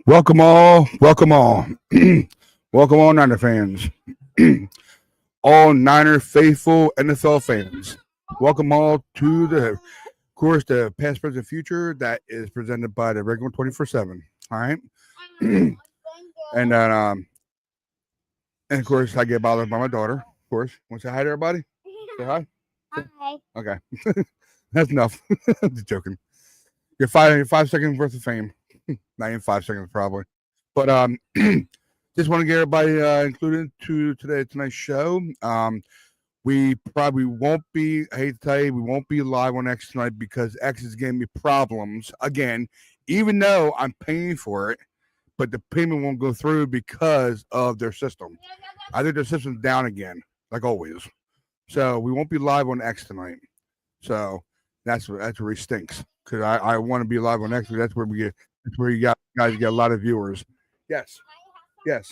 Welcome all, welcome all, welcome all Niner fans, all Niner faithful NFL fans. Welcome all to the course, the past, present, future that is presented by the Regular 24/7. All right, and then and of course I get bothered by my daughter. Of course, want to say hi to everybody? Say hi. Hi. Okay, that's enough. Just joking. You're 5 seconds worth of fame. Not even 5 seconds probably. But just want to get everybody included to tonight's show. We probably won't be. I hate to tell you, we won't be live on X tonight because X is giving me problems again. Even though I'm paying for it, but the payment won't go through because of their system. I think their system's down again, like always. So we won't be live on X tonight. So that's where he stinks because I want to be live on X. That's where we get. That's where you guys get a lot of viewers. Yes, yes.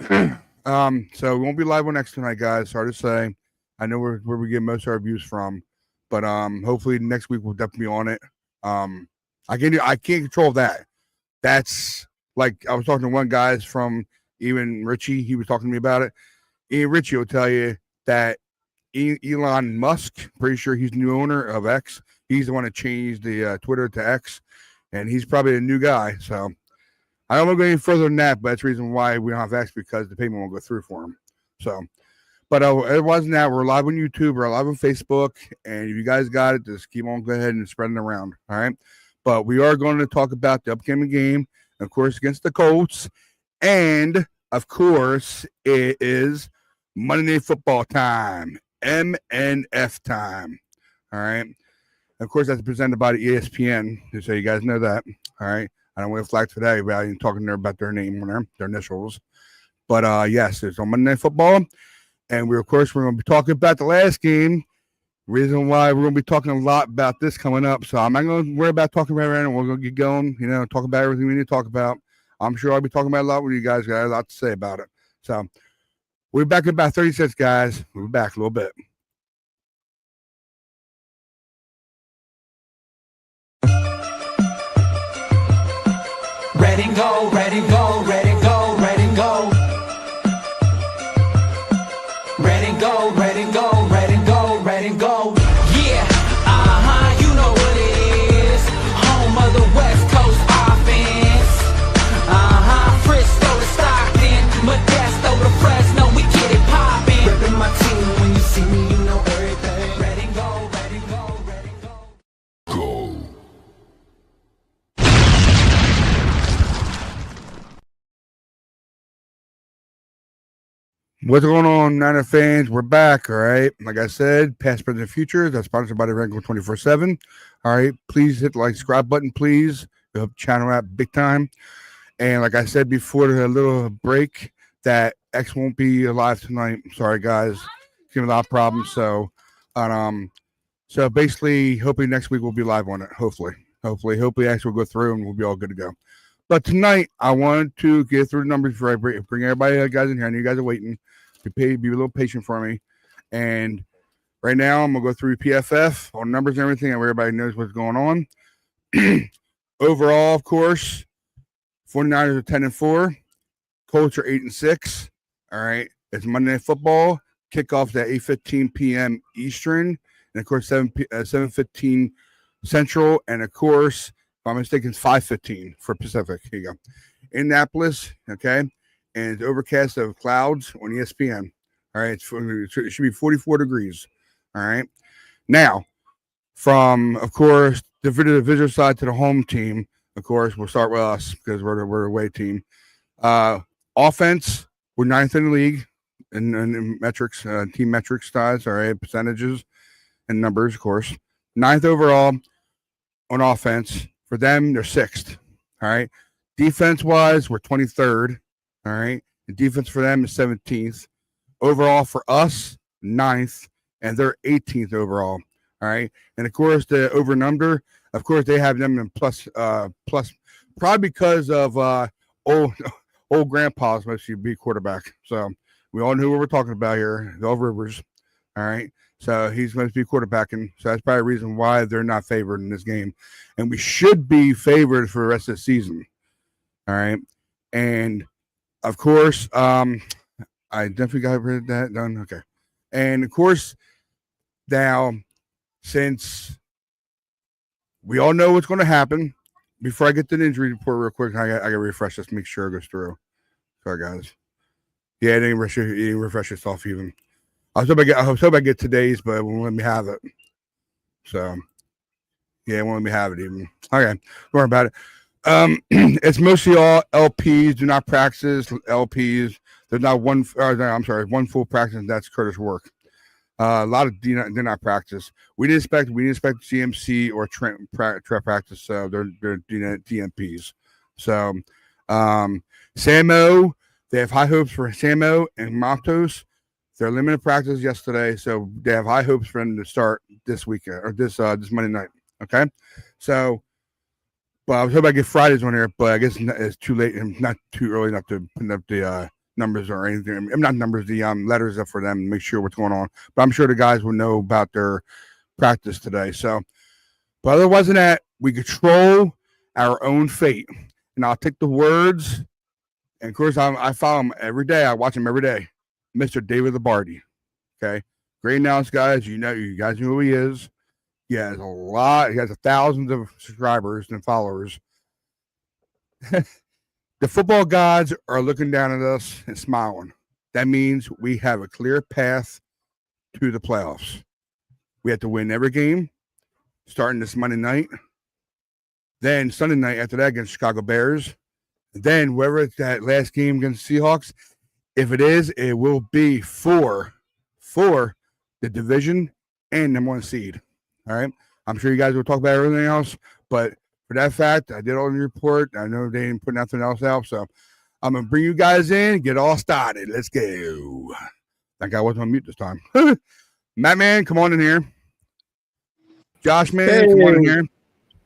So we won't be live on X tonight, guys. Hard to say. I know where we get most of our views from, but hopefully next week we'll definitely be on it. I can't control that. That's like I was talking to one guys from even Richie. He was talking to me about it. Ian Richie will tell you that Elon Musk, pretty sure he's the new owner of X. He's the one that changed the Twitter to X, and he's probably a new guy. So I don't want to go any further than that, but that's the reason why we don't have X because the payment won't go through for him. So, but otherwise than that, we're live on YouTube, we're live on Facebook, and if you guys got it, just keep on go ahead and spreading it around. All right. But we are going to talk about the upcoming game, of course, against the Colts. And of course, it is Monday Night Football time. MNF time. All right. Of course, that's presented by the ESPN, just so you guys know that. All right. I don't want to flag today about even talking there about their name on their initials. But yes, it's on Monday Night Football. And we're going to be talking about the last game. Reason why we're going to be talking a lot about this coming up. So I'm not going to worry about talking about it right now. We're going to get going, talk about everything we need to talk about. I'm sure I'll be talking about a lot with you guys. Got a lot to say about it. So we'll be back in about 30 seconds, guys. We'll be back a little bit. Ready, go, ready, go, ready, go, ready, go. Ready, go, ready, go, ready, go, ready, go. Yeah, you know what it is. Home of the West Coast offense. Frisco to Stockton, Modesto to Fresno, we get it poppin'. Reppin' my team, when you see me, you know everything. Ready, go, ready, go, ready, go. Go. What's going on, Niner fans? We're back, all right? Like I said, past, present, future. That's sponsored by the Regular 24/7. All right, please hit the like, subscribe button, please. It'll help channel out big time. And like I said before the little break, that X won't be alive tonight. Sorry, guys. It's giving a lot of problems. So basically, hopefully next week we'll be live on it. Hopefully X will go through and we'll be all good to go. But tonight, I wanted to get through the numbers before I bring everybody, guys, in here. I know you guys are waiting. Be a little patient for me. And right now, I'm going to go through PFF, all numbers and everything, and everybody knows what's going on. Overall, of course, 49ers are 10-4. Colts are 8-6. All right. It's Monday Night Football. Kickoff's at 8:15 p.m. Eastern. And, of course, 7:15 Central. And, of course, if I'm mistaken, it's 5:15 for Pacific. Here you go. Indianapolis, okay, and it's overcast of clouds on ESPN. All right, it should be 44 degrees. All right. Now, from, of course, the visitor side to the home team, of course, we'll start with us because we're the away team. Offense, we're 9th in the league in metrics, team metrics size, all right, percentages and numbers, of course. 9th overall on offense. For them, they're 6th. All right. Defense-wise, we're 23rd. All right. The defense for them is 17th. Overall for us, 9th. And they're 18th overall. All right. And, of course, the over and under, of course, they have them in plus, probably because of old grandpa's supposed to be quarterback. So we all know who we're talking about here, Bill Rivers. All right. So he's going to be quarterbacking. So that's probably a reason why they're not favored in this game. And we should be favored for the rest of the season. All right. And of course, I definitely got rid of that done. Okay. And of course, now since we all know what's going to happen, before I get to the injury report real quick, I got to refresh this, make sure it goes through. Sorry, guys. Yeah, it didn't refresh itself even. I was hoping I get today's, but it won't let me have it. So, yeah, it won't let me have it even. Okay, don't worry about it. It's mostly all LPs. Do not practice LPs. There's not one. One full practice. And that's Curtis Work. A lot of did not practice. We didn't expect GMC or Trent practice. So they're DNPs. So, Samo, they have high hopes for Samo and Matos. They're limited practice yesterday, so they have high hopes for them to start this weekend or this Monday night. Okay, so. But I was hoping I get Fridays on here, but I guess it's too late and not too early enough to put up the numbers or anything. Not numbers, the letters up for them and make sure what's going on. But I'm sure the guys will know about their practice today. So, but otherwise than that, we control our own fate. And I'll take the words. And of course, I follow him every day. I watch him every day. Mr. David Labardi. Okay. Great announce, guys. You guys know who he is. He has a lot. He has thousands of subscribers and followers. The football gods are looking down at us and smiling. That means we have a clear path to the playoffs. We have to win every game, starting this Monday night. Then Sunday night after that against Chicago Bears. And then wherever it's that last game against Seahawks, if it is, it will be for the division and number one seed. All right. I'm sure you guys will talk about everything else, but for that fact, I did all the report. I know they didn't put nothing else out, so I'm gonna bring you guys in, get all started. Let's go. That guy wasn't on mute this time. Matt man, come on in here. Josh man, come on in here.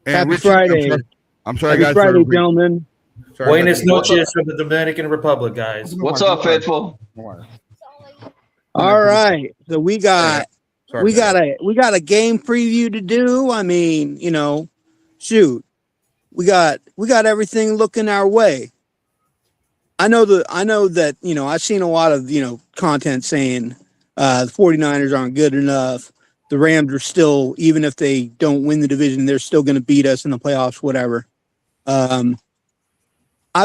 And Happy Richard, Friday. I'm sorry, Happy guys. Friday, gentlemen. Buenas noches from the Dominican Republic, guys. What's up, faithful? All right. So we got Sorry, we got a game preview to do. I mean, shoot. We got everything looking our way. I know that I've seen a lot of, content saying the 49ers aren't good enough. The Rams are still, even if they don't win the division, they're still going to beat us in the playoffs, whatever. I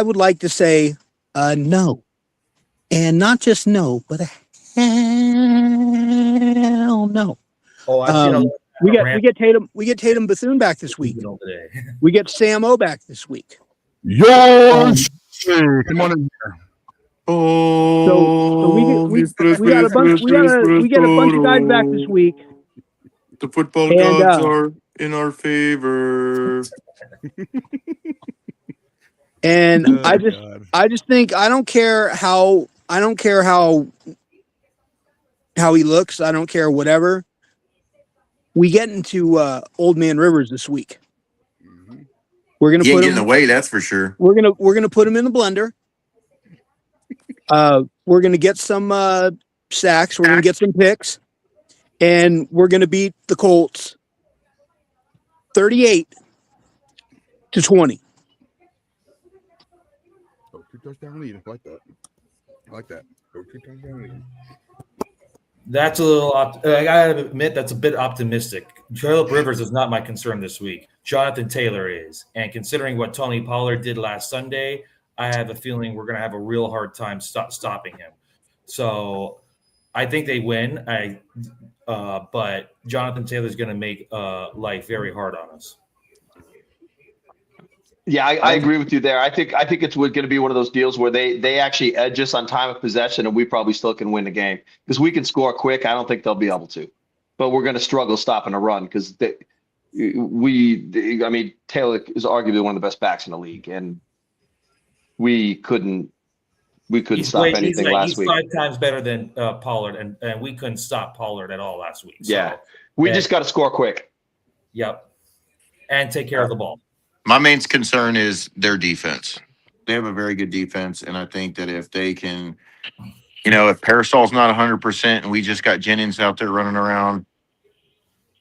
would like to say no. And not just no, but hell no. Oh, I've seen we get Tatum Bethune back this week. We get Sam O back this week. Yours. Come on in here. So we get a bunch of guys back this week. The football gods are in our favor. And I just think I don't care how he looks. I don't care whatever. We get into Old Man Rivers this week. We're gonna put him in the way, that's for sure. We're gonna put him in the blender. We're gonna get some sacks. We're gonna get some picks, and we're gonna beat the Colts 38-20. Oh, 2 touchdown lead. I like that. 2 touchdown lead. That's a little. I gotta admit, that's a bit optimistic. Phillip Rivers is not my concern this week. Jonathan Taylor is, and considering what Tony Pollard did last Sunday, I have a feeling we're gonna have a real hard time stopping him. So, I think they win. But Jonathan Taylor is gonna make life very hard on us. Yeah, I agree with you there. I think it's going to be one of those deals where they actually edge us on time of possession, and we probably still can win the game because we can score quick. I don't think they'll be able to, but we're going to struggle stopping a run because Taylor is arguably one of the best backs in the league, and we couldn't stop anything last week. He's 5 times better than Pollard, and we couldn't stop Pollard at all last week. So, yeah, we just got to score quick. Yep, and take care of the ball. My main concern is their defense. They have a very good defense, and I think that if they can, if Parasol's not 100% and we just got Jennings out there running around,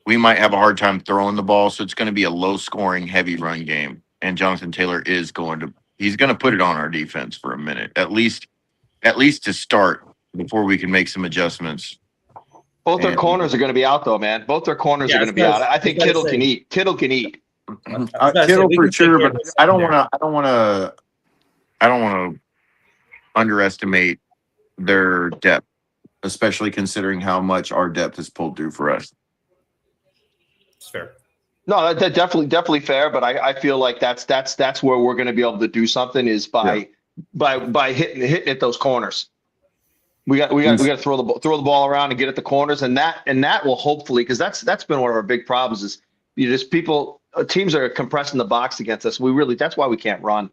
we might have a hard time throwing the ball. So it's going to be a low-scoring, heavy run game, and Jonathan Taylor is going to he's going to put it on our defense for a minute, at least to start before we can make some adjustments. Both their And- corners are going to be out, though, man. Both their corners are going to be out. I think Kittle can eat. Kittle can eat. Kittle for sure, but I don't want to underestimate their depth, especially considering how much our depth has pulled through for us. It's fair. No, that's definitely fair. But I feel like that's where we're going to be able to do something is by hitting at those corners. We got to throw the ball around and get at the corners, and that will hopefully, because that's been one of our big problems is teams are compressing the box against us. That's why we can't run.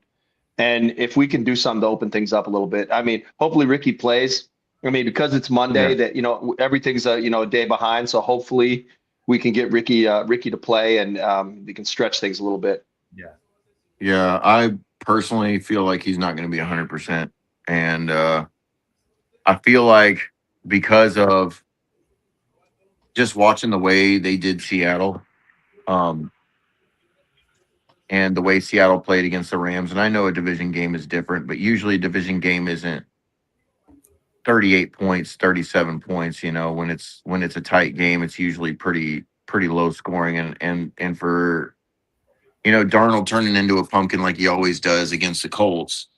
And if we can do something to open things up a little bit, I mean, hopefully Ricky plays. I mean, because it's Monday, that everything's a day behind. So hopefully we can get Ricky to play, and we can stretch things a little bit. Yeah, I personally feel like he's not going to be 100%, and I feel like because of just watching the way they did Seattle, and the way Seattle played against the Rams, and I know a division game is different, but usually a division game isn't 38 points, 37 points. When it's a tight game, it's usually pretty low scoring, and for Darnold turning into a pumpkin like he always does against the Colts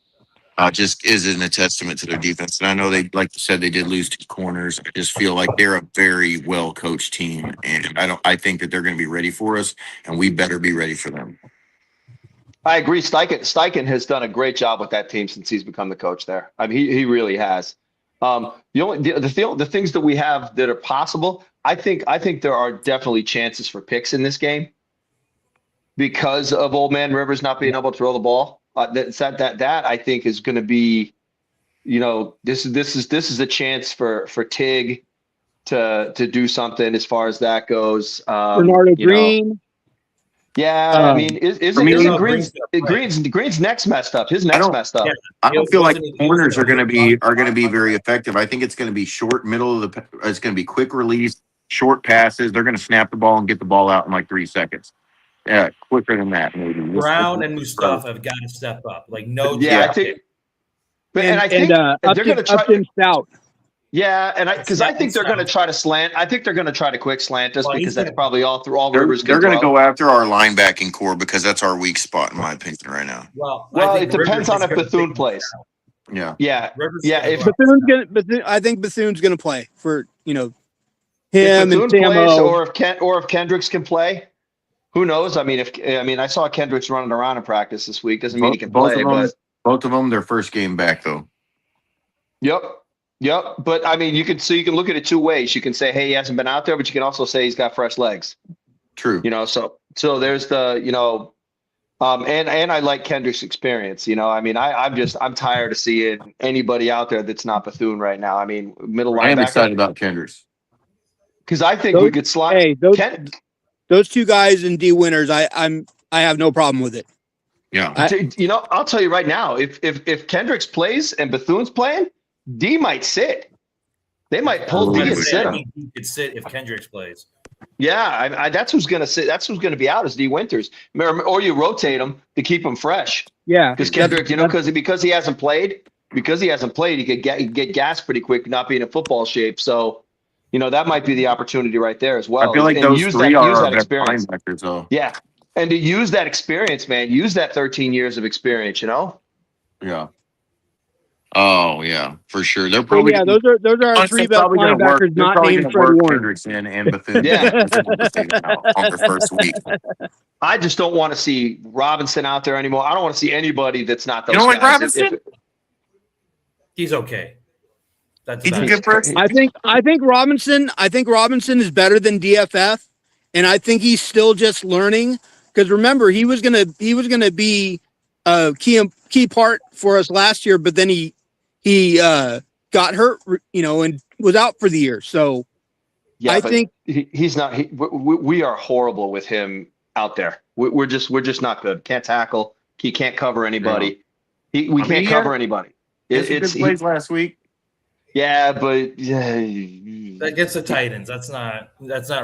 just isn't a testament to their defense. And I know they, like you said, they did lose 2 corners. I just feel like they're a very well coached team, and I think that they're going to be ready for us, and we better be ready for them. I agree. Steichen has done a great job with that team since he's become the coach there. I mean, he really has. The things that we have that are possible, I think there are definitely chances for picks in this game because of Old Man Rivers not being able to throw the ball. That I think is going to be, this is a chance for Tig to do something as far as that goes. Bernardo Green. Yeah, I mean, Green's neck's messed up. His neck's messed up. Yeah, I don't feel like corners are going to be very effective. I think it's going to be short, it's going to be quick release, short passes. They're going to snap the ball and get the ball out in like 3 seconds. Yeah, quicker than that, maybe. Brown and Mustafa have got to step up. Like I think, I think they're going to try stout. Yeah, and I think they're going to try to slant. I think they're going to try to quick slant us because that's probably all Rivers. They're going to go after our linebacking core because that's our weak spot, in my opinion, right now. Well, it depends on if Bethune plays. Yeah. If I think Bethune's going to play for him and Samo. or if Kendricks can play. Who knows? I mean, I saw Kendricks running around in practice this week. Doesn't mean he can play. Both of them, their first game back though. Yep. But I mean, you can look at it 2 ways. You can say, hey, he hasn't been out there, but you can also say he's got fresh legs. True. So there's the, and I like Kendrick's experience. I mean, I'm tired of seeing anybody out there that's not Bethune right now. I mean, middle linebacker. I am excited about Kendricks because I think we could slide. Hey, those 2 guys in D Winters, I have no problem with it. Yeah. I'll tell you right now, if Kendricks plays and Bethune's playing, D might sit. They might pull D and sit him. He could sit if Kendricks plays. Yeah, that's who's going to sit. That's who's going to be out is D Winters, or you rotate him to keep him fresh. Yeah, because Kendrick, because he hasn't played, he could get gassed pretty quick, not being in football shape. So, that might be the opportunity right there as well. I feel like those 3 are our best linebackers, though. Yeah, and to use that experience, man, use that 13 years of experience. Yeah. Oh yeah, for sure. They're probably those are our 3 best linebackers, not named Fred Warner. Kendricks and Bethune. Yeah, on their first week. I just don't want to see Robinson out there anymore. I don't want to see anybody that's not those. You don't guys. like Robinson? He's okay. He's a good person. I think Robinson is better than DFF, and I think he's still just learning. Because remember, he was gonna be a key part for us last year, but then he got hurt, and was out for the year. So yeah, I think he's not. We are horrible with him out there. We're just not good. Can't tackle. He can't cover anybody. We can't cover anybody. It's good plays last week. Yeah, but that gets the Titans. That's not.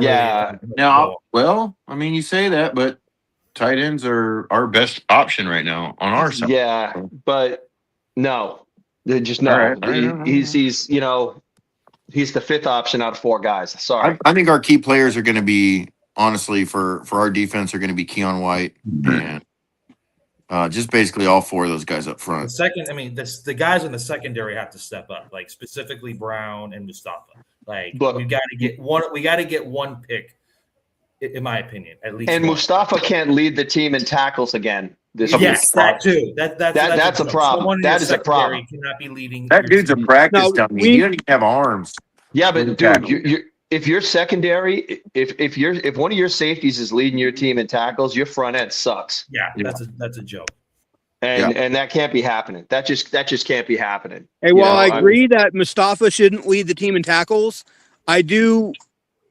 Yeah. Really now, well, I mean, you say that, but tight ends are our best option right now on our side. Yeah, but no, they just no. All right, all right, all right. He's he's the fifth option out of four guys. Sorry. I think our key players are going to be, honestly, for our defense, are going to be Keon White and just basically all four of those guys up The front. second, I mean, the guys in the secondary have to step up, like specifically Brown and Mustafa. Like But- we got to get one. We got to get one pick, in my opinion, at least. And one. Mustafa can't lead the team in tackles again this Yes, week. that too. That's a problem. Someone in That your is a problem. secondary cannot be leading. That your dude's a team. practice No, dummy. we- He doesn't even have arms. Yeah, but dude, Tackle. if your secondary, if one of your safeties is leading your team in tackles, your front end sucks, Yeah, that's a joke. and that can't be happening. That just can't be happening. Hey, You while know, I agree that Mustafa shouldn't lead the team in tackles, I do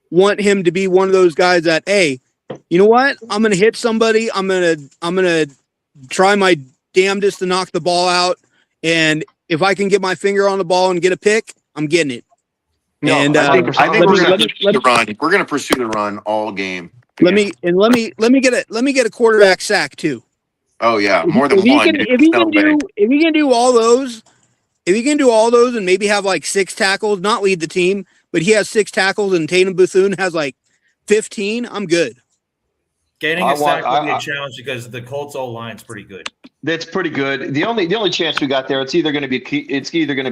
want him to be one of those guys that, hey, you know what? I'm going to hit somebody. I'm going to try my damnedest to knock the ball out. And if I can get my finger on the ball and get a pick, I'm getting it. No, And, I think let we're me- going let to me- let me- run. We're going to pursue the run all game. let me get a quarterback sack too. Oh yeah, more than If he one. can, if he can do all those, and maybe have like 6 tackles, not lead the team, but he has 6 tackles and Tatum Bethune has like 15, I'm good. Getting I a sack want- will be I- a challenge because the Colts O line's pretty good. That's pretty good. The only chance we got there, it's either going to be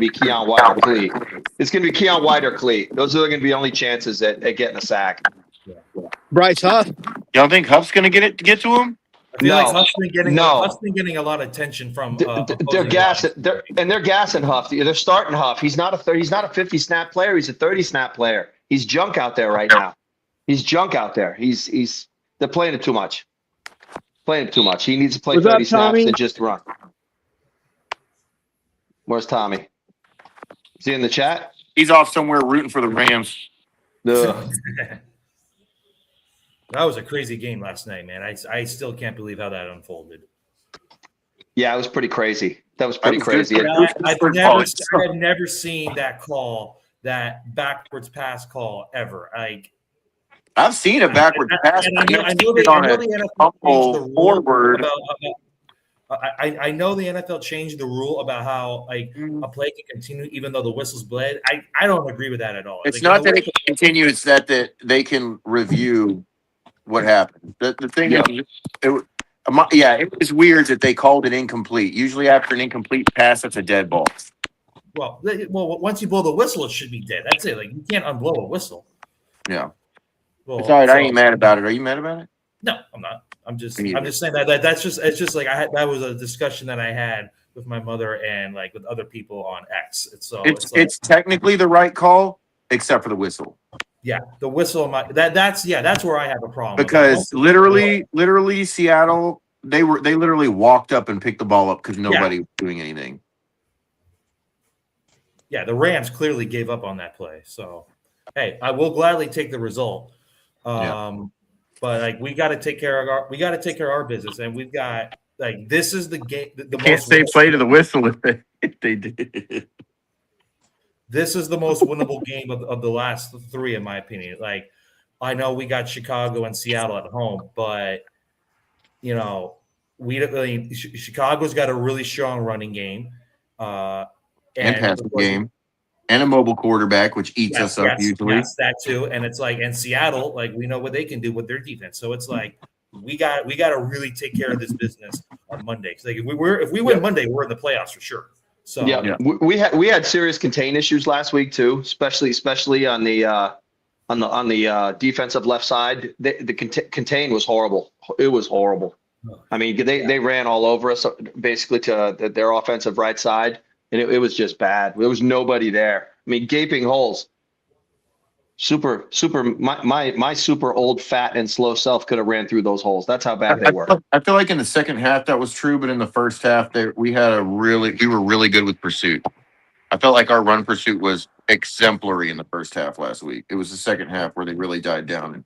Keon White or Clee. It's going to be Keon White or Clee. Those are going to be the only chances at getting a sack. Bryce Huff. Y'all think Huff's going to get to him? I feel No. like Huff's been getting a lot of attention from. They're opposing gassing. lines. They're gassing Huff. They're starting Huff. He's not a 50 snap player. He's a 30 snap player. He's junk out there right now. He's junk out there. They're playing it too much. Playing it too much. He needs to play What's up, 30 snaps Tommy? and just run. Where's Tommy? Is he in the chat? He's off somewhere rooting for the Rams. Ugh. That was a crazy game last night, man. I still can't believe how that unfolded. Yeah, it was pretty crazy. That was pretty That was crazy. good. I've never seen that call, that backwards pass call ever. I've seen a backwards pass. And I know the NFL changed the rule I know the NFL changed the rule about how a play can continue even though the whistle's bled. I don't agree with that at all. It's not that it can continue; it's that they can review what happened. The thing is, it was weird that they called it incomplete. Usually, after an incomplete pass, that's a dead ball. Well, once you blow the whistle, it should be dead. That's it. Like you can't unblow a whistle. Yeah, Well, it's all right. I ain't mad about it. Are you mad about it? No, I'm not. I'm just Me neither. saying that's just like that was a discussion that I had with my mother and like with other people on X. It's technically the right call, except for the whistle. Yeah, the whistle. That's where I have a problem. Because literally, Seattle, they literally walked up and picked the ball up because nobody was doing anything. Yeah, the Rams clearly gave up on that play. So, hey, I will gladly take the result. But like we got to take care of our business, and we've got like this is the game. The Can't most say play to the whistle if they did. This is the most winnable game of the last 3, in my opinion. Like, I know we got Chicago and Seattle at home, but you know, Chicago's got a really strong running game, and passing game, and a mobile quarterback, which eats us up usually. Yes, that too. And it's like, and Seattle, like we know what they can do with their defense. So it's like we got to really take care of this business on Monday. Because like if we win Monday, we're in the playoffs for sure. So we had serious contain issues last week too, especially on the defensive left side. The contain was horrible. It was horrible. I mean, they ran all over us basically to their offensive right side, and it was just bad. There was nobody there. I mean, gaping holes. My super old, fat, and slow self could have ran through those holes. That's how bad they were. I feel like in the second half that was true, but in the first half we were really good with pursuit. I felt like our run pursuit was exemplary in the first half last week. It was the second half where they really died down.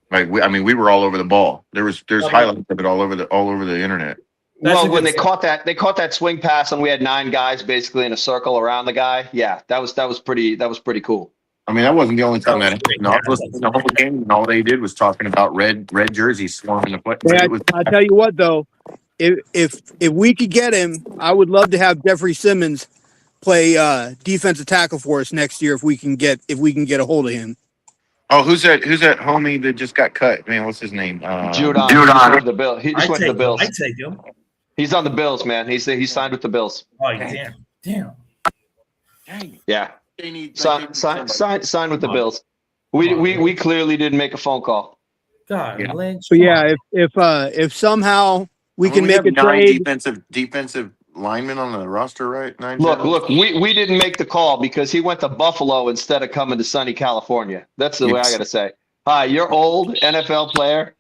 We were all over the ball. There's highlights of it all over the internet. Well, when they caught that swing pass and we had 9 guys basically in a circle around the guy. Yeah, that was pretty cool. I mean, that wasn't the only time that happened. Yeah. I was listening to the whole game, and all they did was talking about red jerseys swarming the play. Yeah, It was I tell you what though, if we could get him, I would love to have Jeffrey Simmons play defensive tackle for us next year if we can get a hold of him. oh, who's that homie that just got cut? Man, what's his name? Judon. He just went to the Bills. He just went to the Bills. I take him. He's on the Bills, man. He's signed with the Bills. Oh, damn. Dang. Yeah. They need Sign with the Bills. We clearly didn't make a phone call. God, Yeah. Lynch. So yeah, if somehow we can make a have 9 trade, defensive linemen on the roster, right? 9. Look, we didn't make the call because he went to Buffalo instead of coming to sunny California. That's the way I Yes. gotta say. Hi, you're old NFL player.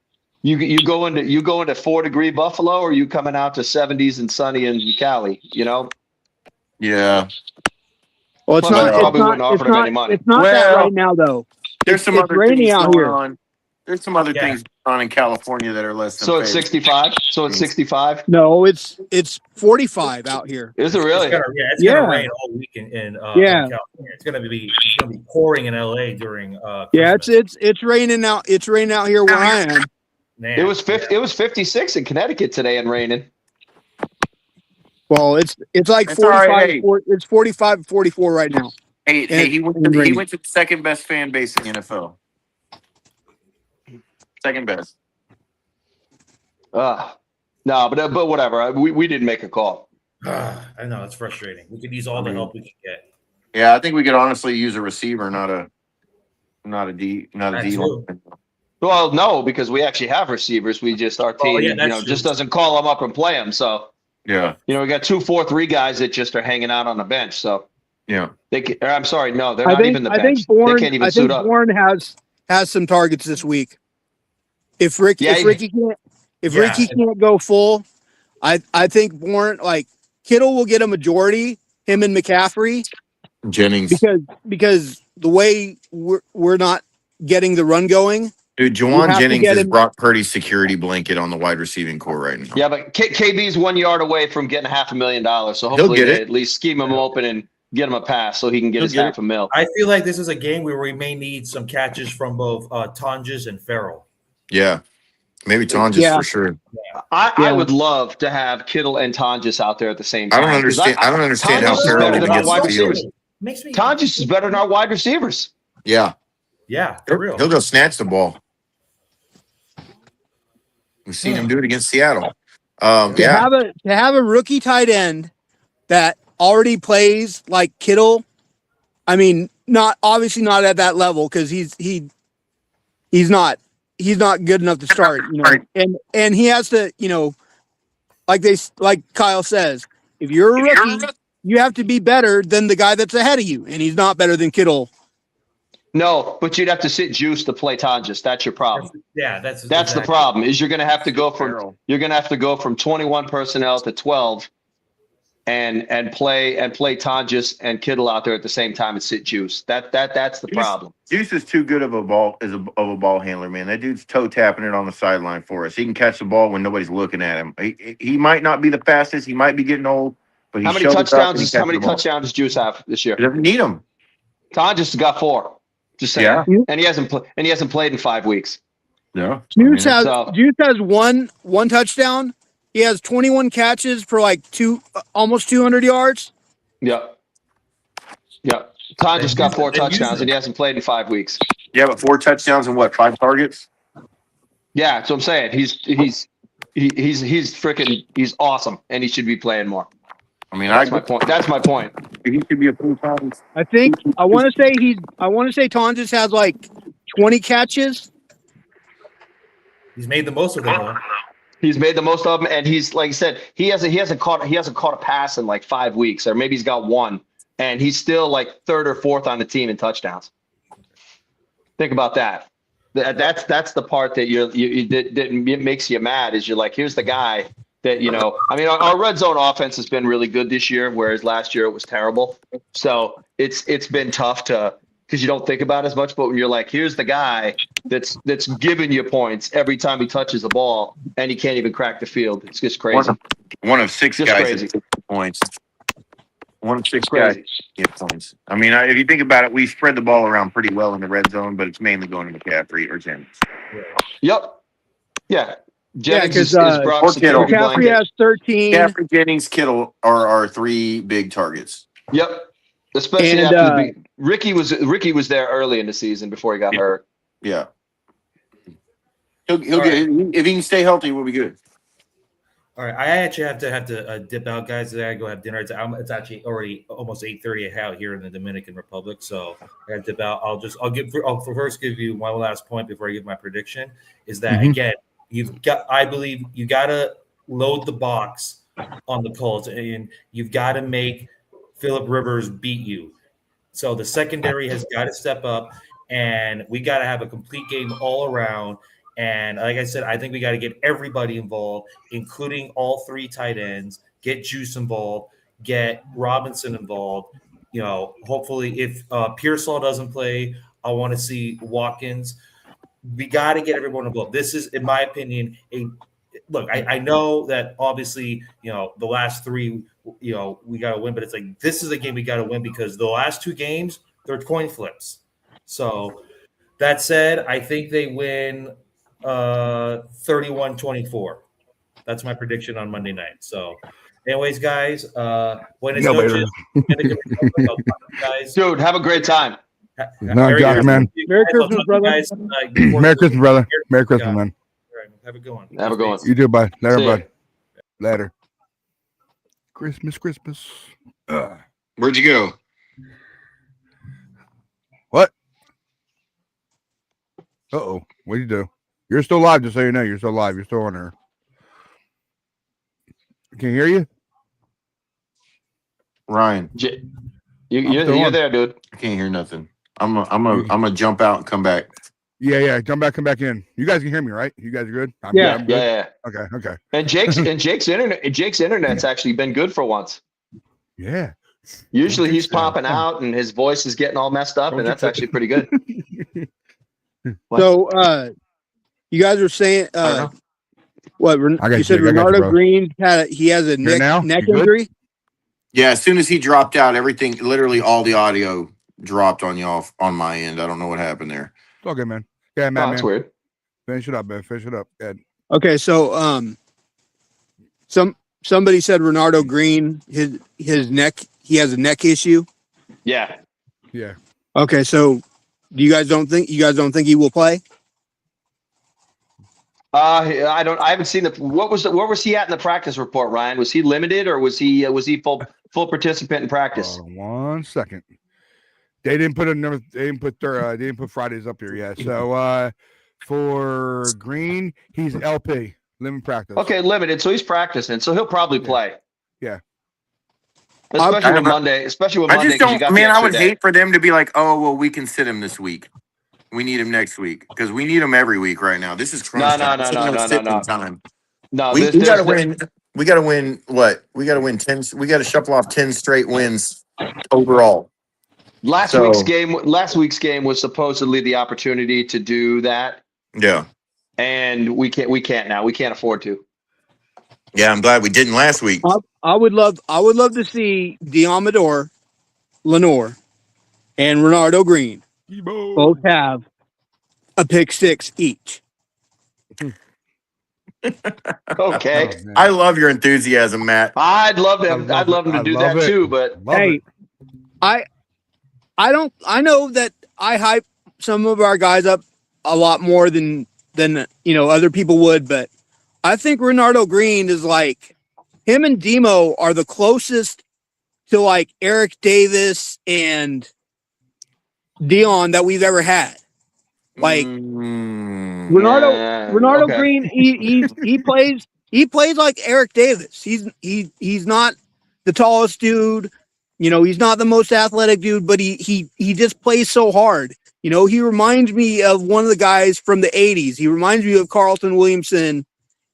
You go into 4-degree Buffalo, or you coming out to 70s and sunny in Cali? You know. Yeah. well, it's Plus, not. I probably It's wouldn't not. offer It's him not, any money. it's not that Well, right now though. There's some It's other raining things out going here. on. There's some other Yeah. things going on in California that are less than So it's favorable. 65. So it's 65. No, it's 45 out here. Is it really? It's Yeah. gonna rain all week in Yeah. California. It's gonna be pouring in LA during Yeah, Christmas. it's raining out. It's raining out here where I am. Man, It was 50. It was 56 in Connecticut today and raining. Well, it's like It's all 45. right, hey. It's 45, 44 right now. Hey, And- he and went raining. to the second best fan base in the NFL. Second best. No, but whatever. We didn't make a call. I know it's frustrating. We could use all the help we can get. Yeah, I think we could honestly use a receiver, not a D That's line. true. Well, no, because we actually have receivers. We just our team, yeah, that's true. just doesn't call them up and play them. So Yeah, we got 2, 4, 3 guys that just are hanging out on the bench. So yeah. I'm sorry, no, they're I not think even the I bench. think Bourne. They can't even I suit think up. Bourne has some targets this week. If Ricky can't go full, I think Bourne, like Kittle will get a majority. Him and McCaffrey, Jennings, because the way we're not getting the run going. dude, You Juwan have to Jennings get is him- Brock Purdy's security blanket on the wide receiving core right now. Yeah, but KB's 1 yard away from getting $500,000. So hopefully get they it. at least scheme him open and get him a pass so he can get He'll his get it. $500,000. I feel like this is a game where we may need some catches from both Tonjes and Farrell. Yeah, maybe Tonjes Yeah. for sure. I would love to have Kittle and Tonjes out there at the same time. I don't understand. I don't understand how Tonjes is Farrell better even than our gets wide the field. receivers. Makes me Tonjes is better than our wide receivers. Yeah, Yeah, for real. he'll go snatch the ball. We've seen him do it against Seattle. Yeah, To have a rookie tight end that already plays like Kittle. I mean, not obviously not at that level because he's not good enough to start. And he has to, like Kyle says, if you're a rookie, you have to be better than the guy that's ahead of you, and he's not better than Kittle. No, but you'd have to sit Juice to play Tonjes. That's your problem. Yeah, That's exactly. the problem. Is you're going to have to go Farrell. from 21 personnel to 12, and play Tonjes and Kittle out there at the same time and sit Juice. That's the problem. Juice is too good of a ball handler, man. That dude's toe tapping it on the sideline for us. He can catch the ball when nobody's looking at him. He might not be the fastest. He might be getting old, but How many touchdowns does Juice have this year? He doesn't need them. Tonjes has got 4. Just saying. Yeah. And he hasn't played in 5 weeks. No. Juice has so- one touchdown. He has 21 catches for like almost 200 yards. Yep. Tonjes got 4 They use touchdowns him. and he hasn't played in 5 weeks. Yeah, but 4 touchdowns and 5 targets? Yeah, that's what I'm saying. He's awesome and he should be playing more. I mean, That's my point. That's my point. He should be a full-time. I think I want to say Tonjes has like 20 catches. He's made the most of them. Though. He's made the most of them, and he's like I said, he hasn't caught a pass in like 5 weeks, or maybe he's got 1, and he's still like 3rd or 4th on the team in touchdowns. Think about that. That's the part that that makes you mad. Is you're like, here's the guy that I mean, our red zone offense has been really good this year, whereas last year it was terrible. So it's been tough because you don't think about it as much. But when you're like, here's the guy that's giving you points every time he touches the ball, and he can't even crack the field. It's just crazy. One of 6 Just guys crazy. at 6 points. 1-6 Crazy. guys get points. I mean, if you think about it, we spread the ball around pretty well in the red zone, but it's mainly going to McCaffrey or Jennings. Yep. Yeah. Jennings 'cause, is Brock's or Kittle. security McCaffrey blanket. has 13. McCaffrey, Jennings, Kittle are our 3 big targets. Yep. Especially And, after the Ricky was there early in the season before he got hurt. Yeah. He'll get if he can stay healthy, we'll be good. All right, I actually have to dip out, guys. I gotta go have dinner. It's actually already almost 8:30 out here in the Dominican Republic, so I gotta dip out. I'll first give you one last point before I give my prediction. Is that again, I believe you gotta load the box on the Colts, and you've got to make Phillip Rivers beat you. So the secondary has got to step up, and we got to have a complete game all around. And like I said, I think we got to get everybody involved, including all 3 tight ends, get Juice involved, get Robinson involved. You know, hopefully if Pearsall doesn't play, I want to see Watkins. We got to get everyone involved. This is, in my opinion, look, I know that obviously, you know, the last 3, you know, we got to win, but it's like, this is a game we got to win because the last 2 games, they're coin flips. So that said, I think they win 31-24. That's my prediction on Monday night. So anyways, guys, when it's guys. Dude, have a great time. No, got man. Merry Christmas, brother. Guys, Merry Christmas, brother. Merry Christmas, man. All right, have a good one. Have a good one. You too, bud. Later, See ya. bud. Later. Christmas. Where'd you go? What? Uh-oh. What'd you do? You're still live, just so you know. You're still live. You're still on there. Can you hear you? Ryan. You're there, dude. I can't hear nothing. I'm a jump out and come back. Yeah. Come back in. You guys can hear me, right? You guys are good? I'm Yeah. good. Yeah. Okay. And Jake's internet's actually been good for once. Yeah. Usually he's popping out and his voice is getting all messed up, and that's actually pretty good. So, you guys were saying, what? You said Renardo Green has a neck injury. Yeah, as soon as he dropped out, everything, literally all the audio dropped on y'all on my end. I don't know what happened there. It's all good, man. Yeah, man. That's weird. Finish it up, man. Finish it up. Ed. Okay, so somebody said Renardo Green, his neck, he has a neck issue. Yeah. Okay, so you guys don't think he will play? I haven't seen where was he at in the practice report, Ryan? Was he limited or was he full participant in practice? Hold on 1 second. They didn't put Fridays up here yet. So for Green, he's LP, limited practice. Okay, limited. So he's practicing. So he'll probably play. Yeah. Especially with Monday. I just don't, man, I would hate for them to be like, oh, well, we can sit him this week. We need him next week because we need him every week right now. This is crunch time. No. We got to win. We got to win what? We got to win 10. We got to shuffle off 10 straight wins overall. Last week's game was supposedly the opportunity to do that. Yeah. And we can't now. We can't afford to. Yeah, I'm glad we didn't last week. I would love to see Diamador, Lenore, and Renardo Green both have a pick 6 each. Okay. I love your enthusiasm, Matt. I'd love him to do that too, but hey, I know that I hype some of our guys up a lot more than other people would, but I think Renardo Green is like, him and Demo are the closest to like Eric Davis and Dion that we've ever had. Like Renardo okay. Green, he plays like Eric Davis. He's not the tallest dude, he's not the most athletic dude, but he just plays so hard. He reminds me of one of the guys from the 80s. He reminds me of Carlton Williamson,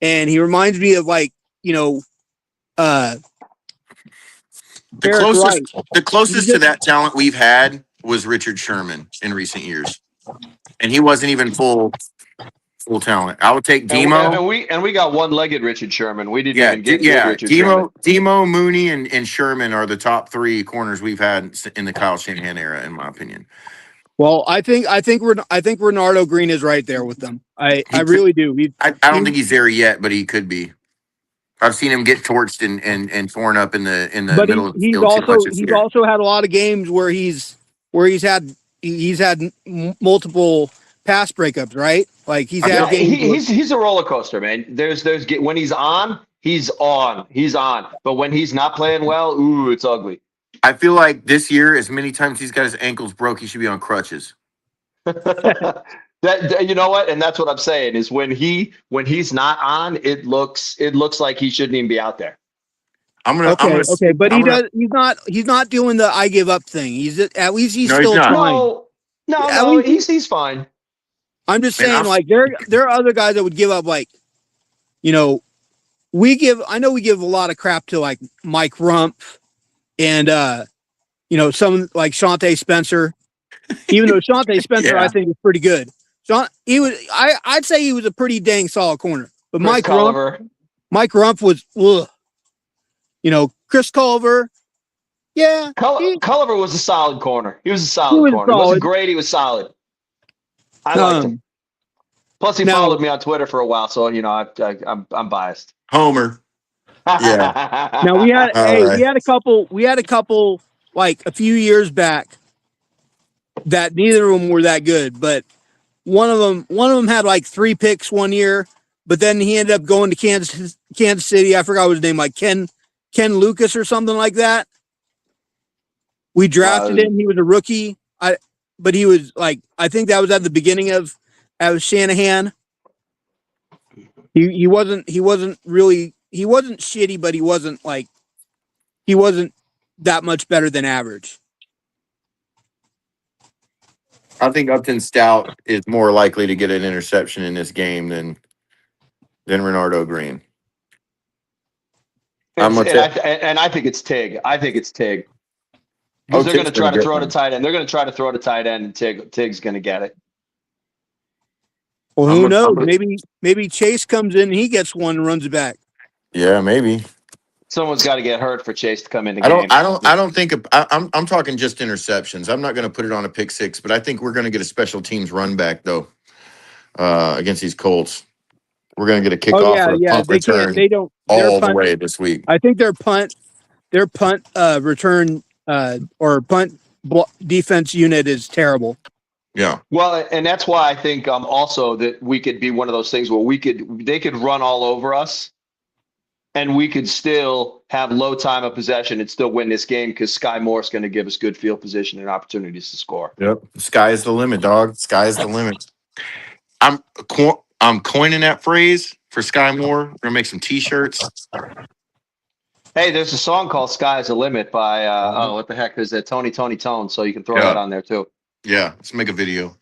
and he reminds me of the closest to that talent we've had was Richard Sherman in recent years. And he wasn't even full Full talent. I would take And, Demo. we got one-legged Richard Sherman. We didn't even get good Richard Demo, Sherman. Demo, Mooney, and Sherman are the top 3 corners we've had in the Kyle Shanahan era, in my opinion. Well, I think Renardo Green is right there with them. I really do. I don't think he's there yet, but he could be. I've seen him get torched and torn up in the but middle of the he's field too much also this he's year. also had a lot of games where he's had multiple pass breakups, right? Like he's had games. He's a roller coaster, man. There's when he's on, he's on. But when he's not playing well, ooh, it's ugly. I feel like this year, as many times he's got his ankles broke, he should be on crutches. That you know what, and that's what I'm saying is when he's not on, it looks like he shouldn't even be out there. Okay, but he's not doing the I give up thing. He's at least he's still trying. No, he's fine. I'm just saying, like there are other guys that would give up, like, you know, we give a lot of crap to like Mike Rumpf and you know, some like Shante Spencer. Even though Shante Spencer I think is pretty good. I'd say he was a pretty dang solid corner. But Mike Rumpf was you know, Chris Culver. Yeah. Culver was a solid corner. He was a solid corner. He wasn't great, he was solid. I liked him. Plus, he followed me on Twitter for a while, so you know I'm biased. Homer. Yeah. Now we had we had a couple like a few years back that neither of them were that good, but one of them had like 3 picks one year, but then he ended up going to Kansas City. I forgot his name, like Ken Lucas or something like that. We drafted him. He was a rookie. But he was like, I think that was at the beginning of Shanahan. He wasn't shitty, but he wasn't that much better than average. I think Upton Stout is more likely to get an interception in this game than Renardo Green. And I think it's Tig. Because they're going to try to throw to tight end. They're going to try to throw to tight end, and Tig's going to get it. Well, who knows? Maybe Chase comes in and he gets one and runs it back. Yeah, maybe. Someone's got to get hurt for Chase to come in the game. I don't think I'm talking just interceptions. I'm not going to put it on a pick 6, but I think we're going to get a special teams run back though against these Colts. We're going to get a kickoff or a punt return the way this week. I think their punt return or punt defense unit is terrible. Yeah. Well, and that's why I think also that we could be one of those things where they could run all over us, and we could still have low time of possession and still win this game because Sky Moore's going to give us good field position and opportunities to score. Yep. Sky is the limit, dog. Sky is the limit. I'm coining that phrase for Sky Moore. We're gonna make some T-shirts. Hey, there's a song called "Sky Is the Limit" by what the heck is that? Tony Tone. So you can throw that on there too. Yeah, let's make a video.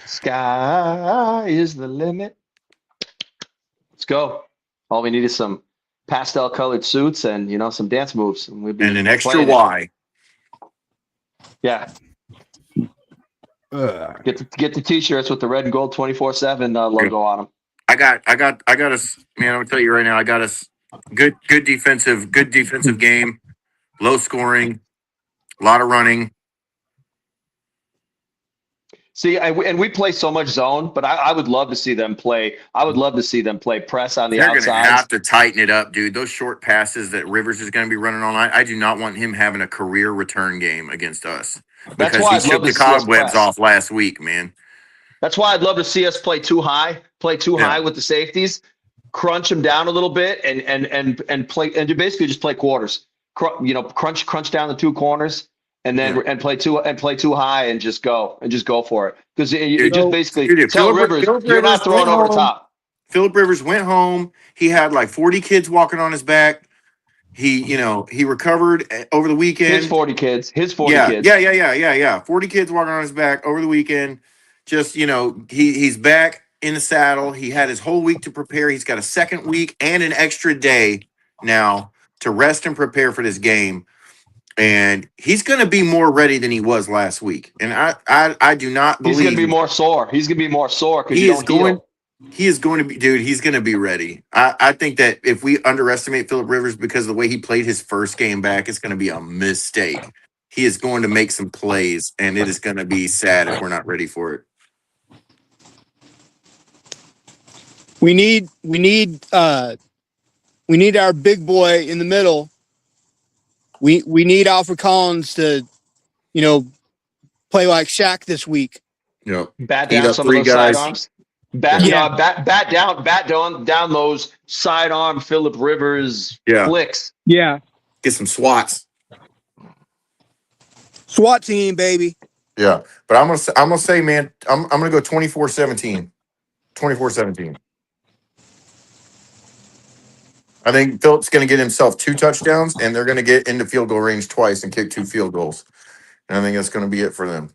Sky is the limit. Let's go. all we need is some pastel colored suits and, you know, some dance moves. And, and an extra Y. Yeah. Get the t-shirts with the red and gold 24/7 logo on them. I got us, man, I'm gonna tell you right now, I got us good defensive game, low scoring, a lot of running. See, and we play so much zone, but I would love to see them play. I would love to see them play press on the outside. They're going to have to tighten it up, dude. Those short passes that Rivers is going to be running all night, I do not want him having a career return game against us. That's because why he shook the cobwebs off last week, man. That's why I'd love to see us play too high with the safeties, crunch them down a little bit, and play and basically just play quarters. Crunch down the two corners. And then and play too high and just go for it, because you just basically tell Rivers you're not throwing over the top. Phillip Rivers went home. He had like 40 kids walking on his back. He recovered over the weekend. His 40 kids. Yeah. 40 kids walking on his back over the weekend. Just he's back in the saddle. He had his whole week to prepare. He's got a second week and an extra day now to rest and prepare for this game. And he's going to be more ready than he was last week. And I do not believe he's going to be more sore. He's going to be more sore because he is going. He is going to be, dude. He's going to be ready. I think that if we underestimate Phillip Rivers because of the way he played his first game back, it's going to be a mistake. He is going to make some plays, and it is going to be sad if we're not ready for it. We need our big boy in the middle. We need Alfred Collins to, play like Shaq this week. Bat down some of those sidearms. Bat down those sidearm Phillip Rivers flicks. Yeah. Get some swats. SWAT team, baby. Yeah. But I'm gonna say, man, I'm gonna go 24-17. 24-17. I think Phillip's gonna get himself 2 touchdowns, and they're gonna get into field goal range twice and kick 2 field goals. And I think that's gonna be it for them.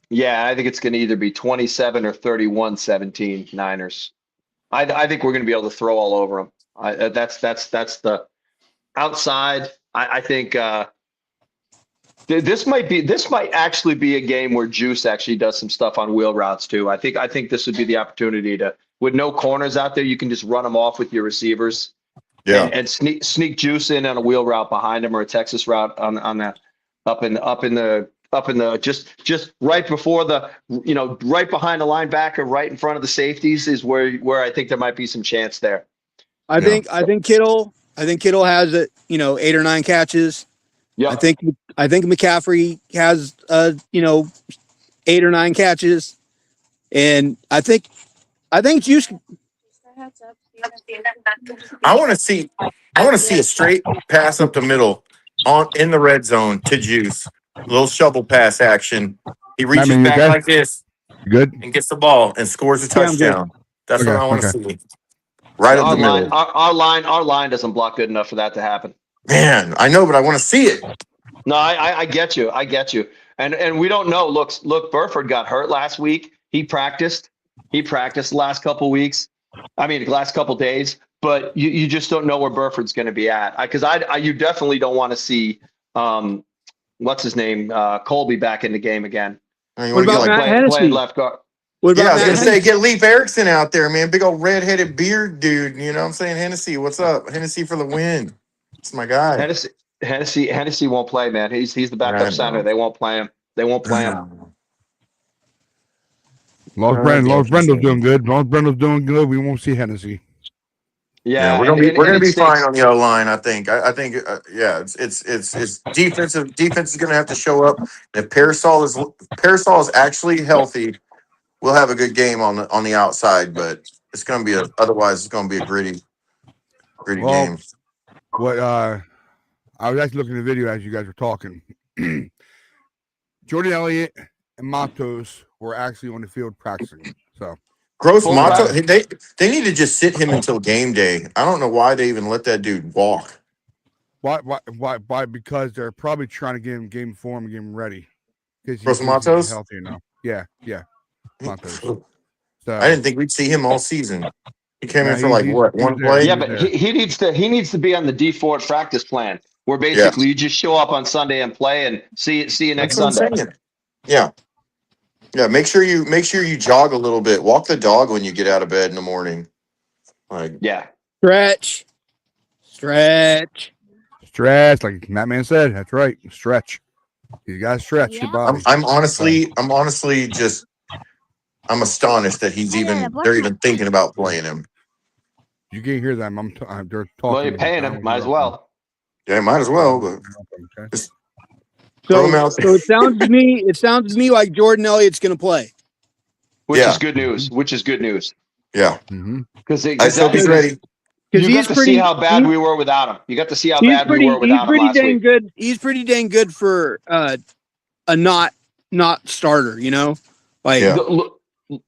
Yeah, I think it's going to either be 27 or 31-17 Niners. I think we're going to be able to throw all over them. That's the outside. I think this might actually be a game where Juice actually does some stuff on wheel routes too. I think this would be the opportunity to, with no corners out there, you can just run them off with your receivers. Yeah, and sneak Juice in on a wheel route behind him or a Texas route on that up in the just right before the right behind the linebacker, right in front of the safeties is where I think there might be some chance there. I think Kittle has 8 or 9 catches. Yeah. I think McCaffrey has 8 or 9 catches, and I think Juice. I want to see a straight pass up the middle in the red zone to Juice. A little shovel pass action. He reaches back like this, good, and gets the ball and scores a touchdown. That's what I want to see. Right up the middle. Our line doesn't block good enough for that to happen. Man, I know, but I want to see it. No, I get you. And we don't know. Look, Burford got hurt last week. He practiced the last couple weeks. Last couple days. But you just don't know where Burford's going to be at. Because you definitely don't want to see what's his name, Colby back in the game again. What about Matt Hennessy? Playing left guard. I was going to say, get Leif Erikson out there, man. Big old red-headed beard dude. You know what I'm saying? Hennessy, what's up? Hennessy for the win. It's my guy. Hennessy won't play, man. He's the backup center. They won't play him. Lost Brendel's doing good. We won't see Hennessy. Yeah, we're gonna be fine on the O line. I think. It's defensive. Defense is gonna have to show up. If Parasol is actually healthy, we'll have a good game on the outside. But it's gonna be otherwise it's gonna be a gritty game. What I was actually looking at the video as you guys were talking. Jordan Elliott and Matos were actually on the field practicing. So. Gross Mato, they need to just sit him until game day. I don't know why they even let that dude walk. Why? Because they're probably trying to get him game form and get him ready. Gross Matos? Healthier now. Yeah. Matos. So, I didn't think we'd see him all season. He came in for one play? Yeah, but he needs to be on the D4 practice plan where basically you just show up on Sunday and play and see you next Sunday. Yeah. Yeah, make sure you jog a little bit. Walk the dog when you get out of bed in the morning. Stretch. Like Matt Man said. That's right. Stretch. You gotta stretch your body. I'm honestly just I'm astonished that they're even thinking about playing him. You can't hear them. They're talking. Well, you're paying him. Might as well. Yeah, might as well. But just so it sounds to me like Jordan Elliott's going to play, which is good news. Yeah, because he's ready. You got to see how bad we were without him. Last week. Good. He's pretty dang good for a not starter.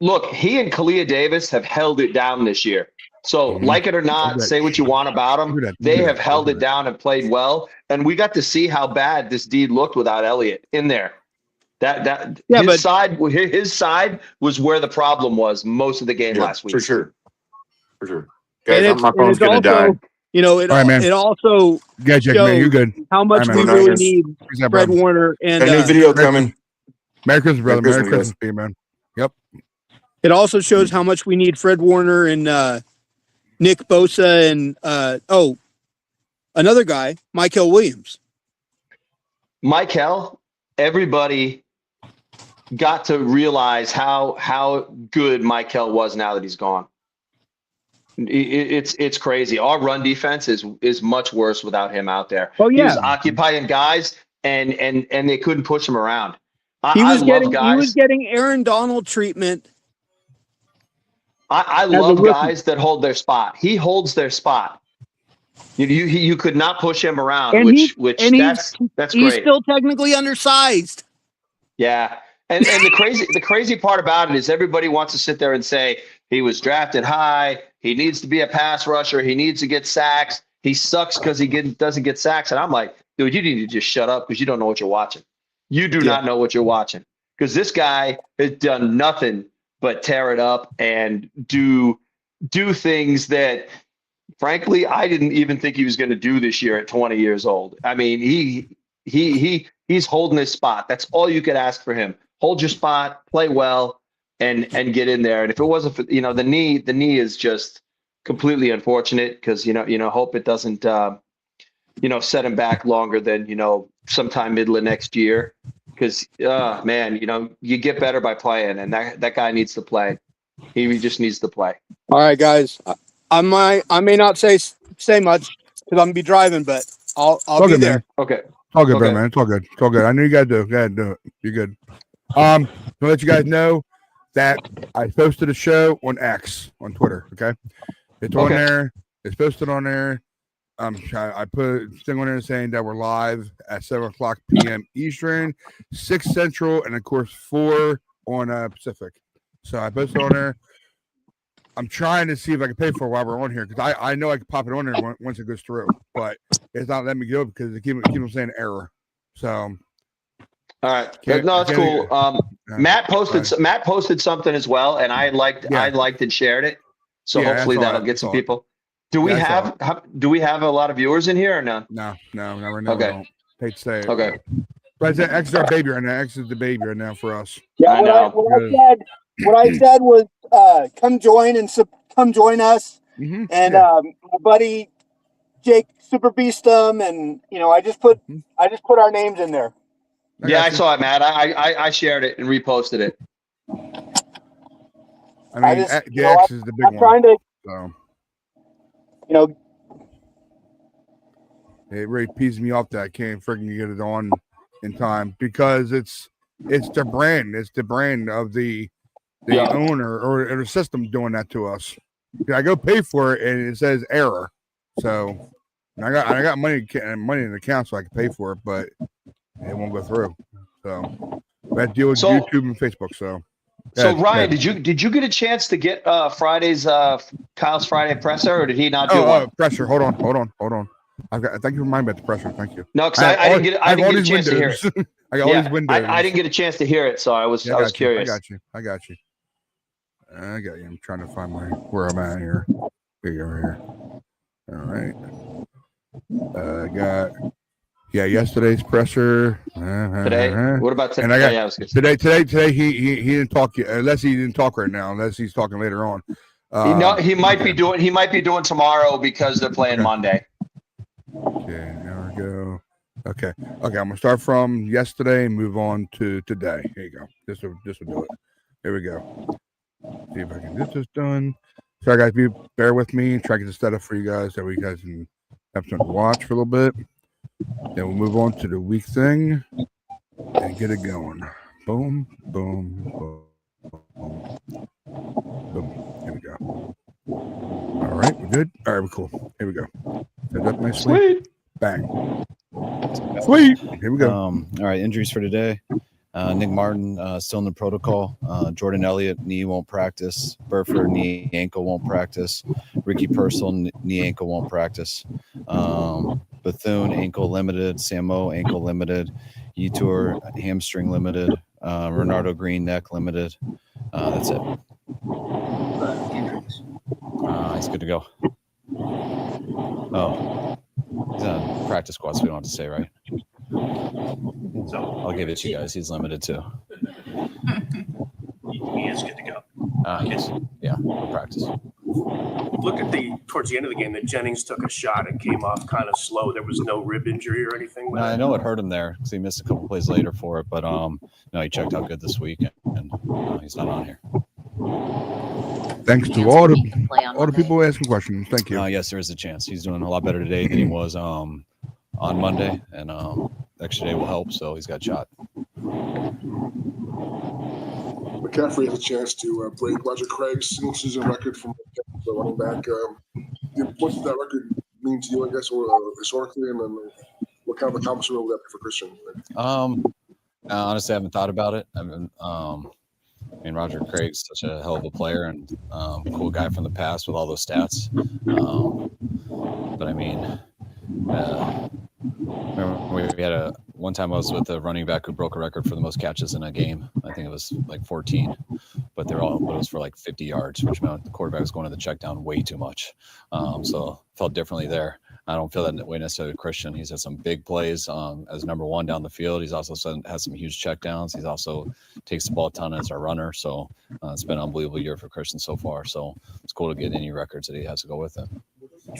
Look, he and Kalia Davis have held it down this year. So, like it or not, say what you want about them. They have held it down and played well. And we got to see how bad this D looked without Elliott in there. His side was where the problem was most of the game last week. For sure. Guys, my phone's going to die. You know, it All right, man. it also Yeah, Jake, man, you good? how much All right, we man. really Niners. need Who's that, Fred brother? Warner and A new video Merry coming. Merry Christmas, brother. Merry Merry Christmas, Christmas to you, man. it also shows how much we need Fred Warner and Nick Bosa and another guy, Michael Williams. Michael, everybody got to realize how good Michael was now that he's gone. It's crazy. Our run defense is much worse without him out there. Oh, He was yeah. occupying guys and they couldn't push him around. He I was love guys. getting Aaron Donald treatment. I as a love rookie. guys that hold their spot. He holds their spot. You could not push him around, And which he's that's He's great. still technically undersized. Yeah. And the crazy part about it is everybody wants to sit there and say he was drafted high. He needs to be a pass rusher. He needs to get sacks. He sucks because he doesn't get sacks. And I'm like, dude, you need to just shut up because you don't know what you're watching. You do not know what you're watching because this guy has done nothing but tear it up and do things that, frankly, I didn't even think he was going to do this year at 20 years old. I mean, he's holding his spot. That's all you could ask for him. Hold your spot, play well, and get in there. And if it wasn't for the knee is just completely unfortunate because hope it doesn't set him back longer than sometime middle of next year. Because man, you get better by playing, and that guy needs to play. He just needs to play. All right, guys. I may not say much because I'm gonna be driving, but I'll be good, there. man. Okay. It's all good, Okay. man. It's all good. It's all good. I know you gotta do it. Do it. You're good. To let you guys know that I posted a show on X on Twitter. Okay, it's on Okay. there. It's posted on there. I put a thing on there saying that we're live at 7:00 p.m. Eastern, 6 Central, and of course 4 on Pacific. So I posted on there. I'm trying to see if I can pay for it while we're on here because I know I can pop it on there once it goes through, but it's not letting me go because they keep on saying error. So. All right. No, that's cool. Matt posted something as well, and I liked and shared it. So Yeah, hopefully that's all that'll right. get some That's all people. Do we have a lot of viewers in here or none? No, never know. Okay. Hate to say it. Okay. But X is our baby right now. X is the baby right now for us. Yeah, I know. what I said was come join us. Mm-hmm. And my buddy Jake Super Beastum, and I just put our names in there. I saw it, Matt. I shared it and reposted it. I mean, the X is the big I'm one. trying to, So you it really pees me off that I can't freaking get it on in time because it's the brand. It's the brand of the owner or the system doing that to us. I go pay for it and it says error. So I got money in the account so I can pay for it, but it won't go through. So we have to deal with YouTube and Facebook. So Ryan, did you get a chance to get Friday's Kyle's Friday presser, or did he not do one? Pressure. Hold on. Thank you for reminding me about the pressure. Thank you. No, because I didn't get a chance to hear it. I got all these windows. I didn't get a chance to hear it, so I was curious. I got you. I'm trying to find where I'm at here. Here you go. All right. I got yesterday's presser. Today. What about today? And I got today. He didn't talk unless he didn't talk right now. Unless he's talking later on. He might be doing tomorrow because they're playing Monday. Okay, there we go. Okay. I'm gonna start from yesterday and move on to today. Here you go. This will do it. Here we go. See if I can get this done. Sorry guys, bear with me. Try to get this set up for you guys so you guys can have something to watch for a little bit. Then we'll move on to the week thing and get it going. Boom, boom, boom, boom. Here we go. All right, we're good. All right, we're cool. Here we go. Set up nicely. Sweet. Bang. Sweet. Here we go. All right, injuries for today. Nick Martin still in the protocol. Jordan Elliott, knee won't practice. Burford, knee, ankle won't practice. Ricky Purcell, knee, ankle won't practice. Bethune, ankle limited. Samo, ankle limited. Yetur, hamstring limited. Renardo Green, neck limited. That's it. He's good to go. Oh, he's on practice squad, so we don't have to say, right? So I'll give it to you guys. He's limited too. He is good to go. Yes. Yeah, we'll practice. Look at towards the end of the game that Jennings took a shot and came off kind of slow. There was no rib injury or anything. I know it hurt him there because he missed a couple plays later for it, but no, he checked out good this week, and he's not on here. Thanks to all the people asking questions. Thank you. Yes, there is a chance. He's doing a lot better today than he was on Monday, and the extra day will help, so he's got a shot. McCaffrey has a chance to break Roger Craig's single-season record from the running back. What does that record mean to you, I guess, or historically, and then what kind of accomplishment will that be for Christian? Honestly, I haven't thought about it. I mean, Roger Craig's such a hell of a player and cool guy from the past with all those stats. But I mean, remember we had one time I was with a running back who broke a record for the most catches in a game. I think it was like 14, but it was for like 50 yards, which meant the quarterback was going to the check down way too much. So felt differently there. I don't feel that way necessarily with Christian. He's had some big plays as number one down the field. He's also has some huge checkdowns. He's also takes the ball a ton as a runner. So it's been an unbelievable year for Christian so far. So it's cool to get any records that he has to go with it.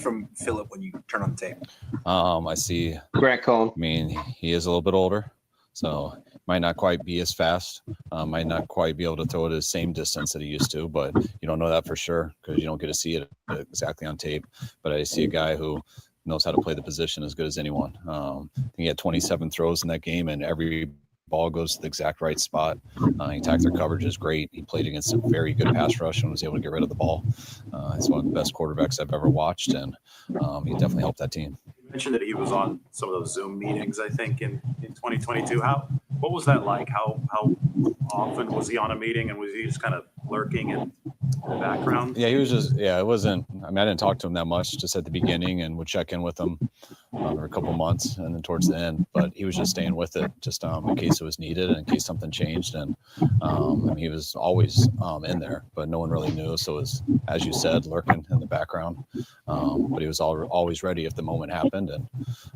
From Philip when you turn on the tape? I see Grant Cohn. I mean, he is a little bit older, so might not quite be as fast. Might not quite be able to throw it the same distance that he used to, but you don't know that for sure because you don't get to see it exactly on tape. But I see a guy who knows how to play the position as good as anyone. I think he had 27 throws in that game, and every ball goes to the exact right spot. He attacked their coverage is great. He played against a very good pass rush and was able to get rid of the ball. He's one of the best quarterbacks I've ever watched, and he definitely helped that team. You mentioned that he was on some of those Zoom meetings, I think, in 2022. What was that like? How often was he on a meeting, and was he just kind of lurking in the background? Yeah, he was just, it wasn't, I mean, I didn't talk to him that much just at the beginning and would check in with him for a couple months and then towards the end, but he was just staying with it just in case it was needed and in case something changed. And he was always in there, but no one really knew. So it was, as you said, lurking in the background, but he was always ready if the moment happened. And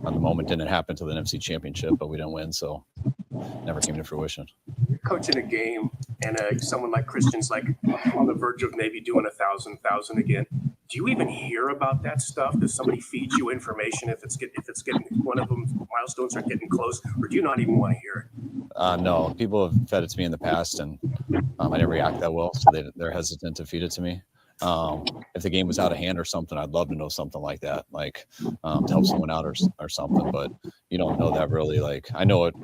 the moment didn't happen till the NFC Championship, but we didn't win. So never came to fruition. You're coaching a game, and someone like Christian's like on the verge of maybe doing 1,000 again. Do you even hear about that stuff? Does somebody feed you information if it's getting one of them milestones are getting close, or do you not even want to hear it? No, people have fed it to me in the past, and I didn't react that well, so they're hesitant to feed it to me. If the game was out of hand or something, I'd love to know something like that, like to help someone out or something. But you don't know that really. Like I know it.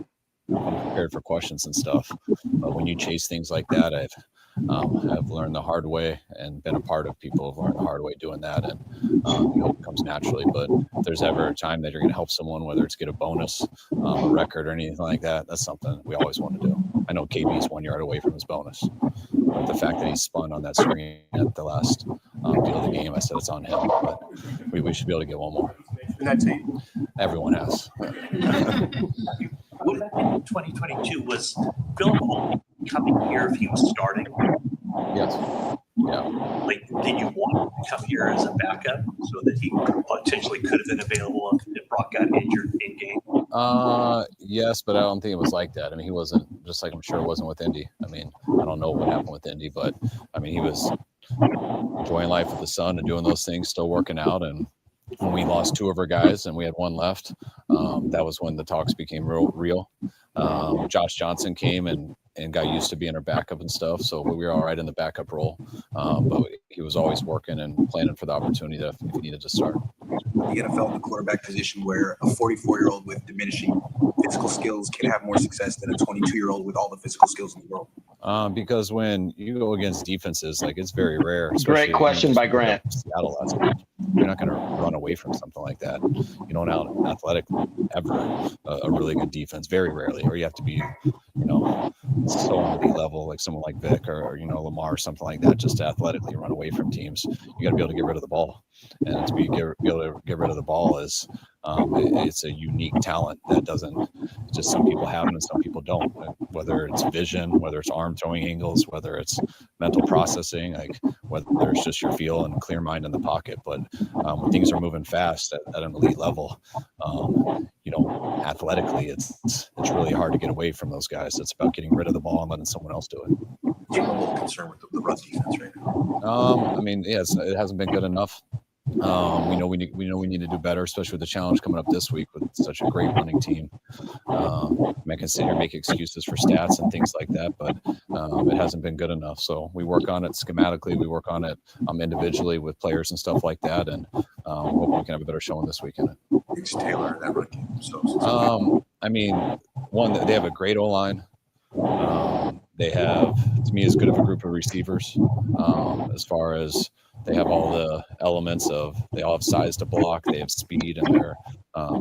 I'm prepared for questions and stuff, but when you chase things like that, I've learned the hard way and been a part of people who've learned the hard way doing that, and you hope it comes naturally. But if there's ever a time that you're going to help someone, whether it's get a bonus, a record, or anything like that, that's something we always want to do. I know KB's 1 yard away from his bonus, but the fact that he spun on that screen at the last deal of the game, I said it's on him, but we should be able to get one more. And that's it. Everyone has. What back in 2022 was Philip only coming here if he was starting? Yes. Yeah. Like, did you want him to come here as a backup so that he potentially could have been available if Brock got injured in game? Yes, but I don't think it was like that. I mean, he wasn't, just like I'm sure it wasn't with Indy. I mean, I don't know what happened with Indy, but I mean, he was enjoying life with the son and doing those things, still working out. And when we lost two of our guys and we had one left, that was when the talks became real. Josh Johnson came and got used to being our backup and stuff, so we were all right in the backup role. But he was always working and planning for the opportunity if he needed to start. The NFL, the quarterback position, where a 44-year-old with diminishing physical skills can have more success than a 22-year-old with all the physical skills in the world? Because when you go against defenses, like it's very rare. Great question by Grant. Seattle last week. You're not going to run away from something like that. You don't out athletic ever a really good defense, very rarely, or you have to be, so on the level like someone like Vic or Lamar or something like that, just to athletically run away from teams. You got to be able to get rid of the ball, and to be able to get rid of the ball is It's a unique talent that doesn't just some people have it and some people don't. Whether it's vision, whether it's arm throwing angles, whether it's mental processing, like whether it's just your feel and clear mind in the pocket. But when things are moving fast at an elite level, athletically, it's really hard to get away from those guys. It's about getting rid of the ball and letting someone else do it. I'm a little concerned with the run defense right now. It hasn't been good enough. We know we need to do better, especially with the challenge coming up this week with such a great running team. I can sit here and make excuses for stats and things like that, but it hasn't been good enough. So we work on it schematically. We work on it individually with players and stuff like that, and hope we can have a better showing this weekend. It's Taylor in that run game. One, they have a great O-line. They have, to me, as good of a group of receivers as far as they have all the elements of, they all have size to block, they have speed, and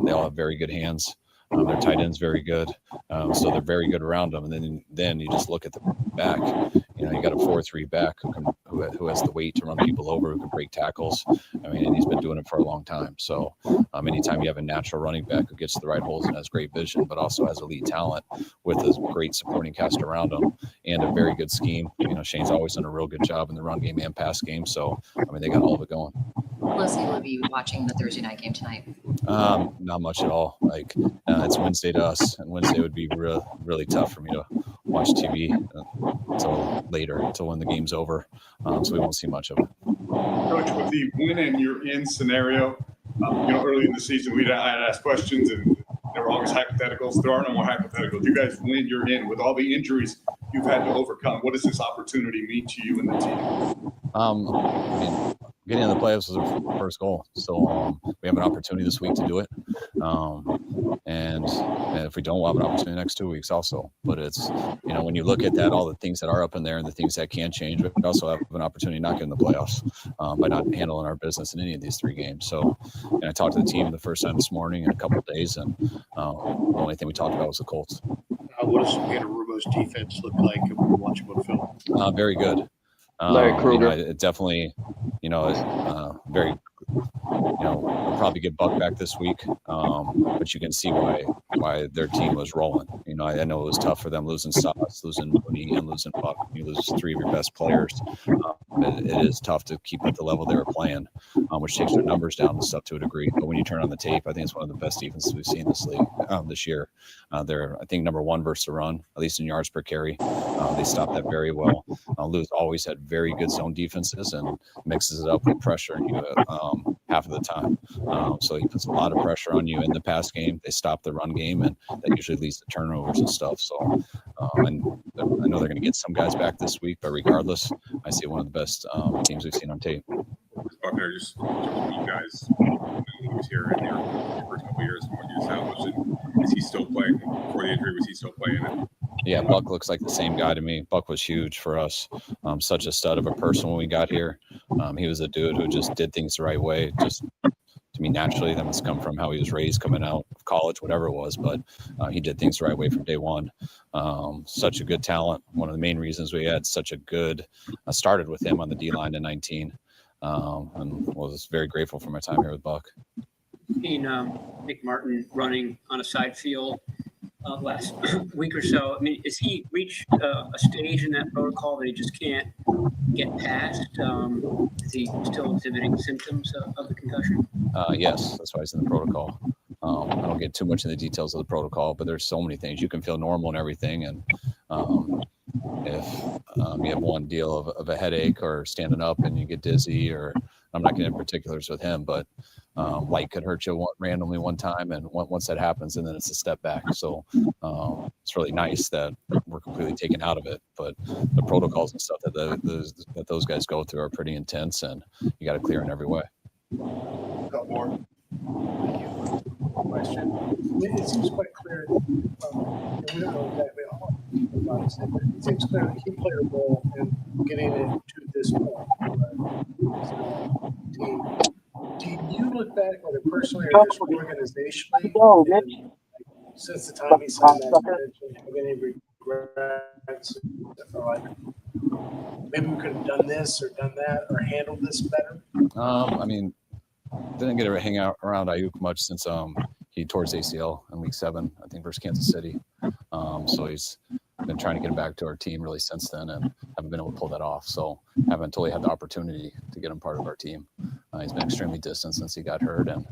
they all have very good hands. Their tight end's very good, so they're very good around them. And then you just look at the back. You got a 4-3 back who has the weight to run people over, who can break tackles. And he's been doing it for a long time. So anytime you have a natural running back who gets to the right holes and has great vision, but also has elite talent with a great supporting cast around him and a very good scheme. Shane's always done a real good job in the run game and pass game. So they got all of it going. Melissa, will be watching the Thursday night game tonight? Not much at all. It's Wednesday to us, and Wednesday would be really tough for me to watch TV until when the game's over. So we won't see much of it. Coach, with the win and you're in scenario, early in the season, I had asked questions and there were always hypotheticals. There are no more hypotheticals. You guys win, you're in. With all the injuries you've had to overcome, what does this opportunity mean to you and the team? Getting in the playoffs was our first goal. So we have an opportunity this week to do it. And if we don't, we'll have an opportunity next 2 weeks also. But it's, when you look at that, all the things that are up in there and the things that can change, we also have an opportunity not get in the playoffs by not handling our business in any of these 3 games. So, and I talked to the team the first time this morning in a couple of days, and the only thing we talked about was the Colts. What does Rumo's defense look like if we're watching on film? Very good. Larry Kruger. It definitely, very, we'll probably get Buck back this week, but you can see why their team was rolling. I know it was tough for them losing Sauce, losing Mooney, and losing Buck. You lose 3 of your best players. It is tough to keep at the level they were playing, which takes their numbers down and stuff to a degree. But when you turn on the tape, I think it's one of the best defenses we've seen in this league this year. They're, I think, number 1 versus the run, at least in yards per carry. They stopped that very well. Lewis always had very good zone defenses and mixes it up with pressure and you half of the time. So he puts a lot of pressure on you in the pass game. They stop the run game, and that usually leads to turnovers and stuff. So and I know they're going to get some guys back this week, but regardless, I see one of the best teams we've seen on tape. Buckner, just you guys, he was here in the first couple of years and what you established. Is he still playing? Before the injury, was he still playing? Yeah, Buck looks like the same guy to me. Buck was huge for us. Such a stud of a person when we got here. He was a dude who just did things the right way. Just to me, naturally, that must come from how he was raised coming out of college, whatever it was. But he did things the right way from day one. Such a good talent. One of the main reasons we had such a good started with him on the D-line in 19. And was very grateful for my time here with Buck. Seen Nick Martin running on a side field last week or so. Has he reached a stage in that protocol that he just can't get past? Is he still exhibiting symptoms of the concussion? Yes, that's why he's in the protocol. I don't get too much in the details of the protocol, but there's so many things. You can feel normal and everything, and if you have one deal of a headache or standing up and you get dizzy, or I'm not getting into particulars with him, but light could hurt you randomly one time, and once that happens, and then it's a step back. So it's really nice that we're completely taken out of it. But the protocols and stuff that those guys go through are pretty intense, and you got to clear in every way. Got more. Question. It seems quite clear. We don't know exactly all about it, but it seems clear that he played a role in getting it to this point. Do you look back at it personally or just organizationally? Since the time he signed that extension, have any regrets? Like, maybe we could have done this or done that or handled this better? Didn't get to hang out around Ayuk much since he tore his ACL in week 7, I think, versus Kansas City. So he's been trying to get him back to our team really since then, and haven't been able to pull that off. So haven't totally had the opportunity to get him part of our team. He's been extremely distant since he got hurt, and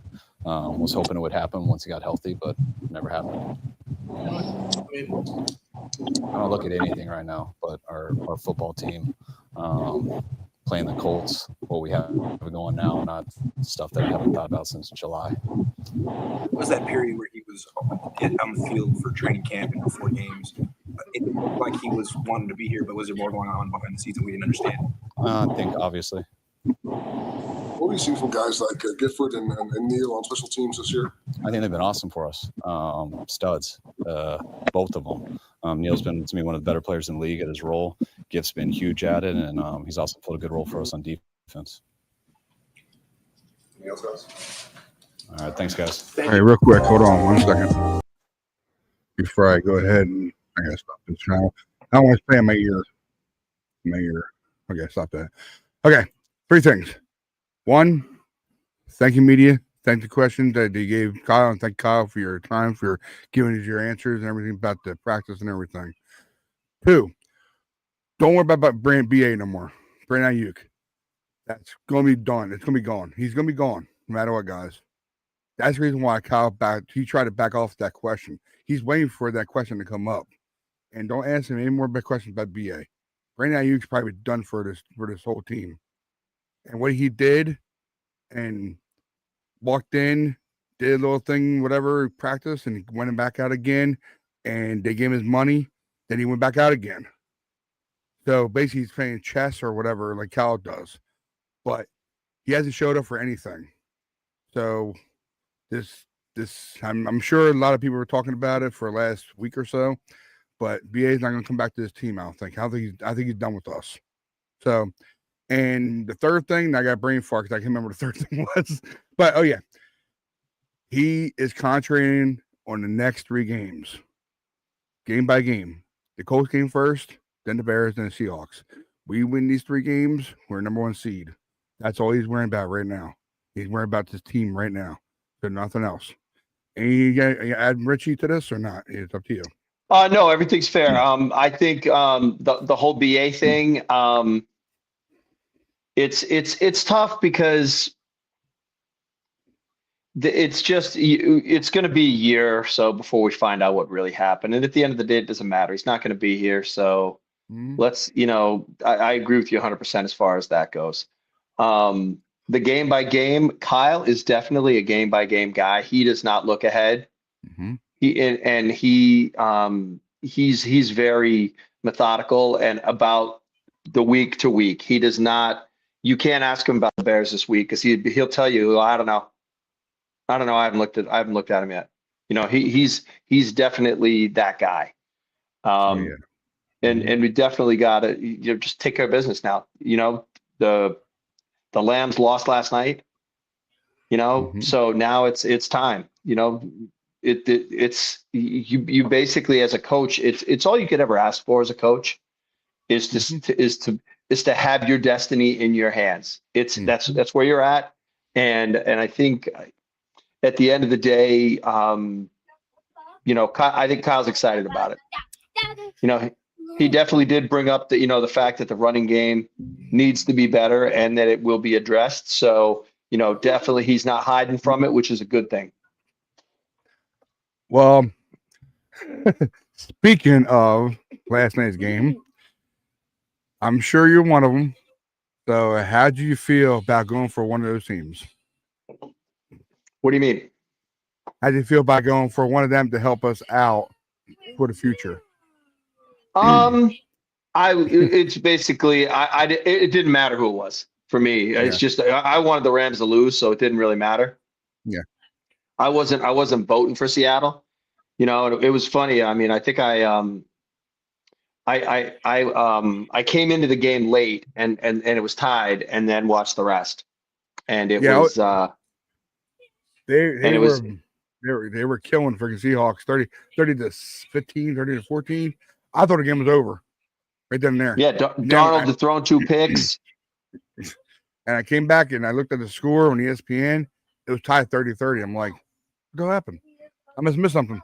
was hoping it would happen once he got healthy, but never happened. I don't look at anything right now, but our football team, playing the Colts, what we have going now, not stuff that I haven't thought about since July. What was that period where he was on the field for training camp and before games? It looked like he was wanting to be here, but was there more going on behind the scenes that we didn't understand? I think, obviously. What have you seen from guys like Gifford and Neal on special teams this year? I think they've been awesome for us. Studs, both of them. Neal's been, to me, one of the better players in the league at his role. Gift's been huge at it, and he's also played a good role for us on defense. Anything else, guys? All right, thanks, guys. All right, real quick, hold on 1 second. Before I go ahead and I gotta stop this channel. I don't want to stay in my ear. Okay, stop that. Okay, 3 things. 1, thank you, media. Thank the questions that they gave Kyle, and thank Kyle for your time, for giving us your answers and everything about the practice and everything. 2, don't worry about Brand BA no more. Brandon Ayuk. That's going to be done. It's going to be gone. He's going to be gone no matter what, guys. That's the reason why Kyle he tried to back off that question. He's waiting for that question to come up. And don't ask him any more big questions about BA. Brandon Ayuk's probably done for this whole team. And what he did and walked in, did a little thing, whatever, practice, and he went back out again, and they gave him his money, then he went back out again. So basically he's playing chess or whatever like Kyle does. But he hasn't showed up for anything. So I'm sure a lot of people were talking about it for the last week or so, but BA is not going to come back to this team, I don't think. I think he's done with us. So, and the third thing, I got brain fart because I can't remember what the third thing was. But, oh, yeah. He is concentrating on the next 3 games, game by game. The Colts game first, then the Bears, then the Seahawks. We win these 3 games, we're number 1 seed. That's all he's worrying about right now. He's worried about this team right now. So nothing else. And you add Richie to this or not? It's up to you. No, everything's fair. I think the whole BA thing, it's tough because it's going to be a year or so before we find out what really happened. And at the end of the day, it doesn't matter. He's not going to be here. So let's, I agree with you 100% as far as that goes. The game by game, Kyle is definitely a game by game guy. He does not look ahead. Mm-hmm. He's very methodical and about the week to week. He does not. You can't ask him about the Bears this week because he'll tell you, I don't know. I haven't looked at him yet. He's definitely that guy. And we definitely got to just take care of business now. The Lambs lost last night. So now it's time. It's you basically as a coach, it's all you could ever ask for as a coach is to have your destiny in your hands. That's where you're at. And I think at the end of the day, I think Kyle's excited about it. He definitely did bring up the fact that the running game needs to be better and that it will be addressed. So, definitely he's not hiding from it, which is a good thing. Well, speaking of last night's game, I'm sure you're one of them. So how do you feel about going for one of those teams? What do you mean? How do you feel about going for one of them to help us out for the future? It's basically, it didn't matter who it was for me. Yeah. It's just, I wanted the Rams to lose, so it didn't really matter. Yeah. I wasn't voting for Seattle. It was funny. I mean, I think I came into the game late and it was tied and then watched the rest. And it was, they were killing freaking Seahawks 30-15, 30-14. I thought the game was over right then and there. Yeah, Darnold had thrown 2 picks. And I came back and I looked at the score on ESPN. It was tied 30-30. I'm like, what happened? I must miss something.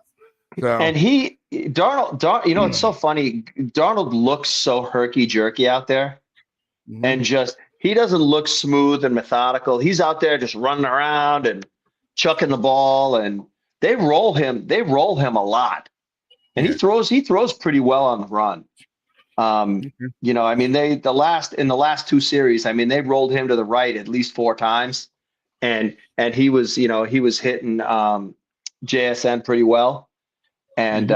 So And Darnold, you know, it's so funny. Darnold looks so herky jerky out there, and just he doesn't look smooth and methodical. He's out there just running around and chucking the ball, and they roll him a lot, and he throws pretty well on the run. You know, I mean, in the last two series, I mean, they rolled him to the right at least 4 times, and he was hitting JSN pretty well. And,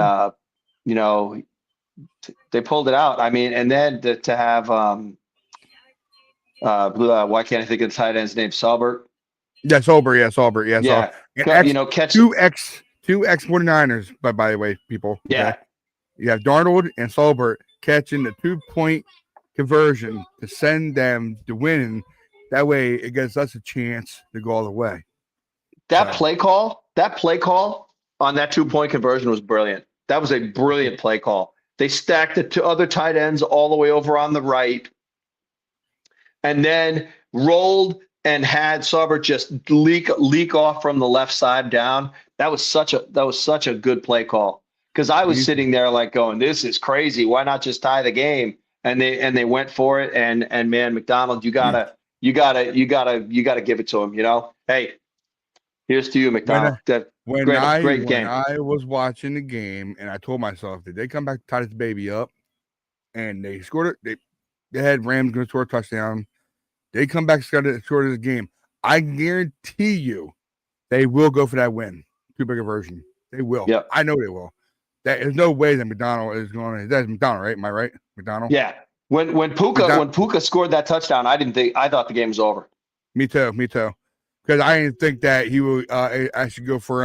you know, they pulled it out. I mean, and then to have, why can't I think of the tight end's name? Saubert. Yeah, Saubert. Yeah. And you know, catch 2X 49ers, by the way, people. Yeah. Okay? You have Darnold and Saubert catching the 2-point conversion to send them to win. That way it gives us a chance to go all the way. That play call on that 2-point conversion was brilliant. That was a brilliant play call. They stacked the 2 other tight ends all the way over on the right, and then rolled and had Saubert just leak off from the left side down. That was such a good play call, because I was sitting there like going, this is crazy. Why not just tie the game? And they went for it. And man, McDonald, you gotta give it to him. You know, hey, here's to you, McDonald. Great game. I was watching the game, and I told myself, did they come back to tie this baby up? And they scored it. They had Rams going to score a touchdown. They come back scored this game. I guarantee you, they will go for that win. Too big a version. They will. Yep. I know they will. There's no way that McDonald is going to. That's McDonald, right? Am I right? McDonald. Yeah. When Puka scored that touchdown, I thought the game was over. Me too. Because I didn't think that he would actually go for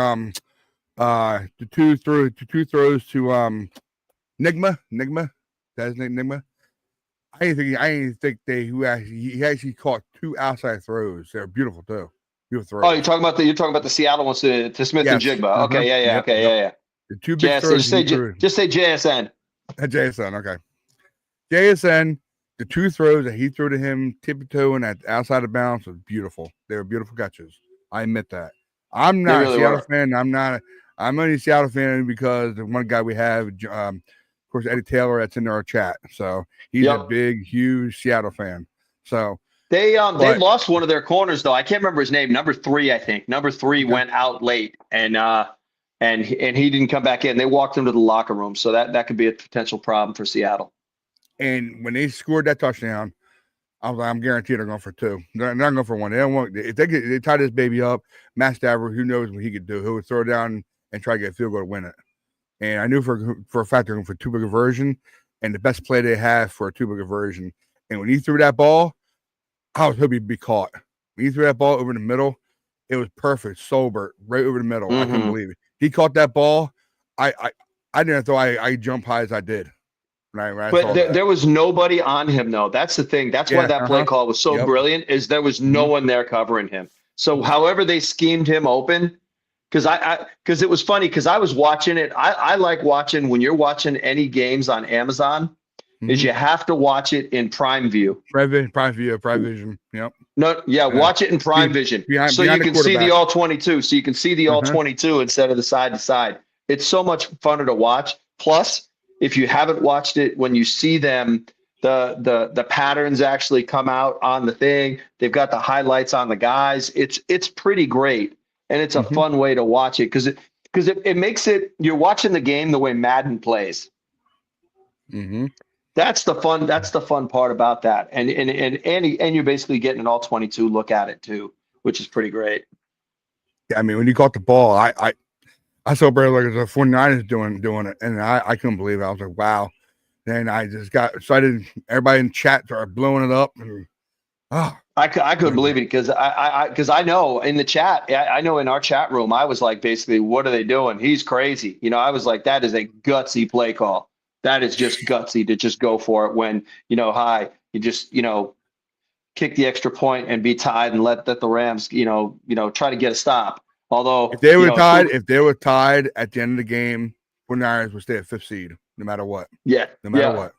the two throws to Nigma. That's his name, Nigma. I didn't think he actually caught 2 outside throws. They're beautiful too. Beautiful throws. Oh, you're talking about the Seattle ones to Smith and Jigba. Okay, yeah. The 2 big throws. Just say JSN. JSN, okay. JSN, the 2 throws that he threw to him, tippy-toeing at outside of bounds, was beautiful. They were beautiful catches. I admit that. I'm not a Seattle fan. I'm only a Seattle fan because the one guy we have, of course, Eddie Taylor, that's in our chat. So he's a big, huge Seattle fan. So they lost one of their corners though. I can't remember his name. Number 3, I think. Number 3 went out late, and he didn't come back in. They walked him to the locker room, so that could be a potential problem for Seattle. And when they scored that touchdown, I was like, I'm guaranteed they're going for 2. They're not going for 1. They don't want. If they tie this baby up, Matt Stafford, who knows what he could do? He would throw it down and try to get a field goal to win it. And I knew for a fact they're going for 2 big conversion, and the best play they have for a 2 big conversion. And when he threw that ball, I was hoping he'd be caught. When he threw that ball over the middle, it was perfect. Sober, right over the middle. I couldn't believe it. He caught that ball. I didn't throw. I jumped high as I did. But there was nobody on him, though. That's the thing. That's why that play call was so brilliant, is there was no one there covering him. So however they schemed him open, because it was funny, because I was watching it. I like watching, when you're watching any games on Amazon, is you have to watch it in Prime View. Prime Vision. Yep. Watch it in Prime Vision. So you can see the all 22. So you can see the all 22 instead of the side to side. It's so much funner to watch. Plus, if you haven't watched it, when you see them, the patterns actually come out on the thing. They've got the highlights on the guys. It's pretty great, and it's a fun way to watch it, because it makes it, you're watching the game the way Madden plays. That's the fun part about that, and you're basically getting an all 22 look at it too, which is pretty great. Yeah, I mean, when you caught the ball, I saw Brad like the 49ers doing it, and I couldn't believe it. I was like, wow. Then I just got excited. Everybody in chat started blowing it up. And, I couldn't believe it, because I know in the chat, I know in our chat room, I was like, basically, what are they doing? He's crazy. You know, I was like, that is a gutsy play call. That is just gutsy to just go for it when, you just, kick the extra point and be tied and let the Rams, try to get a stop. Although if they were tied at the end of the game, 49ers would stay at 5th seed, no matter what. Yeah. No matter what.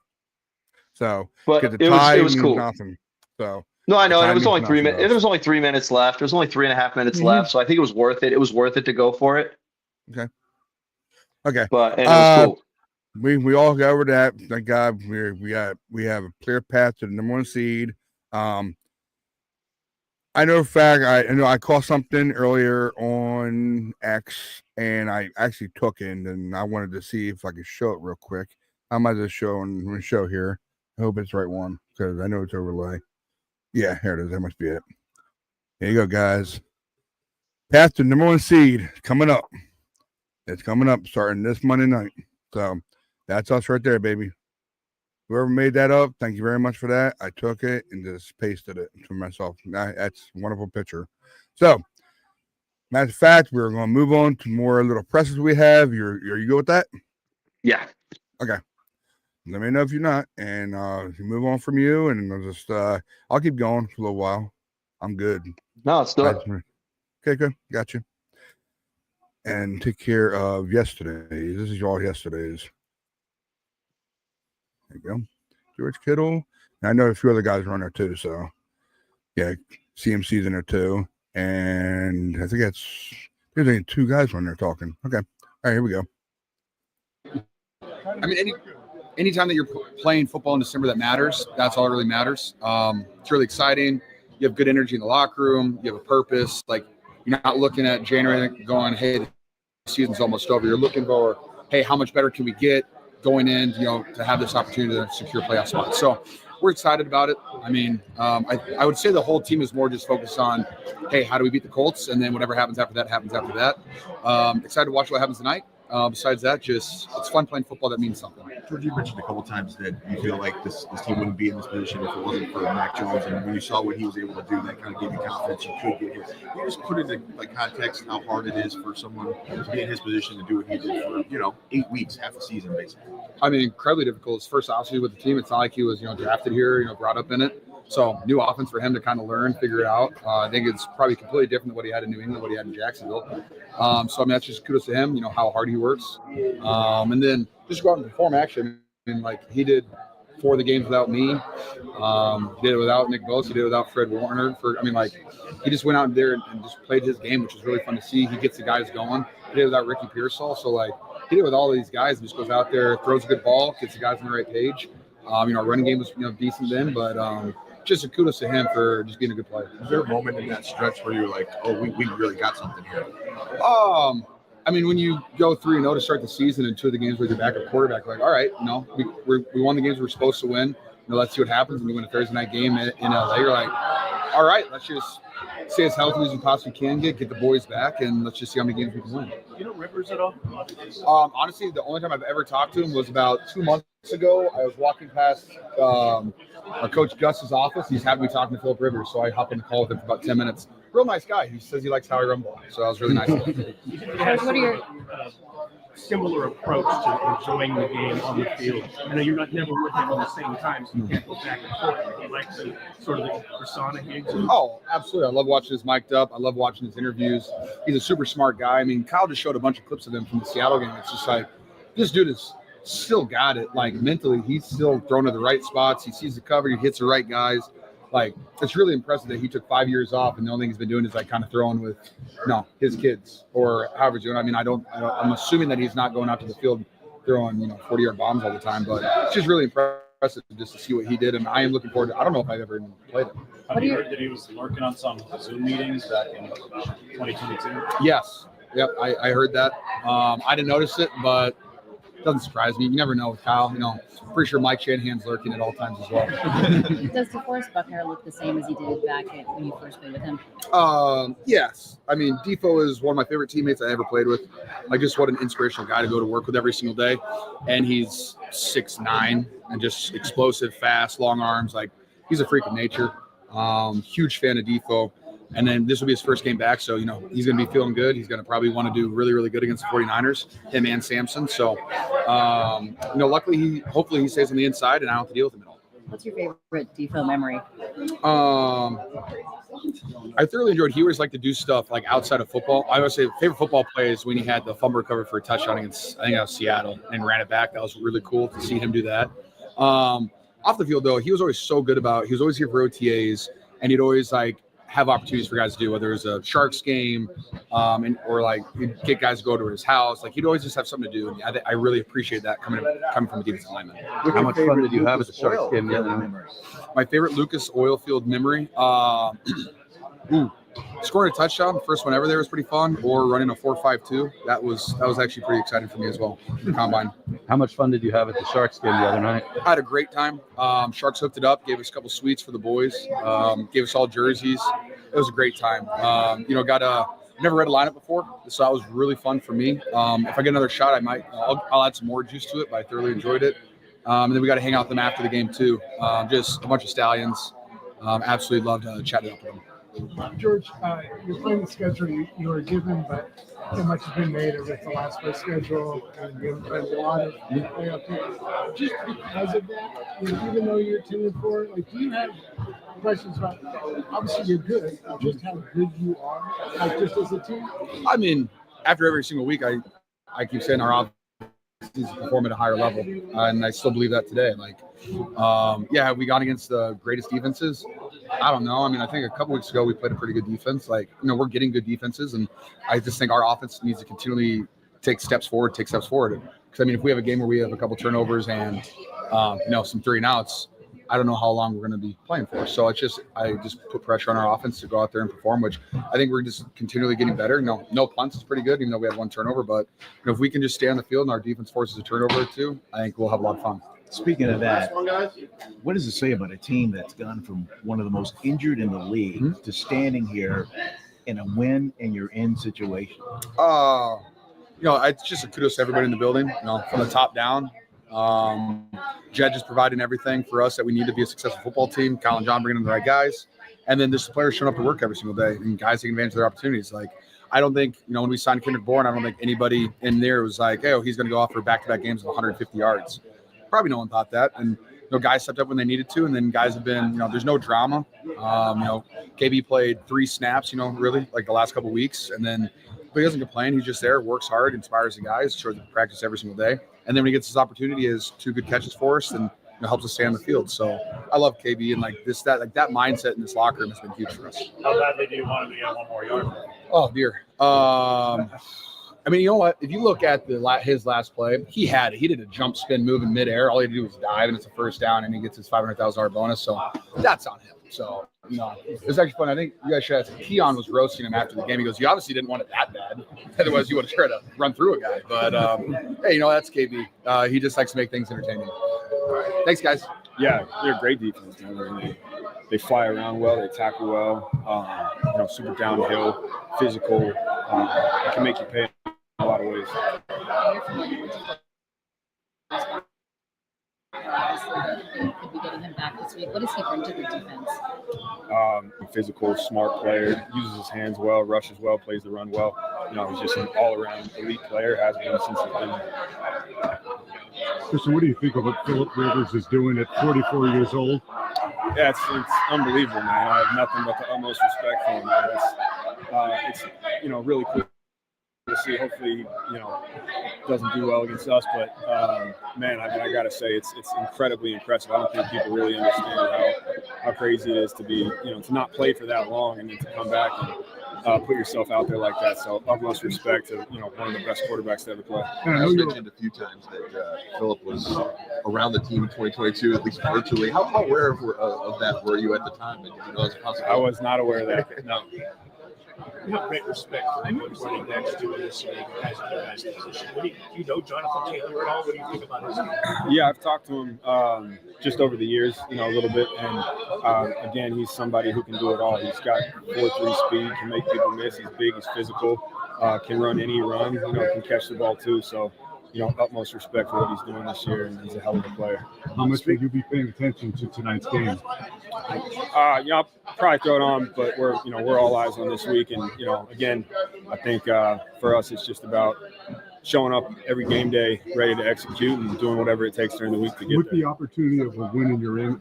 So, but the tie it was cool. Nothing. So, No, I know. And it was timing's only not 3 for minutes. us. There was only 3 minutes left. There was only 3.5 minutes Mhm. left. So I think it was worth it. It was worth it to go for it. Okay. And it was cool. We all got over that. Thank God we have a clear path to the number 1 seed. I know for a fact I caught something earlier on X and I actually took it and I wanted to see if I could show it real quick. I might just show here. I hope it's the right one because I know it's overlay. Yeah, here it is. That must be it. Here you go, guys. Path to number 1 seed coming up. It's coming up starting this Monday night. So that's us right there, baby. Whoever made that up, thank you very much for that. I took it and just pasted it for myself. That's a wonderful picture. So, matter of fact, we're going to move on to more little presses we have. Are you good with that? Yeah. Okay. Let me know if you're not, and move on from you, and I'll just I'll keep going for a little while. I'm good. No, it's still. Okay, good. Got you. And take care of yesterday. This is all yesterday's. There you go. George Kittle. And I know a few other guys are on there too. So, yeah, CMC's in there too. And I think there's only 2 guys on there talking. Okay. All right, here we go. I mean, anytime that you're playing football in December that matters, that's all that really matters. It's really exciting. You have good energy in the locker room. You have a purpose. Like, you're not looking at January going, hey, the season's almost over. You're looking for, hey, how much better can we get going in, to have this opportunity to secure playoff spots. So we're excited about it. I mean, I would say the whole team is more just focused on, hey, how do we beat the Colts? And then whatever happens after that happens after that. Excited to watch what happens tonight. Besides that, it's fun playing football that means something. George, you mentioned a couple times that you feel like this team wouldn't be in this position if it wasn't for Mac Jones, and when you saw what he was able to do, that kind of gave you confidence you could get here. Can you just put into context how hard it is for someone to be in his position to do what he did for 8 weeks, half a season, basically? I mean, incredibly difficult. His first offseason with the team, it's not like he was drafted here, brought up in it. So new offense for him to kind of learn, figure it out. I think it's probably completely different than what he had in New England, what he had in Jacksonville. So I mean, that's just kudos to him. How hard he works, and then just go out and perform. Actually, I mean, like he did 4 of the games without me. He did it without Nick Bosa. He did it without Fred Warner. He just went out there and just played his game, which was really fun to see. He gets the guys going. He did it without Ricky Pearsall. So he did it with all these guys. And just goes out there, throws a good ball, gets the guys on the right page. Our running game was decent then, but just a kudos to him for just being a good player. Was there a moment in that stretch where you were like, oh, we really got something here? I mean, when you go 3-0 to start the season and 2 of the games with your backup quarterback, all right, we won the games we were supposed to win. Let's see what happens when we win a Thursday night game in LA. You're like, all right, let's just stay as healthy as we possibly can get the boys back, and let's just see how many games we can win. You know Rivers at all? Honestly, the only time I've ever talked to him was about 2 months ago. I was walking past our coach Gus's office. He's having me talking to Philip Rivers, so I hopped on the call with him for about 10 minutes. Real nice guy. He says he likes how I run ball, so that was really nice. What are your similar approach to enjoying the game on the field? I know you're not never with him at the same time, so you can't go back and forth. You like the sort of the persona he exudes? Oh, absolutely. I love watching his mic'd up. I love watching his interviews. He's a super smart guy. I mean, Kyle just showed a bunch of clips of him from the Seattle game. It's just like, this dude is still got it. Like, mentally, he's still thrown to the right spots. He sees the cover. He hits the right guys. Like, it's really impressive that he took 5 years off, and the only thing he's been doing is kind of throwing with, his kids or however he's doing. I mean, I'm assuming that he's not going out to the field throwing, 40-yard bombs all the time, but it's just really impressive just to see what he did, and I am looking forward to. I don't know if I've ever even played him. Have you heard that he was lurking on some Zoom meetings back in 2022? Yes. Yep. I heard that. I didn't notice it, but it doesn't surprise me. You never know with Kyle. Pretty sure Mike Shanahan's lurking at all times as well. Does DeForest Buckner look the same as he did back when you first played with him? Yes. I mean, Defoe is one of my favorite teammates I ever played with. Just what an inspirational guy to go to work with every single day. And he's 6'9" and just explosive, fast, long arms. He's a freak of nature. Huge fan of Defoe. And then this will be his first game back. So, he's going to be feeling good. He's going to probably want to do really, really good against the 49ers, him and Samson. So, luckily, hopefully he stays on the inside and I don't have to deal with him at all. What's your favorite Defoe memory? I thoroughly enjoyed. He always liked to do stuff outside of football. I would say favorite football play is when he had the fumble recovery for a touchdown against, I think that was Seattle, and ran it back. That was really cool to see him do that. Off the field, though, he was always so good he was always here for OTAs. and he'd always like have opportunities for guys to do, whether it's a Sharks game, or like he'd get guys to go to his house. Like he'd always just have something to do. And I really appreciate that coming from a defensive lineman. How much fun did you have at the Sharks game the other night? My favorite Lucas Oilfield memory. Scoring a touchdown, first one ever there was pretty fun, or running a 4.52. That was actually pretty exciting for me as well. The combine. How much fun did you have at the Sharks game the other night? I had a great time. Sharks hooked it up, gave us a couple suites for the boys, gave us all jerseys. It was a great time. Never read a lineup before, so that was really fun for me. If I get another shot, I'll add some more juice to it, but I thoroughly enjoyed it. And then we got to hang out with them after the game too. Just a bunch of stallions. Absolutely loved chatting up with them. George, you're playing the schedule you were given, but so much has been made of it the last play schedule, and you haven't played a lot of playoff games. Just because of that, even though you're 2-4, like, do you have questions about? Obviously, you're good. Just how good you are, like just as a team. I mean, after every single week, I keep saying our offense needs to perform at a higher level, and I still believe that today. Like, have we gone against the greatest defenses? I don't know. I mean, I think a couple weeks ago we played a pretty good defense. Like, we're getting good defenses, and I just think our offense needs to continually take steps forward. Because, I mean, if we have a game where we have a couple turnovers and, some 3 and outs, I don't know how long we're going to be playing for. So I just put pressure on our offense to go out there and perform, which I think we're just continually getting better. No punts is pretty good, even though we had 1 turnover. But if we can just stay on the field and our defense forces a turnover or 2, I think we'll have a lot of fun. Speaking of that, what does it say about a team that's gone from one of the most injured in the league to standing here in a win and you're in situation? It's just a kudos to everybody in the building, from the top down. Jed just providing everything for us that we need to be a successful football team. Kyle and John bringing in the right guys. And then just the players showing up to work every single day and guys taking advantage of their opportunities. Like, I don't think, when we signed Kendrick Bourne, I don't think anybody in there was like, hey, he's going to go off for back-to-back games of 150 yards. Probably no one thought that. And, guys stepped up when they needed to. And then guys have been, there's no drama. KB played 3 snaps, really, like the last couple of weeks. And then, but he doesn't complain. He's just there, works hard, inspires the guys, shows them practice every single day. And then when he gets his opportunity, he has 2 good catches for us and helps us stay on the field. So I love KB, and that mindset in this locker room has been huge for us. How badly do you want him to get 1 more yard? Oh, dear. I mean, you know what? If you look at his last play, he did a jump spin move in midair. All he had to do was dive, and it's a first down, and he gets his $500,000 bonus. So that's on him. So, it's actually fun. I think you guys should have. Keon was roasting him after the game. He goes, "You obviously didn't want it that bad. Otherwise, you would have tried to run through a guy." But hey, that's KB. He just likes to make things entertaining. Thanks, guys. Yeah, they're a great defense. They fly around well. They tackle well. Super downhill, physical. It can make you pay in a lot of ways. Could be getting him back this week. What does he bring to the defense? Physical, smart player, uses his hands well, rushes well, plays the run well. He's just an all-around elite player, has been since he's been there. Christian, what do you think of what Philip Rivers is doing at 44 years old? Yeah, it's unbelievable, man. I have nothing but the utmost respect for him. It's really cool to see. Hopefully, doesn't do well against us, but man, I gotta say, it's incredibly impressive. I don't think people really understand how crazy it is to be, to not play for that long and then to come back and put yourself out there like that. So utmost respect to one of the best quarterbacks to ever play. You mentioned a few times that Philip was around the team in 2022, at least virtually. How aware of that were you at the time? I was not aware of that. No. You have great respect for what running backs do in this league, guys in their guys' position. Do you know Jonathan Taylor at all? What do you think about his game? Yeah, I've talked to him just over the years, a little bit. And again, he's somebody who can do it all. He's got 4.3 speed, can make people miss. He's big, he's physical, can run any run, can catch the ball too. So, utmost respect for what he's doing this year, and he's a hell of a player. How much will you be paying attention to tonight's game? I'll probably throw it on, but we're all eyes on this week. And, again, I think for us, it's just about showing up every game day, ready to execute and doing whatever it takes during the week to get With there. the opportunity of a win in your in,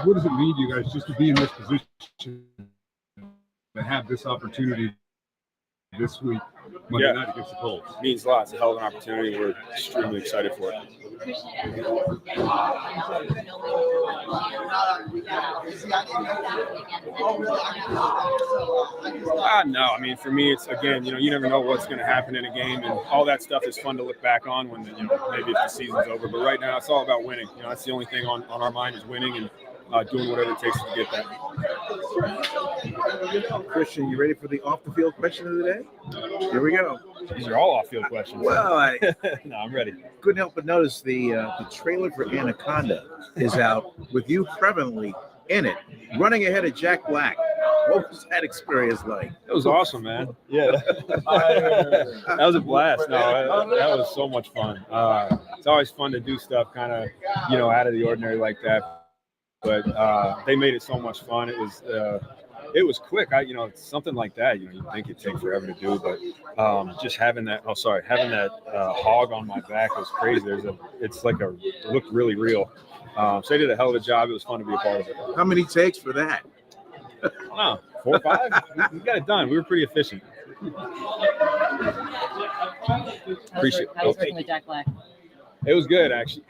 what does it mean to you guys just to be in this position, to have this opportunity this week, Monday night against the Colts? Means a lot. It's a hell of an opportunity. We're extremely excited for it. No, I mean, for me, it's again, you never know what's going to happen in a game, and all that stuff is fun to look back on when, maybe if the season's over. But right now, it's all about winning. That's the only thing on our mind is winning and doing whatever it takes to get that. Christian, you ready for the off-the-field question of the day? Here we go. These are all off-field questions. Well, no, I'm ready. Couldn't help but notice the trailer for Anaconda is out with you prevalently in it, running ahead of Jack Black. What was that experience like? It was awesome, man. Yeah, that was a blast. No, that was so much fun. It's always fun to do stuff kind of, out of the ordinary like that. But they made it so much fun. It was quick. Something like that, you think it'd take forever to do, but just having that hog on my back was crazy. It looked really real. So they did a hell of a job. It was fun to be a part of it. How many takes for that? I don't know, 4 or 5. We got it done. We were pretty efficient. Appreciate it. How was working with Jack Black? It was good, actually.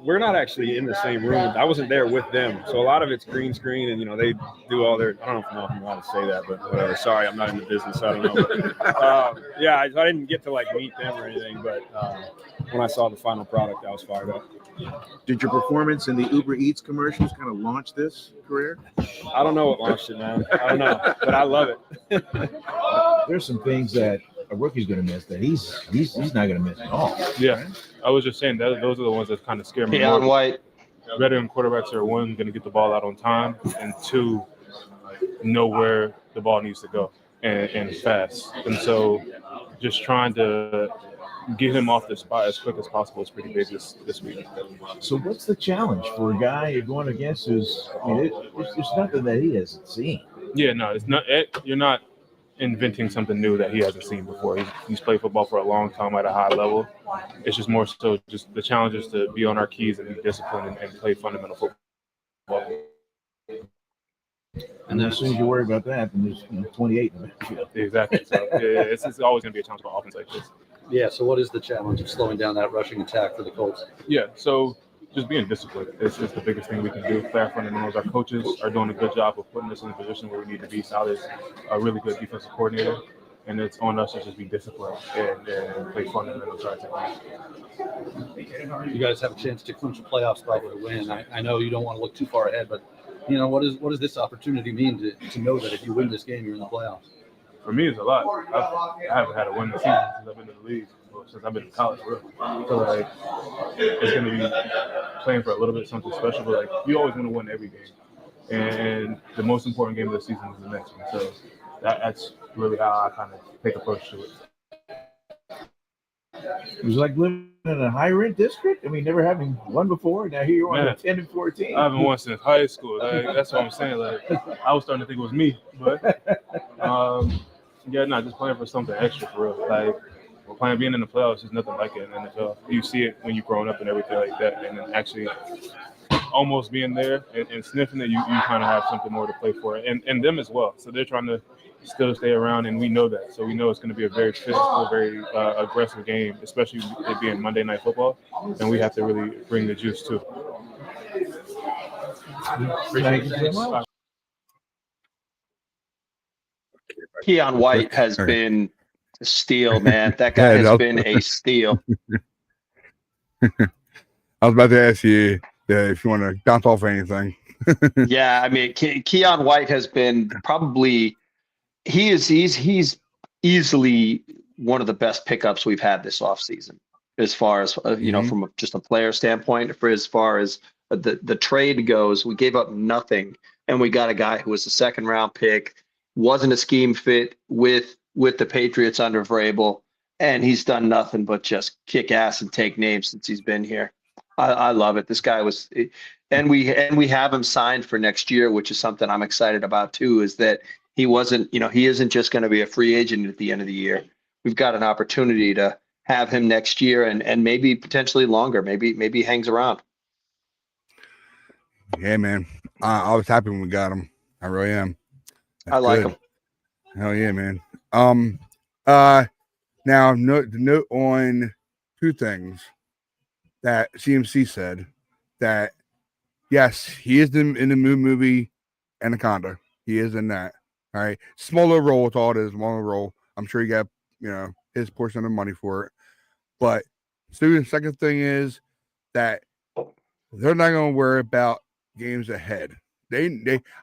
We're not actually in the same room. I wasn't there with them, so a lot of it's green screen, and they do all their. I don't know if I'm allowed to say that, but whatever. Sorry, I'm not in the business. So I don't know. But, I didn't get to meet them or anything, but when I saw the final product, I was fired up. Did your performance in the Uber Eats commercials kind of launch this career? I don't know what launched it, man. I don't know, but I love it. There's some things that a rookie's going to miss that he's not going to miss at all. Yeah, I was just saying that those are the ones that kind of scare me. Deion White. Veteran quarterbacks are, one, going to get the ball out on time, and two, know where the ball needs to go and fast. And so just trying to get him off the spot as quick as possible is pretty big this week. So what's the challenge for a guy you're going against who's, there's nothing that he hasn't seen. Yeah, no, it's not. You're not inventing something new that he hasn't seen before. He's played football for a long time at a high level. It's just more so just the challenge is to be on our keys and be disciplined and play fundamental football. And then as soon as you worry about that, then there's 28 in the backfield. Exactly. So it's always going to be a challenge for offense like this. Yeah. So what is the challenge of slowing down that rushing attack for the Colts? Yeah. So just being disciplined is the biggest thing we can do. Play our fundamentals. Our coaches are doing a good job of putting us in a position where we need to be. Sal is a really good defensive coordinator, and it's on us to just be disciplined and play fundamentals. You guys have a chance to clinch a playoff spot with a win. I know you don't want to look too far ahead, but what does this opportunity mean to know that if you win this game, you're in the playoffs? For me, it's a lot. I haven't had a win this season since I've been in the league. Since I've been in college, really. So it's going to be playing for a little bit something special. But you always want to win every game, and the most important game of the season is the next one. So that's really how I kind of take approach to it. It was like living in a high rent district. I mean, never having won before. Now here you're on a 10-14. I haven't won since high school. That's what I'm saying. I was starting to think it was me, but just playing for something extra for real. Being in the playoffs is nothing like it in the NFL. You see it when you're growing up and everything like that, and then actually almost being there and sniffing it, you kind of have something more to play for, and them as well. So they're trying to still stay around, and we know that. So we know it's going to be a very physical, very aggressive game, especially it being Monday Night Football, and we have to really bring the juice too. Thank you so much. Deion White has been a steal, man. That guy has been a steal. I was about to ask you if you want to bounce off anything. Yeah, I mean, Deion White has been probably he's easily one of the best pickups we've had this offseason, as far as from just a player standpoint. For as far as the trade goes, we gave up nothing, and we got a guy who was a second round pick, wasn't a scheme fit with the Patriots under Vrabel, and he's done nothing but just kick ass and take names since he's been here. I love it. This guy was, and we have him signed for next year, which is something I'm excited about too, is that he isn't just going to be a free agent at the end of the year. We've got an opportunity to have him next year and maybe potentially longer. Maybe he hangs around. Yeah, man. I was happy when we got him. I really am. I like him. Hell yeah, man. Now note on two things. that CMC said that yes, he is in the movie Anaconda. He is in that. All right, smaller role with all it is, smaller role. I'm sure he got his portion of the money for it. But the second thing is that they're not going to worry about games ahead.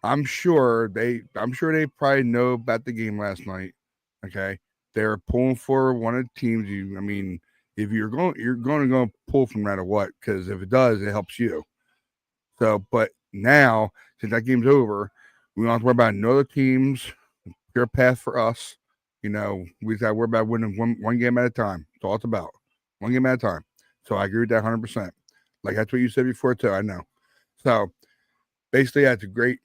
I'm sure they probably know about the game last night. Okay, they're pulling for one of the teams. If you're going to go pull from no matter what, because if it does, it helps you. So, but now since that game's over, we don't have to worry about no other teams. Pure path for us. We just got to worry about winning one game at a time. That's all it's about. One game at a time. So I agree with that 100%. Like that's what you said before too. I know. So basically, that's great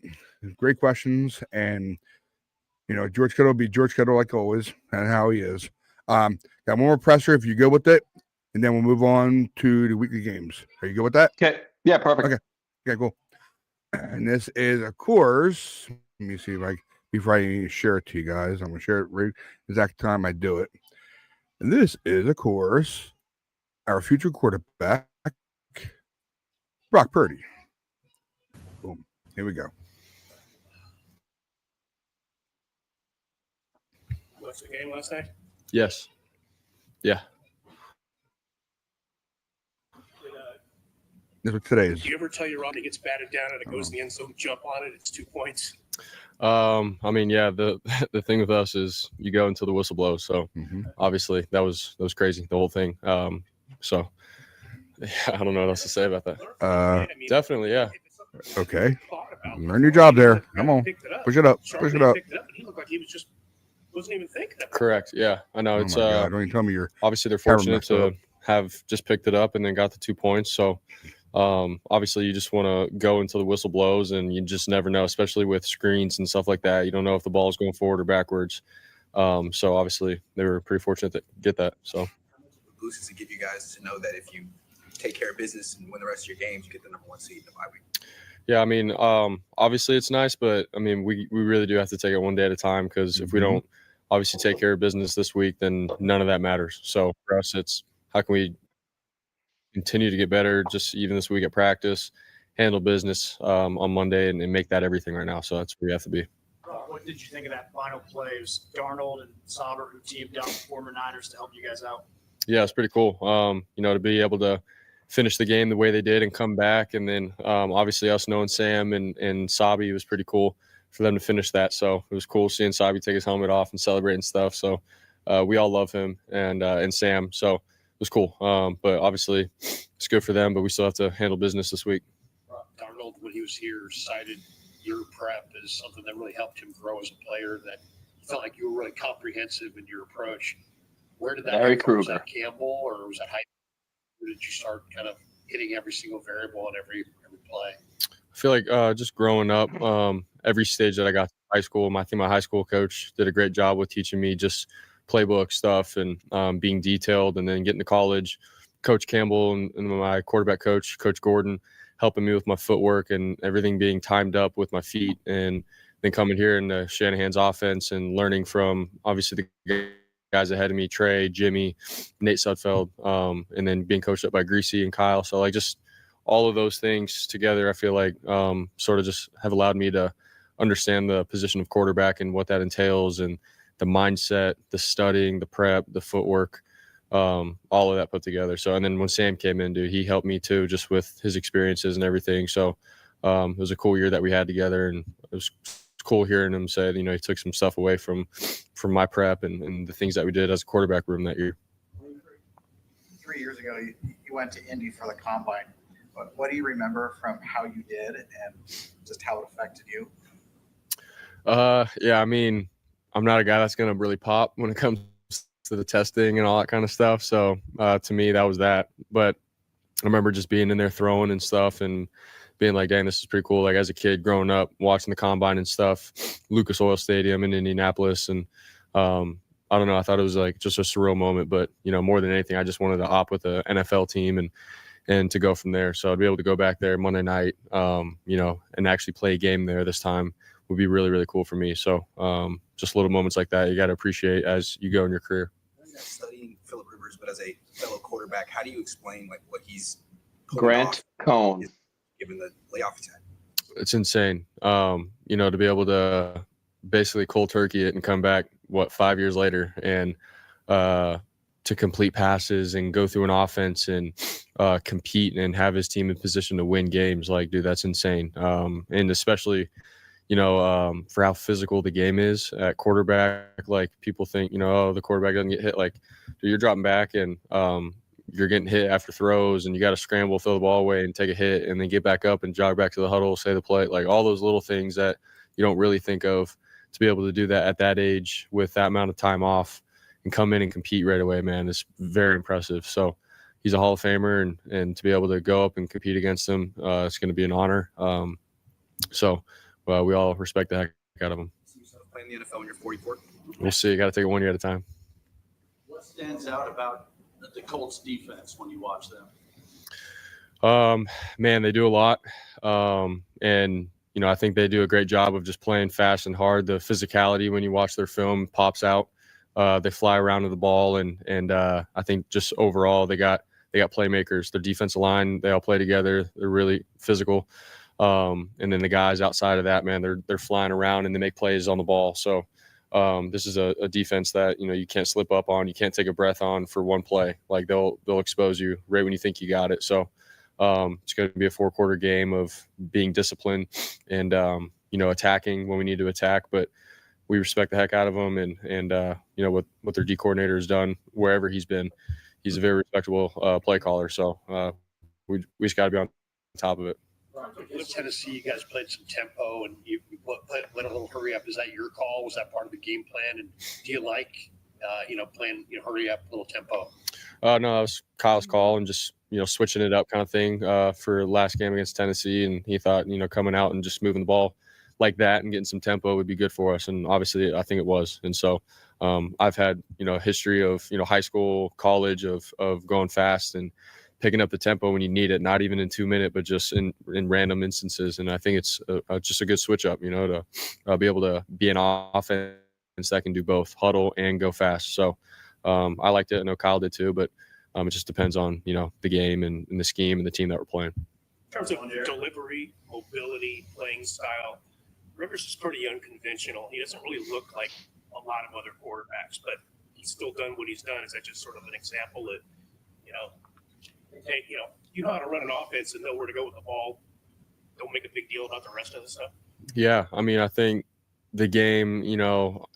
questions, and George Kittle will be George Kittle like always, and how he is. Got one more pressure if you go with it, and then we'll move on to the weekly games. Are you good with that? Okay. Yeah, perfect. Okay, cool. And this is, of course, let me see if before I share it to you guys, I'm gonna share it right exact time I do it. And this is, of course, our future quarterback, Brock Purdy. Boom. Here we go. Watch the game last night? Yes. Yeah. This is what today is. Do you ever tell your run it gets batted down and it goes in the end zone, jump on it, it's 2 points? The thing with us is you go until the whistle blows. So obviously that was crazy, the whole thing. So yeah, I don't know what else to say about that. Definitely, yeah. Okay. Learn your job there. Come on. Push it up. Push it up. He looked like he wasn't even thinking of it. Correct. Yeah, I know. It's God, don't even tell me you're obviously they're fortunate to have just picked it up and then got the 2 points. So obviously you just want to go until the whistle blows, and you just never know, especially with screens and stuff like that. You don't know if the ball is going forward or backwards. So obviously they were pretty fortunate to get that. So boosts to give you guys to know that if you take care of business and win the rest of your games, you get the number 1 seed in the bye week. Yeah, obviously it's nice, but we really do have to take it one day at a time, because if we don't obviously take care of business this week, then none of that matters. So for us, it's how can we continue to get better just even this week at practice, handle business on Monday, and make that everything right now. So that's where we have to be. What did you think of that final play? It was Darnold and Sauber who teamed up, former Niners, to help you guys out. Yeah, it's pretty cool. To be able to finish the game the way they did and come back, and then obviously us knowing Sam and Sabi, was pretty cool for them to finish that. So it was cool seeing Sabi take his helmet off and celebrate and stuff. So we all love him and Sam. So it was cool. But obviously it's good for them, but we still have to handle business this week. Darnold, when he was here, cited your prep as something that really helped him grow as a player, that you felt like you were really comprehensive in your approach. Where did that Larry come from? Was Krueger. that Campbell, or was that high? Where did you start kind of hitting every single variable on every play? I feel like just growing up, every stage that I got to high school, I think my high school coach did a great job with teaching me just playbook stuff and being detailed. And then getting to college, Coach Campbell and my quarterback coach, Coach Gordon, helping me with my footwork and everything being timed up with my feet. And then coming here in the Shanahan's offense and learning from obviously the guys ahead of me, Trey, Jimmy, Nate Sudfeld, and then being coached up by Greasy and Kyle. So like just all of those things together, I feel like sort of just have allowed me to understand the position of quarterback and what that entails, and the mindset, the studying, the prep, the footwork, all of that put together. So, and then when Sam came in, dude, he helped me too, just with his experiences and everything. So it was a cool year that we had together, and it was cool hearing him say, he took some stuff away from my prep and the things that we did as a quarterback room that year. 3 years ago, you went to Indy for the combine. But what do you remember from how you did and just how it affected you? Yeah, I'm not a guy that's going to really pop when it comes to the testing and all that kind of stuff. So to me, that was that. But I remember just being in there throwing and stuff and being like, dang, this is pretty cool. Like as a kid growing up, watching the combine and stuff, Lucas Oil Stadium in Indianapolis. And I don't know, I thought it was like just a surreal moment, but more than anything, I just wanted to opt with the NFL team and to go from there. So I'd be able to go back there Monday night, and actually play a game there this time would be really, really cool for me. So just little moments like that, you got to appreciate as you go in your career. Studying Phillip Rivers, but as a fellow quarterback, how do you explain like what he's Grant Cohn. given the layoff he's had? It's insane. To be able to basically cold turkey it and come back 5 years later and to complete passes and go through an offense and compete and have his team in position to win games. Like, dude, that's insane. And especially, for how physical the game is at quarterback. Like, people think, the quarterback doesn't get hit. Like, dude, you're dropping back and you're getting hit after throws and you got to scramble, throw the ball away and take a hit and then get back up and jog back to the huddle, say the play. Like, all those little things that you don't really think of, to be able to do that at that age with that amount of time off and come in and compete right away, man, is very impressive. So he's a Hall of Famer, and to be able to go up and compete against him, it's going to be an honor. We all respect the heck out of him. Playing the NFL when you're 44? We'll see. You got to take it 1 year at a time. What stands out about the Colts defense when you watch them? Man, they do a lot. I think they do a great job of just playing fast and hard. The physicality when you watch their film pops out. They fly around to the ball, and I think just overall they got playmakers. Their defensive line, they all play together. They're really physical. And then the guys outside of that, man, they're flying around and they make plays on the ball. So this is a defense that you can't slip up on. You can't take a breath on for one play. Like, they'll expose you right when you think you got it. So it's going to be a 4-quarter game of being disciplined and attacking when we need to attack. But we respect the heck out of them, and what their D coordinator has done wherever he's been. He's a very respectable play caller. So we just got to be on top of it. With Tennessee, you guys played some tempo and you went a little hurry up. Is that your call? Was that part of the game plan? And do you like, playing, hurry up, little tempo? No, that was Kyle's call and just, switching it up kind of thing for last game against Tennessee. And he thought, coming out and just moving the ball like that and getting some tempo would be good for us. And obviously I think it was. And so I've had, a history of, high school, college of going fast and picking up the tempo when you need it, not even in 2 minutes, but just in random instances. And I think it's just a good switch up, to be able to be an offense that can do both huddle and go fast. So I liked it. I know Kyle did too, but it just depends on, the game and the scheme and the team that we're playing. In terms of delivery, mobility, playing style, Rivers is pretty unconventional. He doesn't really look like a lot of other quarterbacks, but he's still done what he's done. Is that just sort of an example that, hey, you know how to run an offense and know where to go with the ball. Don't make a big deal about the rest of the stuff. Yeah, I think the game,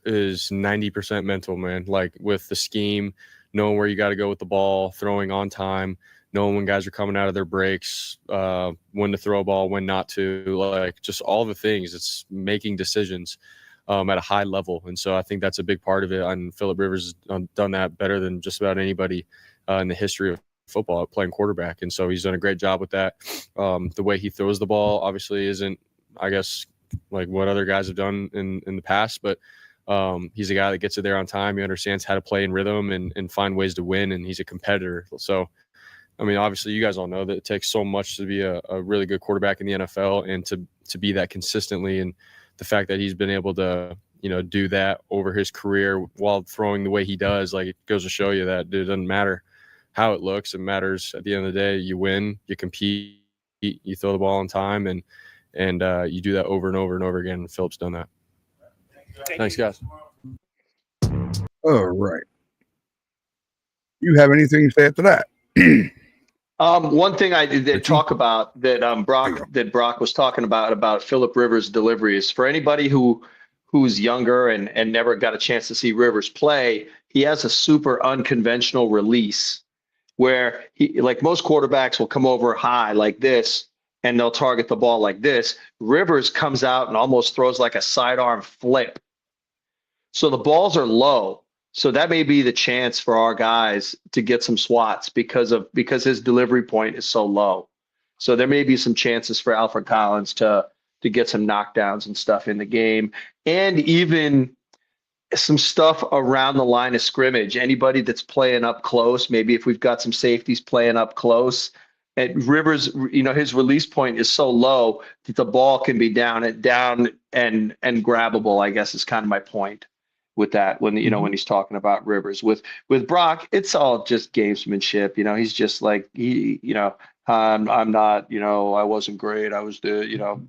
is 90% mental, man. Like, with the scheme, knowing where you got to go with the ball, throwing on time, knowing when guys are coming out of their breaks, when to throw a ball, when not to, like, just all the things. It's making decisions at a high level. And so I think that's a big part of it. And Phillip Rivers has done that better than just about anybody in the history of football, playing quarterback. And so he's done a great job with that. The way he throws the ball obviously isn't, I guess, like what other guys have done in the past, but he's a guy that gets it there on time. He understands how to play in rhythm and find ways to win, and he's a competitor. So, obviously you guys all know that it takes so much to be a really good quarterback in the NFL and to be that consistently. And the fact that he's been able to, do that over his career while throwing the way he does, like, it goes to show you that it doesn't matter how it looks. It matters at the end of the day. You win, you compete, you throw the ball on time, and you do that over and over and over again. And Philip's done that. Thanks, guys. All right. You have anything to say after that? One thing I did talk about that Brock was talking about Phillip Rivers' delivery is for anybody who's younger and never got a chance to see Rivers play. He has a super unconventional release where he, like most quarterbacks, will come over high like this and they'll target the ball like this. Rivers comes out and almost throws like a sidearm flip. So the balls are low. So that may be the chance for our guys to get some swats because his delivery point is so low. So there may be some chances for Alfred Collins to get some knockdowns and stuff in the game, and even some stuff around the line of scrimmage. Anybody that's playing up close, maybe if we've got some safeties playing up close, and Rivers, his release point is so low that the ball can be down and grabbable, I guess is kind of my point. with that when when he's talking about Rivers. With Brock, it's all just gamesmanship. He's just like I'm not. I wasn't great. I was the.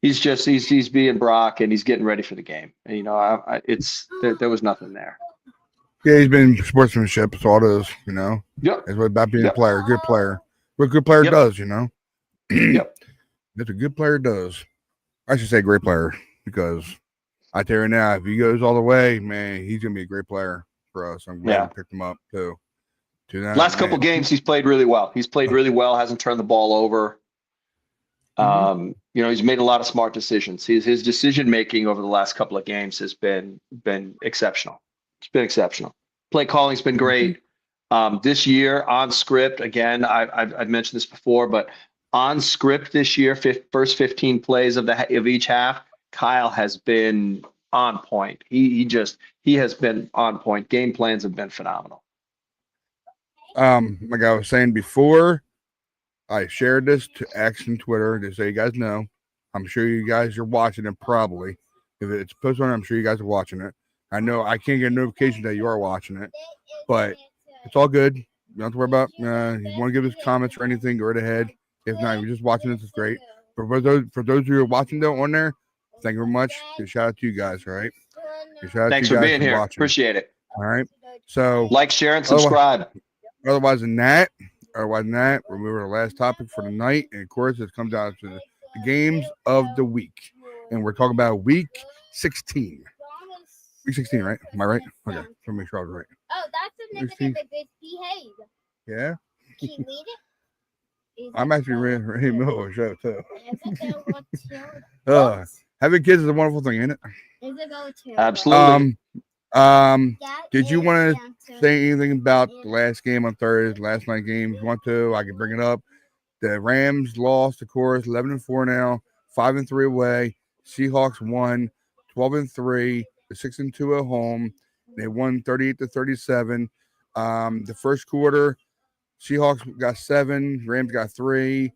He's being Brock and he's getting ready for the game. And, there was nothing there. Yeah, he's been sportsmanship. That's all it is. Yep. It's about being a player, good player. What a good player does. Yep. That's a good player does. I should say great player because I tell you now, if he goes all the way, man, he's gonna be a great player for us. I'm glad we picked him up too. Last couple games, he's played really well. Hasn't turned the ball over. He's made a lot of smart decisions. His decision making over the last couple of games has been exceptional. It's been exceptional. Play calling's been great. This year on script, again, I've mentioned this before, but on script this year, first 15 plays of each half, Kyle has been on point. He has been on point. Game plans have been phenomenal. Like I was saying before, I shared this to X and Twitter just so you guys know. I'm sure you guys are watching it probably. If it's posted on, I'm sure you guys are watching it. I know I can't get a notification that you are watching it, but it's all good. You don't have to worry about. You want to give us comments or anything, go right ahead. If not, you're just watching this, it's great. For those who are watching though on there, thank you very much. Shout out to you guys, all right? Thanks for being here. Appreciate it. All right. So like, share, and subscribe. Otherwise than that, we're moving to the last topic for the night, and of course, it comes down to the games of the week, and we're talking about week 16. Week 16, right? Am I right? Okay, let me make sure I was right. Oh, that's a negative misbehave. Yeah. Can you read it? I'm actually ready in the middle of a show too. Having kids is a wonderful thing, ain't it? Absolutely. Did you want to say anything about the last game on Thursday, last night game? If you want to, I can bring it up. The Rams lost, of course, 11-4 now, 5-3 away. Seahawks won 12-3. They're 6-2 at home. They won 38-37. The first quarter, Seahawks got 7, Rams got 3.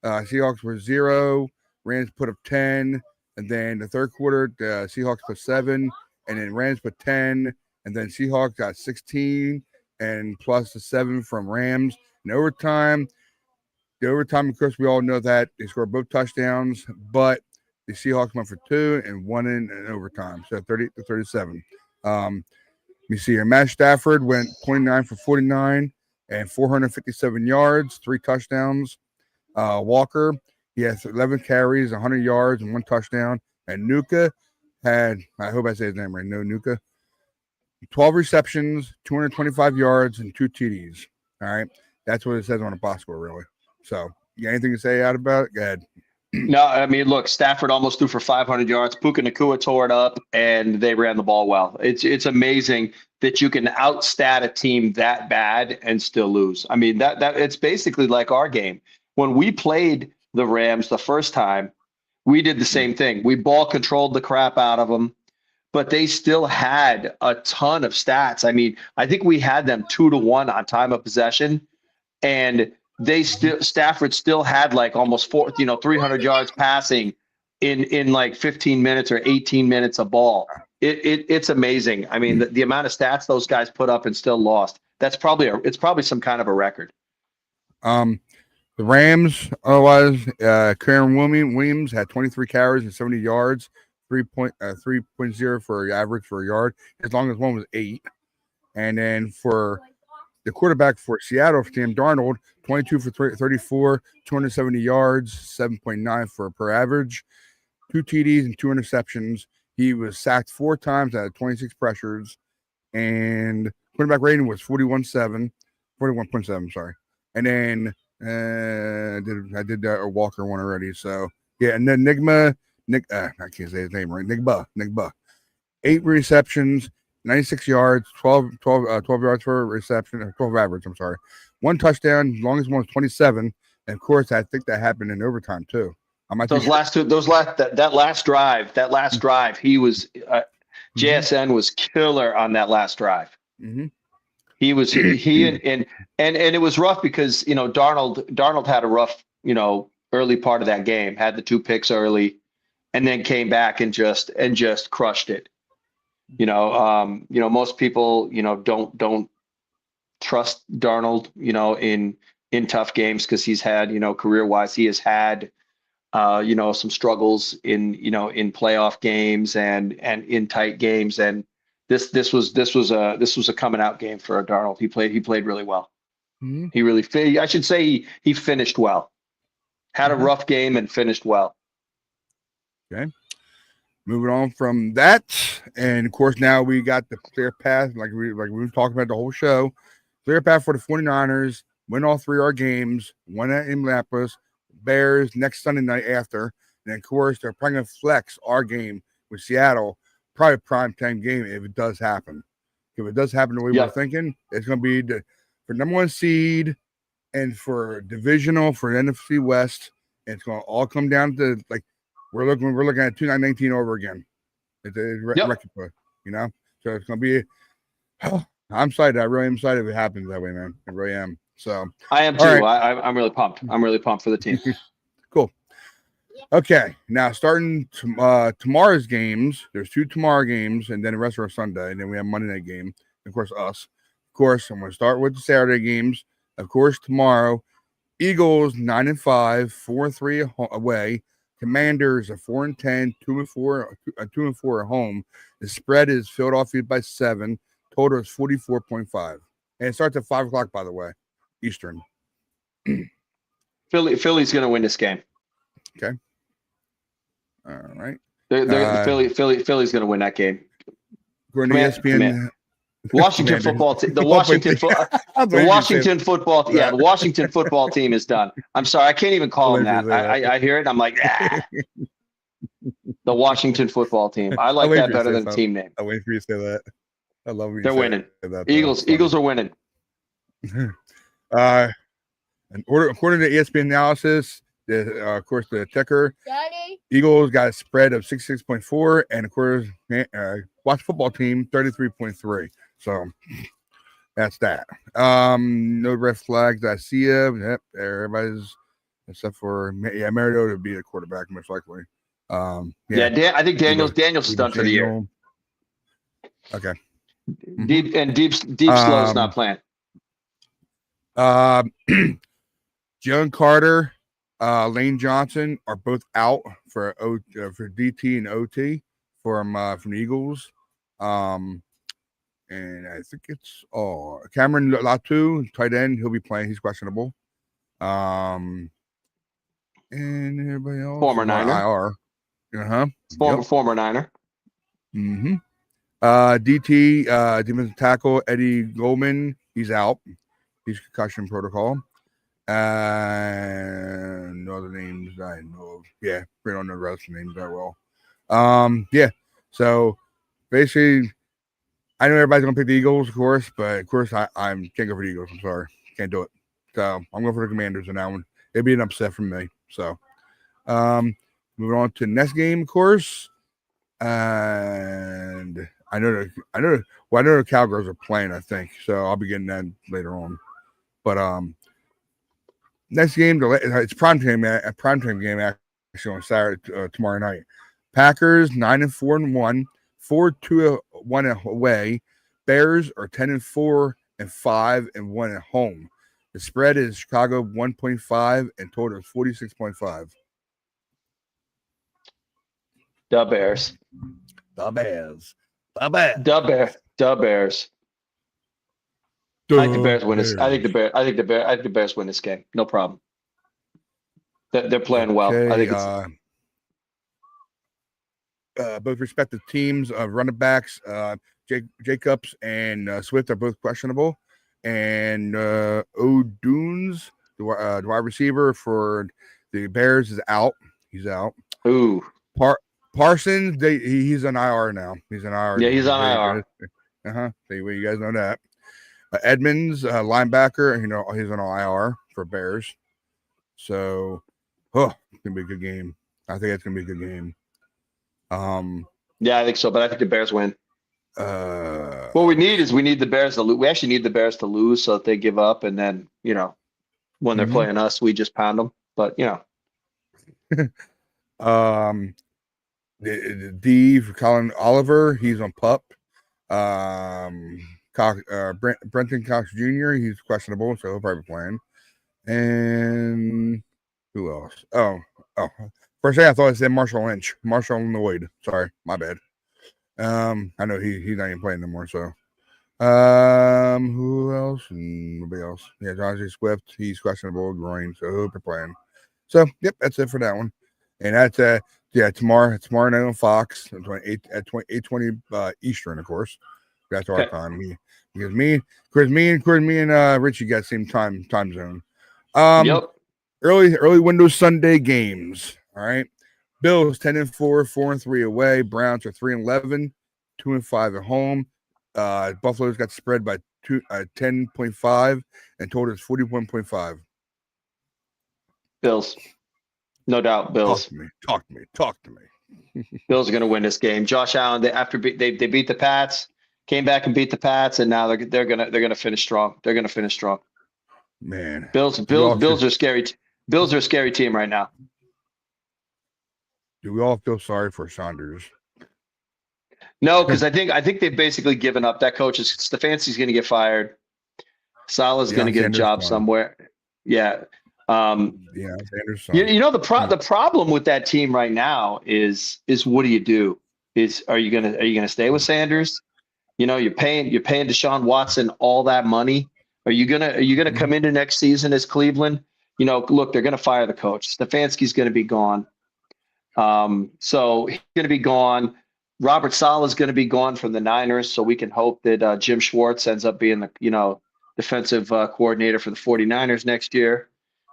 Seahawks were 0, Rams put up 10, and then the third quarter, the Seahawks put 7, and then Rams put 10, and then Seahawks got 16, and plus the 7 from Rams. In overtime, of course, we all know that they scored both touchdowns, but the Seahawks went for 2 and 1 in overtime, so 38-37. You see here, Matt Stafford went 29 for 49 and 457 yards, 3 touchdowns. Walker, he has 11 carries, 100 yards, and 1 touchdown. And Nuka had, I hope I say his name right, Nuka, 12 receptions, 225 yards, and 2 TDs. All right, that's what it says on the box score, really. So, you got anything to say out about it? Go ahead. No, I mean, look, Stafford almost threw for 500 yards. Puka Nacua tore it up, and they ran the ball well. It's amazing that you can outstat a team that bad and still lose. I mean, that it's basically like our game. When we played the Rams the first time, we did the same thing. We ball controlled the crap out of them, but they still had a ton of stats. I mean, I think we had them 2-1 on time of possession, and Stafford still had like almost 300 yards passing in like 15 minutes or 18 minutes of ball. It's amazing. I mean, the amount of stats those guys put up and still lost. It's probably some kind of a record. The Rams, otherwise, Karen Williams had 23 carries and 70 yards, 3.0 for average for a yard, as long as one was 8. And then for the quarterback for Seattle, Sam Darnold, 22 for 34, 270 yards, 7.9 for per average, 2 TDs and 2 interceptions. He was sacked 4 times out of 26 pressures, and quarterback rating was 41.7, sorry. And then I did a Walker one already. So yeah, and then I can't say his name right. Nick Buh. 8 receptions, 96 yards, 12 yards for a reception, 12 average, I'm sorry. 1 touchdown, longest one was 27. And of course, I think that happened in overtime too. That last drive, he was JSN was killer on that last drive. Mm-hmm. He and it was rough because Darnold had a rough early part of that game, had the 2 picks early, and then came back and just crushed it. Most people, don't trust Darnold, in tough games because he's had, career wise, he has had, some struggles in playoff games and in tight games. And this was a coming out game for Darnold. He played really well. I should say he finished well. Had a rough game and finished well. Okay. Moving on from that, and of course now we got the clear path, like we were talking about the whole show. Clear path for the 49ers, win all 3 of our games, one at Indianapolis, Bears next Sunday night after, and of course they're probably going to flex our game with Seattle, probably a prime time game if it does happen. If it does happen the way we're thinking, it's going to be for number 1 seed and for divisional for NFC West, and it's going to all come down to we're looking at 2019 over again. It's record play, So it's going to be. I'm excited. I really am excited if it happens that way, man. I really am. So I am too. Right. I'm really pumped. I'm really pumped for the team. Cool. Okay, now starting tomorrow's games. There's 2 tomorrow games, and then the rest are Sunday, and then we have Monday night game. Of course, us. Of course, I'm going to start with the Saturday games. Of course, tomorrow, Eagles 9-5, 4-3 away. Commanders are 4-10, 2-4 at home. The spread is Philadelphia by 7. Total is 44.5. And it starts at 5 o'clock, by the way, Eastern. Philly's going to win this game. Okay. All right. Philly's going to win that game. ESPN. Washington football team. The Washington football team is done. I'm sorry, I can't even call them that. I hear it. I'm like, the Washington football team. I like that better than team name. I wait for you to say that. I love when they're winning. Eagles are winning. And according to ESPN analysis, of course the ticker, Eagles got a spread of 66.4, and of course, watch football team 33.3. So that's that. No red flags I see of. Yep, everybody's except for Mariota to be a quarterback most likely. I think Daniel's done for the year. Okay. Deep slow's not playing. Jalen Carter, Lane Johnson are both out for DT and OT from the Eagles. And I think it's Cameron Latu, tight end. He'll be playing. He's questionable. And everybody else. Former Niner. IR. Former Niner. Mm-hmm. DT, defensive tackle, Eddie Goldman, he's out. He's concussion protocol. And no other names I know of. Yeah, we don't know the rest of the names that well. So basically, I know everybody's gonna pick the Eagles, of course, but of course I can't go for the Eagles. I'm sorry, can't do it. So I'm going for the Commanders in that one. It'd be an upset from me. So moving on to the next game, of course. And I know the Cowgirls are playing, I think. So I'll be getting that later on. But next game, it's a primetime game actually on Saturday tomorrow night. Packers 9-4-1, 4-2-1 away. Bears are 10-4 and 5-1 at home. The spread is Chicago 1.5 and total is 46.5. The Bears. The Bears. The Bears. I think the Bears win this. I think the Bears win this game. No problem. They're playing well. Okay, I think it's both respective teams of running backs, Jacobs and Swift are both questionable, and O'Dunes, the wide receiver for the Bears, is out. He's out. Ooh. Parsons, he's on IR now. He's on IR. Yeah, he's on IR. So you guys know that. Edmonds, linebacker, he's on IR for Bears. So, it's gonna be a good game. I think it's gonna be a good game. Yeah, I think so, but I think the Bears win. What we need the Bears to lose. We actually need the Bears to lose so that they give up, and then when they're playing us, we just pound them. But the D for Colin Oliver, he's on PUP. Brenton Cox Jr. He's questionable, so he'll probably be playing. And who else? Oh. First thing I thought it said Marshall Lynch. Marshall Lloyd. Sorry, my bad. I know he's not even playing anymore. So, who else? Nobody else. Yeah, Jonathan Swift. He's questionable groin, so he'll be playing. So, yep, that's it for that one. And that's tomorrow night on Fox at 8:20 Eastern, of course. That's our time. Because me and Richie got the same time zone. Yep. Early window Sunday games. All right. Bills 10-4, 4-3 away. Browns are 3-11, 2-5 at home. Buffalo's got spread by 10.5 and total is 41.5. Bills. No doubt, Bills. Talk to me. Bills are going to win this game. Josh Allen, they beat the Pats, came back and beat the Pats, and now they're gonna finish strong. They're gonna finish strong. Man, Bills are scary. Bills are a scary team right now. Do we all feel sorry for Saunders? No, because I think they've basically given up. That coach Stefanski's going to get fired. Salah's going to get a job somewhere. Yeah. The problem with that team right now is what do you do? Are you gonna stay with Sanders? You're paying Deshaun Watson all that money. Are you gonna come into next season as Cleveland? Look, they're gonna fire the coach. Stefanski's gonna be gone. So he's gonna be gone. Robert Saleh's gonna be gone from the Niners. So we can hope that Jim Schwartz ends up being the defensive coordinator for the 49ers next year.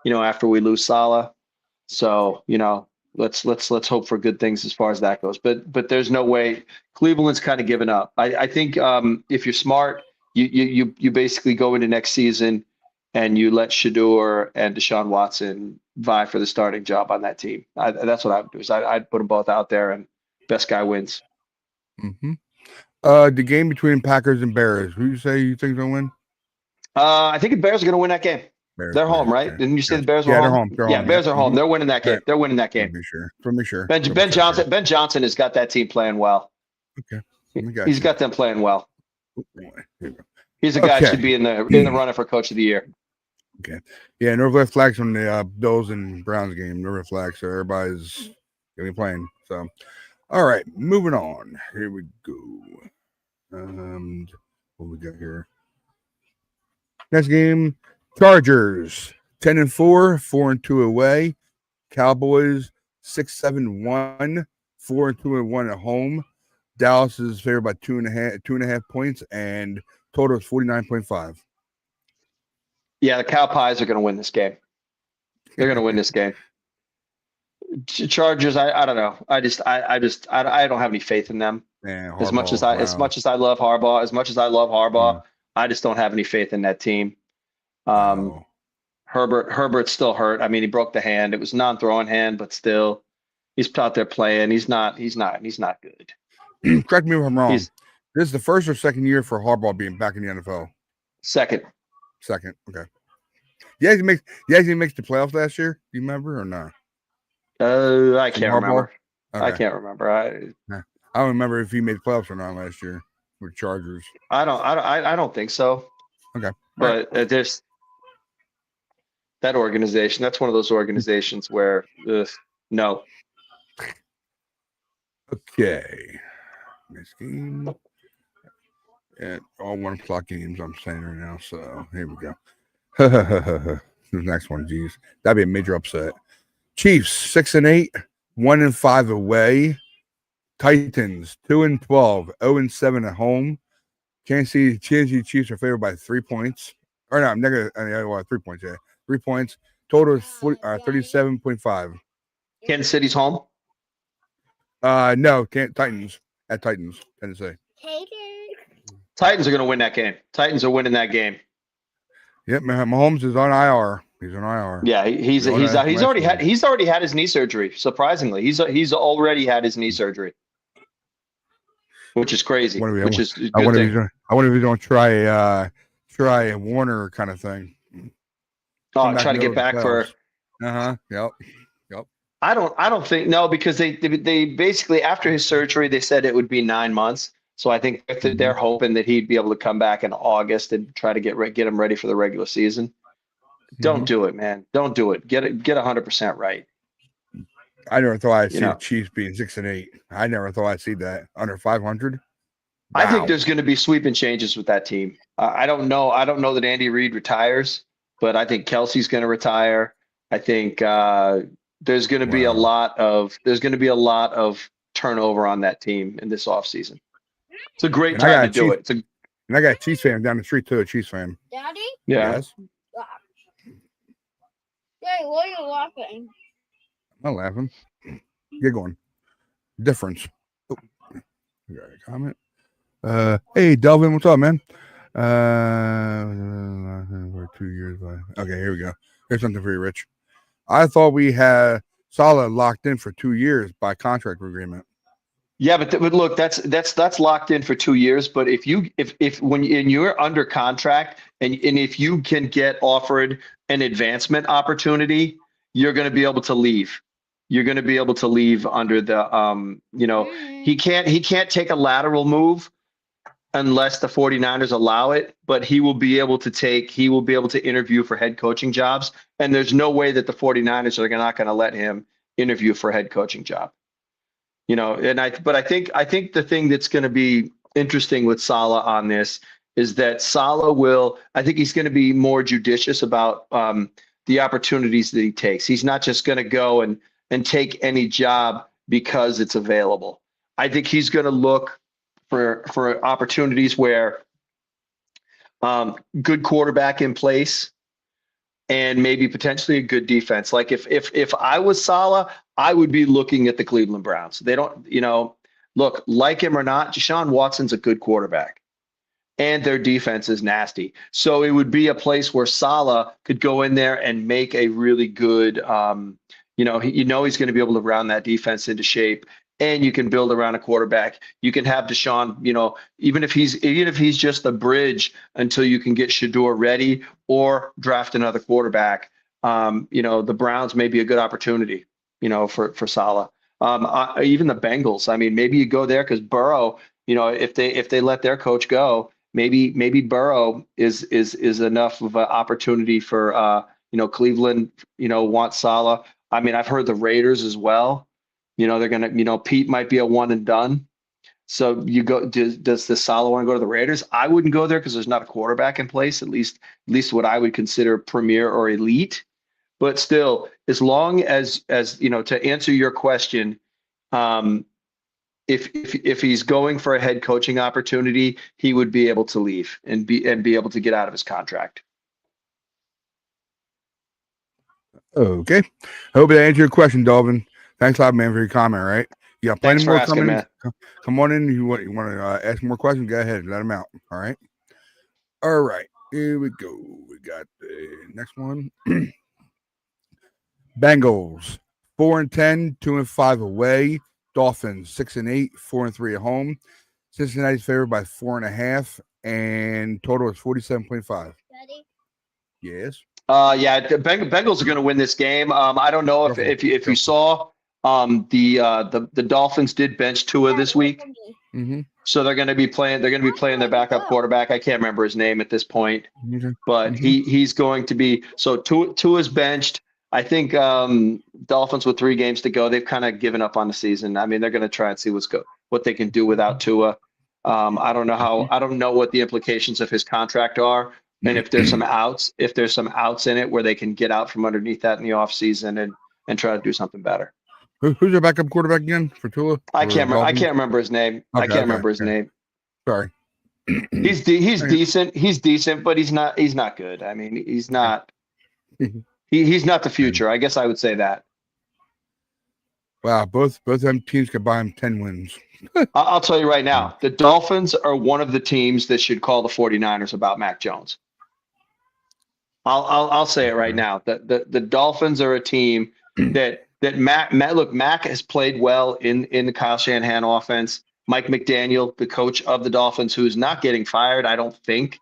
After we lose Saleh. So, let's hope for good things as far as that goes. But there's no way Cleveland's kind of given up. I think if you're smart, you basically go into next season and you let Shador and Deshaun Watson vie for the starting job on that team. That's what I would do. I'd put them both out there and best guy wins. Mm-hmm. The game between Packers and Bears. Who you think is gonna win? I think the Bears are gonna win that game. They're home, right? Okay. Didn't you say the Bears were home? They're home. Bears are home. They're winning that game. They're winning that game. For me, sure. Ben Johnson has got that team playing well. Okay. He's got them playing well. He's a guy that should be in the running for coach of the year. Okay. Yeah, no red flags on the Bills and Browns game. No red flags, so everybody's gonna be playing. So, all right, moving on. Here we go. What we got here? Next game. Chargers 10-4, 4-2 away. Cowboys 6-7-1, 4-2-1 at home. Dallas is favored by 2.5 points, and total is 49.5. Yeah, the Cow Pies are going to win this game. They're going to win this game. Chargers, I don't know. I don't have any faith in them. Man, as much as I love Harbaugh, I just don't have any faith in that team. Herbert's still hurt. I mean, he broke the hand. It was a non-throwing hand, but still, he's out there playing. He's not good. Correct me if I'm wrong. This is the first or second year for Harbaugh being back in the NFL. Second. Okay. Yeah, he makes the playoffs last year. Do you remember or not? I can't remember. Okay. I can't remember. I don't remember if he made the playoffs or not last year with Chargers. I don't think so. Okay. But there's that organization. That's one of those organizations where no. Okay. Next game. And all 1 o'clock games I'm saying right now. So here we go. The next one, geez. That'd be a major upset. Chiefs 6-8, 1-5 away. Titans 2-12, 0-7 at home. Kansas City Chiefs are favored by 3 points. Or no, I'm negative 3 points. Yeah, 3 points. Total is 37.5. Kansas City's home. No, Titans at Titans, Tennessee. Titans are going to win that game. Titans are winning that game. Yep, Mahomes is on IR. He's on IR. Yeah, he's already had his knee surgery. Surprisingly, he's already had his knee surgery, which is crazy. I wonder if he's going to try a Warner kind of thing. Oh, try to get back for. Yep. I don't think no, because they basically after his surgery they said it would be 9 months. So I think they're hoping that he'd be able to come back in August and try to get him ready for the regular season. Don't do it, man. Don't do it. Get 100% right. I never thought I'd see know. the Chiefs being 6-8. I never thought I'd see that under 500. I think Wow. there's going to be sweeping changes with that team. I don't know. I don't know that Andy Reid retires, but I think Kelsey's going to retire. I think there's going to be a lot of turnover on that team in this offseason. It's a great time to do it. And I got a Chiefs fan down the street too, a Chiefs fan. Daddy? Yeah. Yes. Daddy, what are you laughing? I'm not laughing. Get going. Difference. Oh, we got a comment. Hey Delvin, what's up, man? For 2 years. Okay, here we go. Here's something for you, Rich. I thought we had Salah locked in for 2 years by contract agreement. Yeah, but look, that's locked in for 2 years. But if when you're under contract and if you can get offered an advancement opportunity, you're going to be able to leave. You're going to be able to leave under the he can't take a lateral move unless the 49ers allow it, but he will be able to interview for head coaching jobs. And there's no way that the 49ers are not going to let him interview for a head coaching job. But I think the thing that's going to be interesting with Salah on this is that I think he's going to be more judicious about the opportunities that he takes. He's not just going to go and take any job because it's available. I think he's going to look for opportunities where good quarterback in place and maybe potentially a good defense. Like if I was Salah, I would be looking at the Cleveland Browns. They don't, look, like him or not, Deshaun Watson's a good quarterback and their defense is nasty. So it would be a place where Salah could go in there and make a really good, he's going to be able to round that defense into shape. And you can build around a quarterback. You can have Deshaun, even if he's just the bridge until you can get Shador ready or draft another quarterback. The Browns may be a good opportunity, for Salah. Even the Bengals. I mean, maybe you go there because Burrow. If they let their coach go, maybe Burrow is enough of an opportunity for Cleveland. Wants Salah. I mean, I've heard the Raiders as well. They're gonna, Pete might be a one and done. So you go. Does the Salah want to go to the Raiders? I wouldn't go there because there's not a quarterback in place. At least what I would consider premier or elite. But still, as long as to answer your question, if he's going for a head coaching opportunity, he would be able to leave and be able to get out of his contract. Okay. Hope that answered your question, Dalvin. Thanks a lot, man, for your comment. Right? You got plenty more coming in. Come on in. You want to ask more questions? Go ahead. Let them out. All right. All right. Here we go. We got the next one. Bengals 4-10, 2-5 away. Dolphins 6-8, 4-3 at home. Cincinnati's favored by 4.5, and total is 47.5. Yes. The Bengals are going to win this game. I don't know if you saw the Dolphins did bench Tua this week. Mm-hmm. So they're going to be playing their backup quarterback. I can't remember his name at this point, but he's going to be. So Tua's benched. I think Dolphins with 3 games to go, they've kind of given up on the season. I mean, they're going to try and see what they can do without Tua. I don't know what the implications of his contract are, and if there's some outs in it where they can get out from underneath that in the offseason and try to do something better. Who's your backup quarterback again for Tua? I can't remember his name. Name. Sorry. He's decent. He's decent, but he's not good. I mean, he's not. He's not the future. I guess I would say that. Wow, both them teams could buy him 10 wins. I'll tell you right now, the Dolphins are one of the teams that should call the 49ers about Mac Jones. I'll say it right now. The Dolphins are a team that Mac has played well in the Kyle Shanahan offense. Mike McDaniel, the coach of the Dolphins, who's not getting fired, I don't think,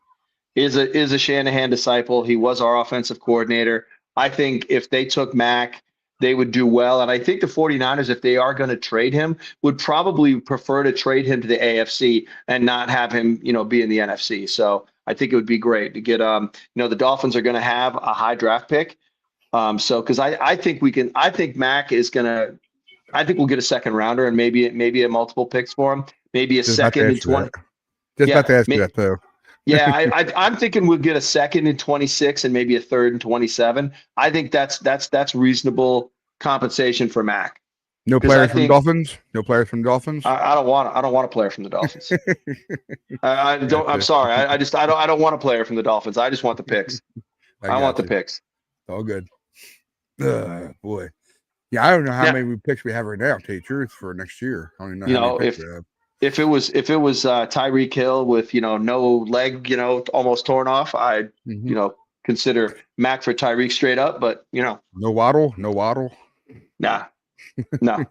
is a Shanahan disciple. He was our offensive coordinator. I think if they took Mac, they would do well. And I think the 49ers, if they are going to trade him, would probably prefer to trade him to the AFC and not have him, be in the NFC. So I think it would be great to get, the Dolphins are going to have a high draft pick. Because I think Mac is going to, I think we'll get a second rounder and maybe a multiple picks for him, maybe a second in 20. Just about to ask you that though. Yeah, I'm thinking we'll get a second in 26 and maybe a third in 27. I think that's reasonable compensation for Mac. No players from Dolphins. No players from Dolphins. I don't want a player from the Dolphins. I don't. I'm sorry. I don't want a player from the Dolphins. I just want the picks. I want the picks. All good. Boy. Yeah, I don't know how many picks we have right now. I'll tell you the truth for next year. I don't even know how many picks we have. If it was Tyreek Hill with no leg, almost torn off, I'd consider Mac for Tyreek straight up. But no Waddle. Nah, no.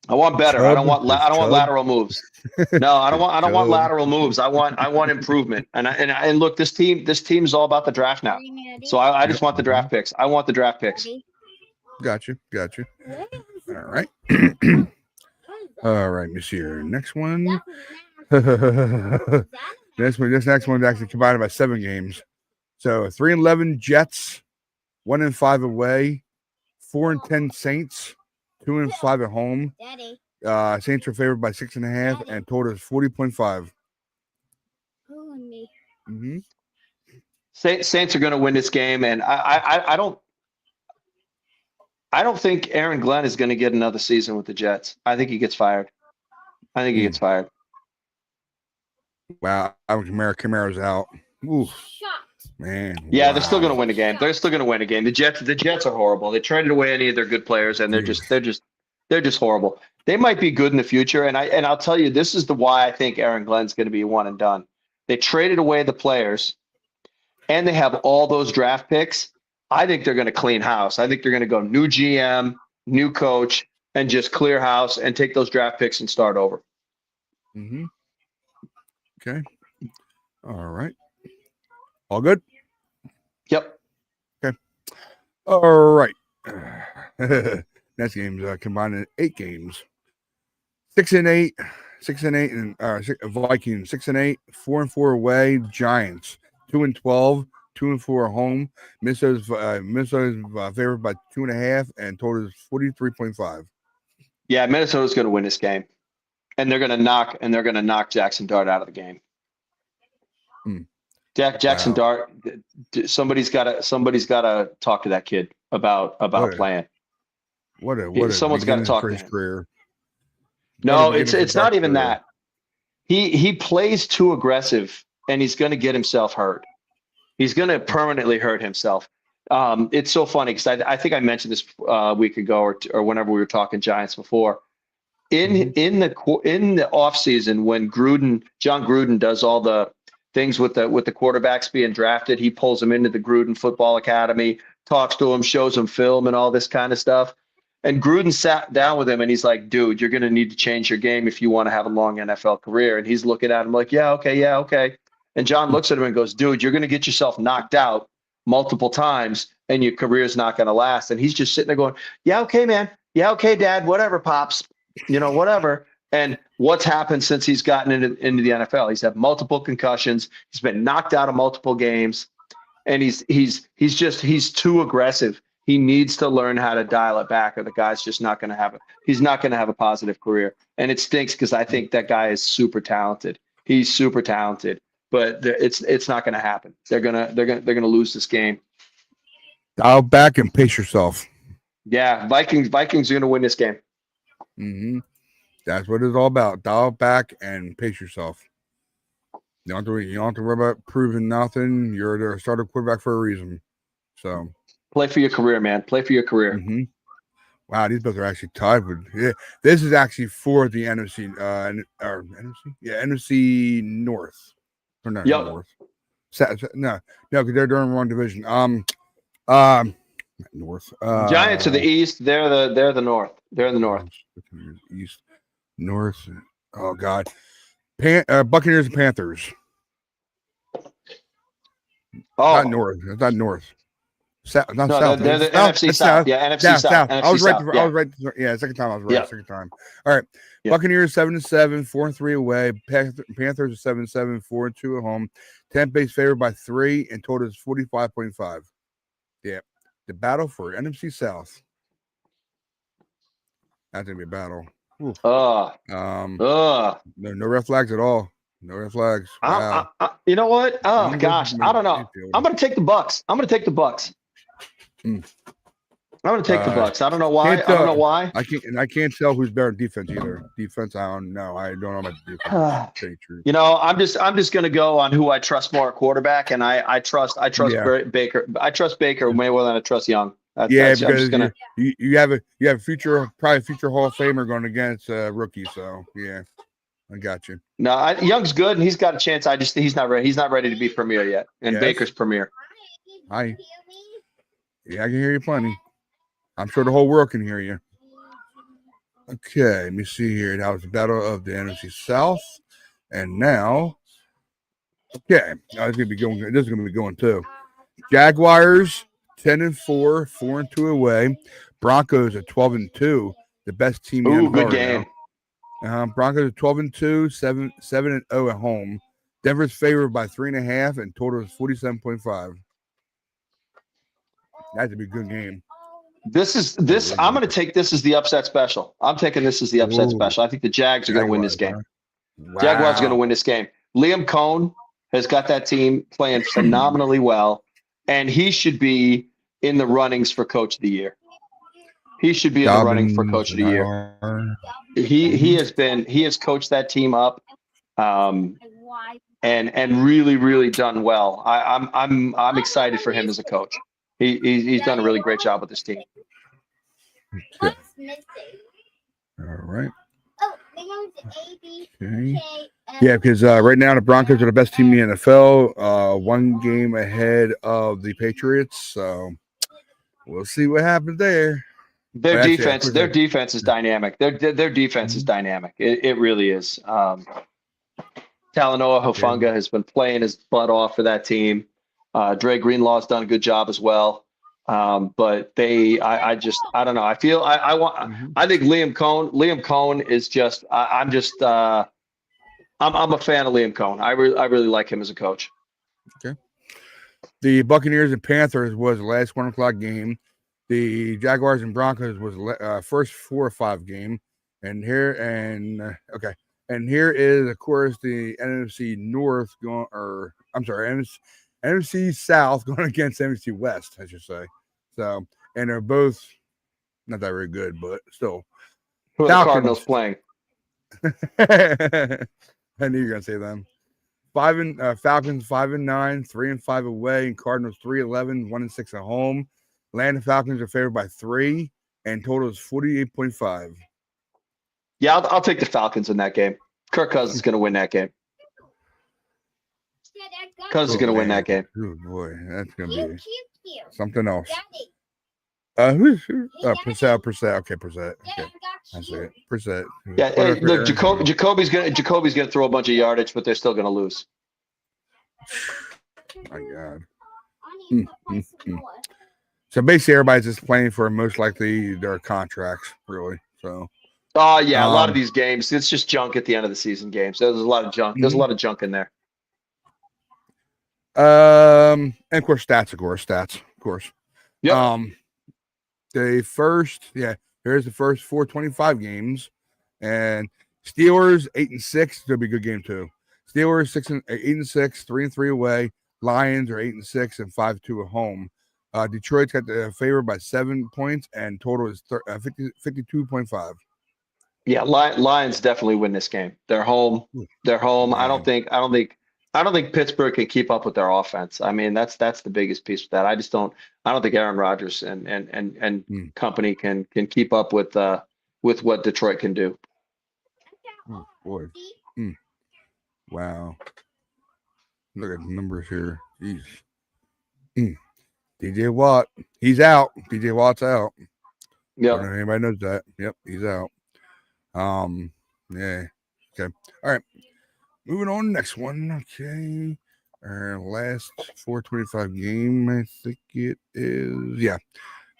I want better. I don't want lateral moves. No, I don't want lateral moves. I want improvement. And look, this team's all about the draft now. So I just want the draft picks. I want the draft picks. Got you. All right. All right, let me see here. Next one. This next one is actually combined by 7 games. So 3-11 Jets, 1-5 away, 4-10 Saints, 2-5 at home. Saints are favored by 6.5, and total is 40.5. Mm-hmm. Saints are going to win this game, and I don't think Aaron Glenn is going to get another season with the Jets. I think he gets fired. Wow, Kamara's out. Ooh, man. Yeah, they're still going to win the game. The Jets are horrible. They traded away any of their good players, and they're just horrible. They might be good in the future, and I'll tell you, this is why I think Aaron Glenn's going to be one and done. They traded away the players, and they have all those draft picks. I think they're going to clean house. I think they're going to go new GM, new coach, and just clear house and take those draft picks and start over. Mm-hmm. Okay. All right. All good? Yep. Okay. All right. Next game's combined in 8 games. 6-8, and Vikings 6-8, 4-4 away. Giants 2-12. 2-4 at home. Minnesota's favored by 2.5, and total is 43.5. Yeah, Minnesota's going to win this game, and they're going to knock Jackson Dart out of the game. Jackson Dart. Somebody's got to talk to that kid about playing. Someone's got to talk to him. Career. No, it's not even that. He plays too aggressive, and he's going to get himself hurt. He's going to permanently hurt himself. It's so funny because I think I mentioned this a week ago or whenever we were talking Giants before. In the off season when John Gruden does all the things with the quarterbacks being drafted, he pulls them into the Gruden Football Academy, talks to them, shows them film and all this kind of stuff. And Gruden sat down with him and he's like, "Dude, you're going to need to change your game if you want to have a long NFL career." And he's looking at him like, "Yeah, okay." And John looks at him and goes, "Dude, you're going to get yourself knocked out multiple times and your career's not going to last." And he's just sitting there going, "Yeah, okay, man. Yeah, okay, Dad. Whatever, Pops. Whatever." And what's happened since he's gotten into the NFL? He's had multiple concussions. He's been knocked out of multiple games. And he's too aggressive. He needs to learn how to dial it back, or the guy's just not going to have he's not going to have a positive career. And it stinks because I think that guy is super talented. He's super talented. But it's not going to happen. They're gonna lose this game. Dial back and pace yourself. Yeah, Vikings are gonna win this game. Mm-hmm. That's what it's all about. Dial back and pace yourself. You don't have to worry about proving nothing. You're the starter quarterback for a reason. So play for your career, man. Play for your career. Mm-hmm. Wow, these both are actually tied with. Yeah, this is actually for the NFC. NFC. Yeah, NFC North. Or no, North. No, because they're doing wrong division. North. Giants are the East. They're the North. They're in the North. East, North. Oh God, Buccaneers and Panthers. Oh, not North. It's not North. South, not No, South. they're the South? NFC That's South. Yeah, NFC South. I NFC was right. South. I Yeah. was right. Yeah, second time I was right. Yeah. Second time. All right. Yeah. Buccaneers 7-7, 4-3 away. Panthers are 7-7, 4-2 at home. Tampa Bay's favored by 3, and total is 45.5. Yeah, the battle for NFC South. That's gonna be a battle. Oof. No red flags at all. No red flags. Wow. You know what? Oh gosh, I don't know. I'm gonna take the Bucks. I'm gonna take the Bucks. I'm gonna take the Bucks. I don't know why. I don't know why. I can't tell who's better in defense either. Defense, I don't know. I don't know about the defense. You know, I'm just gonna go on who I trust more at quarterback, and I trust Baker. I trust Baker way more than I trust Young. Because you have a future Hall of Famer going against rookie. So yeah, I got you. No, Young's good and he's got a chance. He's not ready. He's not ready to be premier yet. And Yes. Baker's premier. Hi. Yeah, I can hear you plenty. I'm sure the whole world can hear you. Okay, let me see here. That was the battle of the NFC South, and now, okay, now it's gonna be going. This is gonna be going too. Jaguars 10-4, 4-2 away. Broncos are 12-2, the best team. Ooh, in the good NFL game. right now. Broncos are 12-2, 7-0 at home. Denver's favored by 3.5, and total is 47.5. That's a big good game. I'm going to take this as the upset special. I'm taking this as the upset special. I think the Jags are going to win this game. Wow. Jaguars are going to win this game. Liam Cohn has got that team playing phenomenally well, and he should be in the runnings for Coach of the Year. He should be in the running for Coach of the Year. He has coached that team up, and really, really done well. I'm excited for him as a coach. He's done a really great job with this team. Okay. All right. Okay. Yeah, because right now the Broncos are the best team in the NFL, 1 game ahead of the Patriots. So we'll see what happens there. Their defense is dynamic. Their defense is dynamic. It really is. Talanoa Hufanga has been playing his butt off for that team. Dre Greenlaw's done a good job as well. But I don't know. I think Liam Cohn is just, I'm a fan of Liam Cohn. I really like him as a coach. Okay. The Buccaneers and Panthers was the last 1 o'clock game. The Jaguars and Broncos was first 4 or 5 game. And here is, of course, the NFC North NFC South going against NFC West, I should say. So, and they're both not that very good, but still. Who are the Cardinals playing? I knew you were gonna say them. Falcons 5-9, 3-5 away, and Cardinals 3-11, 1-6 at home. Atlanta Falcons are favored by 3, and total is 48.5. Yeah, I'll take the Falcons in that game. Kirk Cousins is going to win that game. Cousins is going to win that game. Oh boy, that's going to be something else. Who's Purcell? Okay, Purcell. Okay, that's it. Purcell. Yeah, hey, look, Jacoby's gonna throw a bunch of yardage, but they're still gonna lose. My God. So basically, everybody's just playing for most likely their contracts, really. So. Oh yeah, a lot of these games, it's just junk at the end of the season games. There's a lot of junk. There's a lot of junk in there. And of course, stats, of course. Yep. Here's the first 425 games, and Steelers 8-6. It'll be a good game too. Steelers 8-6, 3-3 away. Lions are 8-6 and 5-2 at home. Detroit's got the favor by 7 points, and total is 52.5. Yeah, Lions definitely win this game. They're home. I don't think Pittsburgh can keep up with their offense. I mean, that's the biggest piece with that. I don't think Aaron Rodgers and company can keep up with what Detroit can do. Oh boy. Wow. Look at the numbers here. Jeez. DJ Watt, he's out. DJ Watt's out. Yep. I don't know if anybody knows that. Yep, he's out. Yeah. Okay. All right. Moving on, next one. Okay. Our last 425 game, I think it is. Yeah,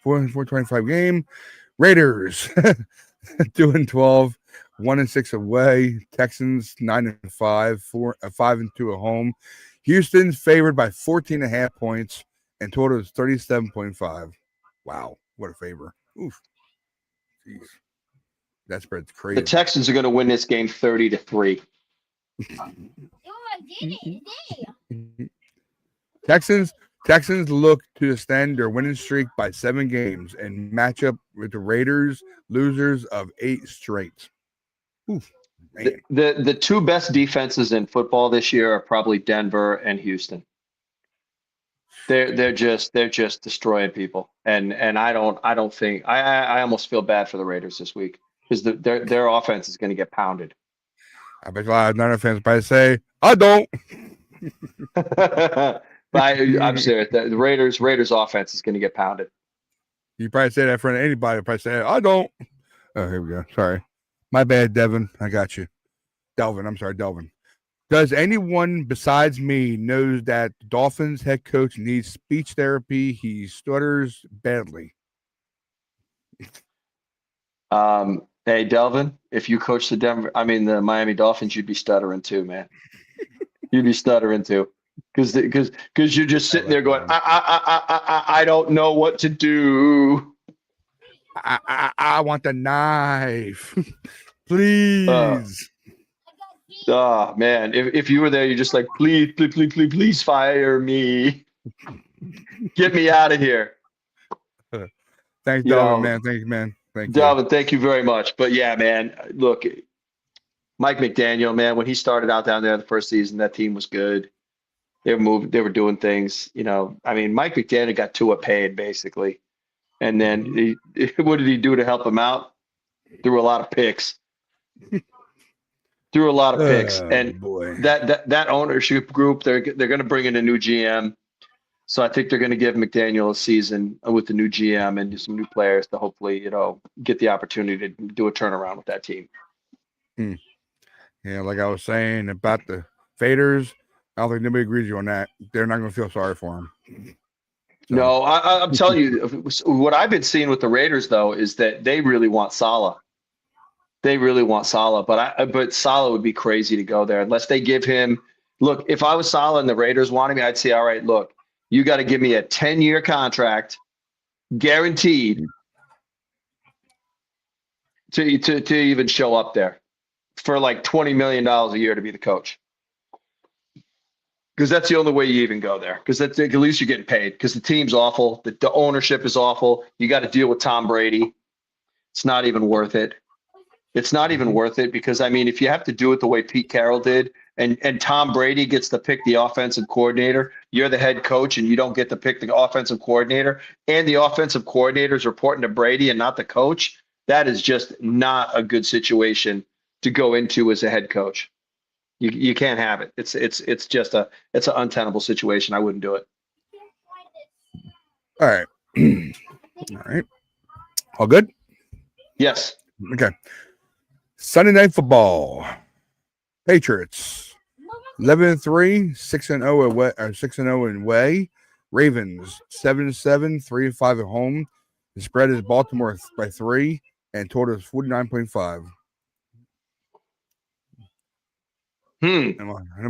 425 game. Raiders 2-12, 1-6 away. Texans 9-5, 5-2 at home. Houston's favored by 14.5 points, and total is 37.5. Wow, what a favor! Oof, jeez, that spread's The crazy. Texans are going to win this game 30-3. Texans look to extend their winning streak by 7 games and match up with the Raiders, losers of 8 straight. Oof, man. The two best defenses in football this year are probably Denver and Houston. They're just destroying people, and I don't think I almost feel bad for the Raiders this week because their offense is going to get pounded. I bet a lot of Niner fans probably say, "I don't." But I'm serious. The Raiders offense is going to get pounded. You probably say that in front of anybody. Probably say, "I don't." Oh, here we go. Sorry, my bad, Devin. I got you, Delvin. I'm sorry, Delvin. Does anyone besides me knows that the Dolphins head coach needs speech therapy? He stutters badly. Hey, Delvin, if you coach the Miami Dolphins, you'd be stuttering too, man. You'd be stuttering too, because you're just sitting there going, I don't know what to do. I want the knife, please. Oh man, if you were there, you're just like, please fire me, get me out of here. Thanks, Delvin, man. Thank you, man. Thank you, Delvin. Thank you very much. But yeah, man, look, Mike McDaniel, man, when he started out down there in the first season, that team was good. They were moving, they were doing things. Mike McDaniel got Tua paid basically, and then what did he do to help him out? Threw a lot of picks. And boy. that ownership group, they're going to bring in a new GM. So I think they're going to give McDaniel a season with the new GM and some new players to hopefully, get the opportunity to do a turnaround with that team. Yeah, like I was saying about the Faders, I don't think nobody agrees with you on that. They're not going to feel sorry for him. So. No, I'm telling you, what I've been seeing with the Raiders though is that they really want Saleh. They really want Saleh, but Saleh would be crazy to go there unless they give him. Look, if I was Saleh and the Raiders wanted me, I'd say, all right, look, you got to give me a 10-year contract, guaranteed, to even show up there for like $20 million a year to be the coach. Because that's the only way you even go there. Because at least you're getting paid. Because the team's awful, the ownership is awful. You got to deal with Tom Brady. It's not even worth it. It's not even worth it because, if you have to do it the way Pete Carroll did and Tom Brady gets to pick the offensive coordinator, you're the head coach and you don't get to pick the offensive coordinator, and the offensive coordinator is reporting to Brady and not the coach, that is just not a good situation to go into as a head coach. You can't have it. It's an untenable situation. I wouldn't do it. All right. All right. All good? Yes. Okay. Sunday Night Football. Patriots 11-3, 6-0 away, 6-0 away. Ravens 7-7, 3-5 at home. The spread is Baltimore by 3, and total is 49.5. And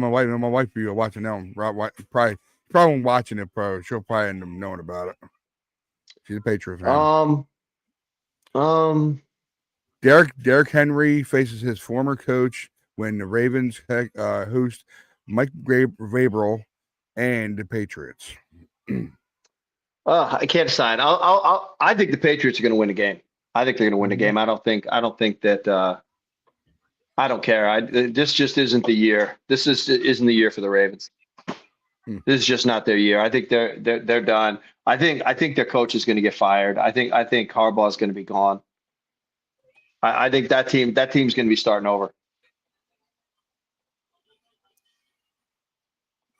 my wife be watching now. Probably won't watching it, bro. She'll probably end up knowing about it. She's a Patriots fan. Derrick Henry faces his former coach when the Ravens host Mike Vrabel and the Patriots. I can't decide. I think the Patriots are going to win the game. I think they're going to win the game. I don't think that. I don't care. This just isn't the year. This isn't the year for the Ravens. This is just not their year. I think they're done. I think their coach is going to get fired. I think Harbaugh is going to be gone. I think that team's going to be starting over.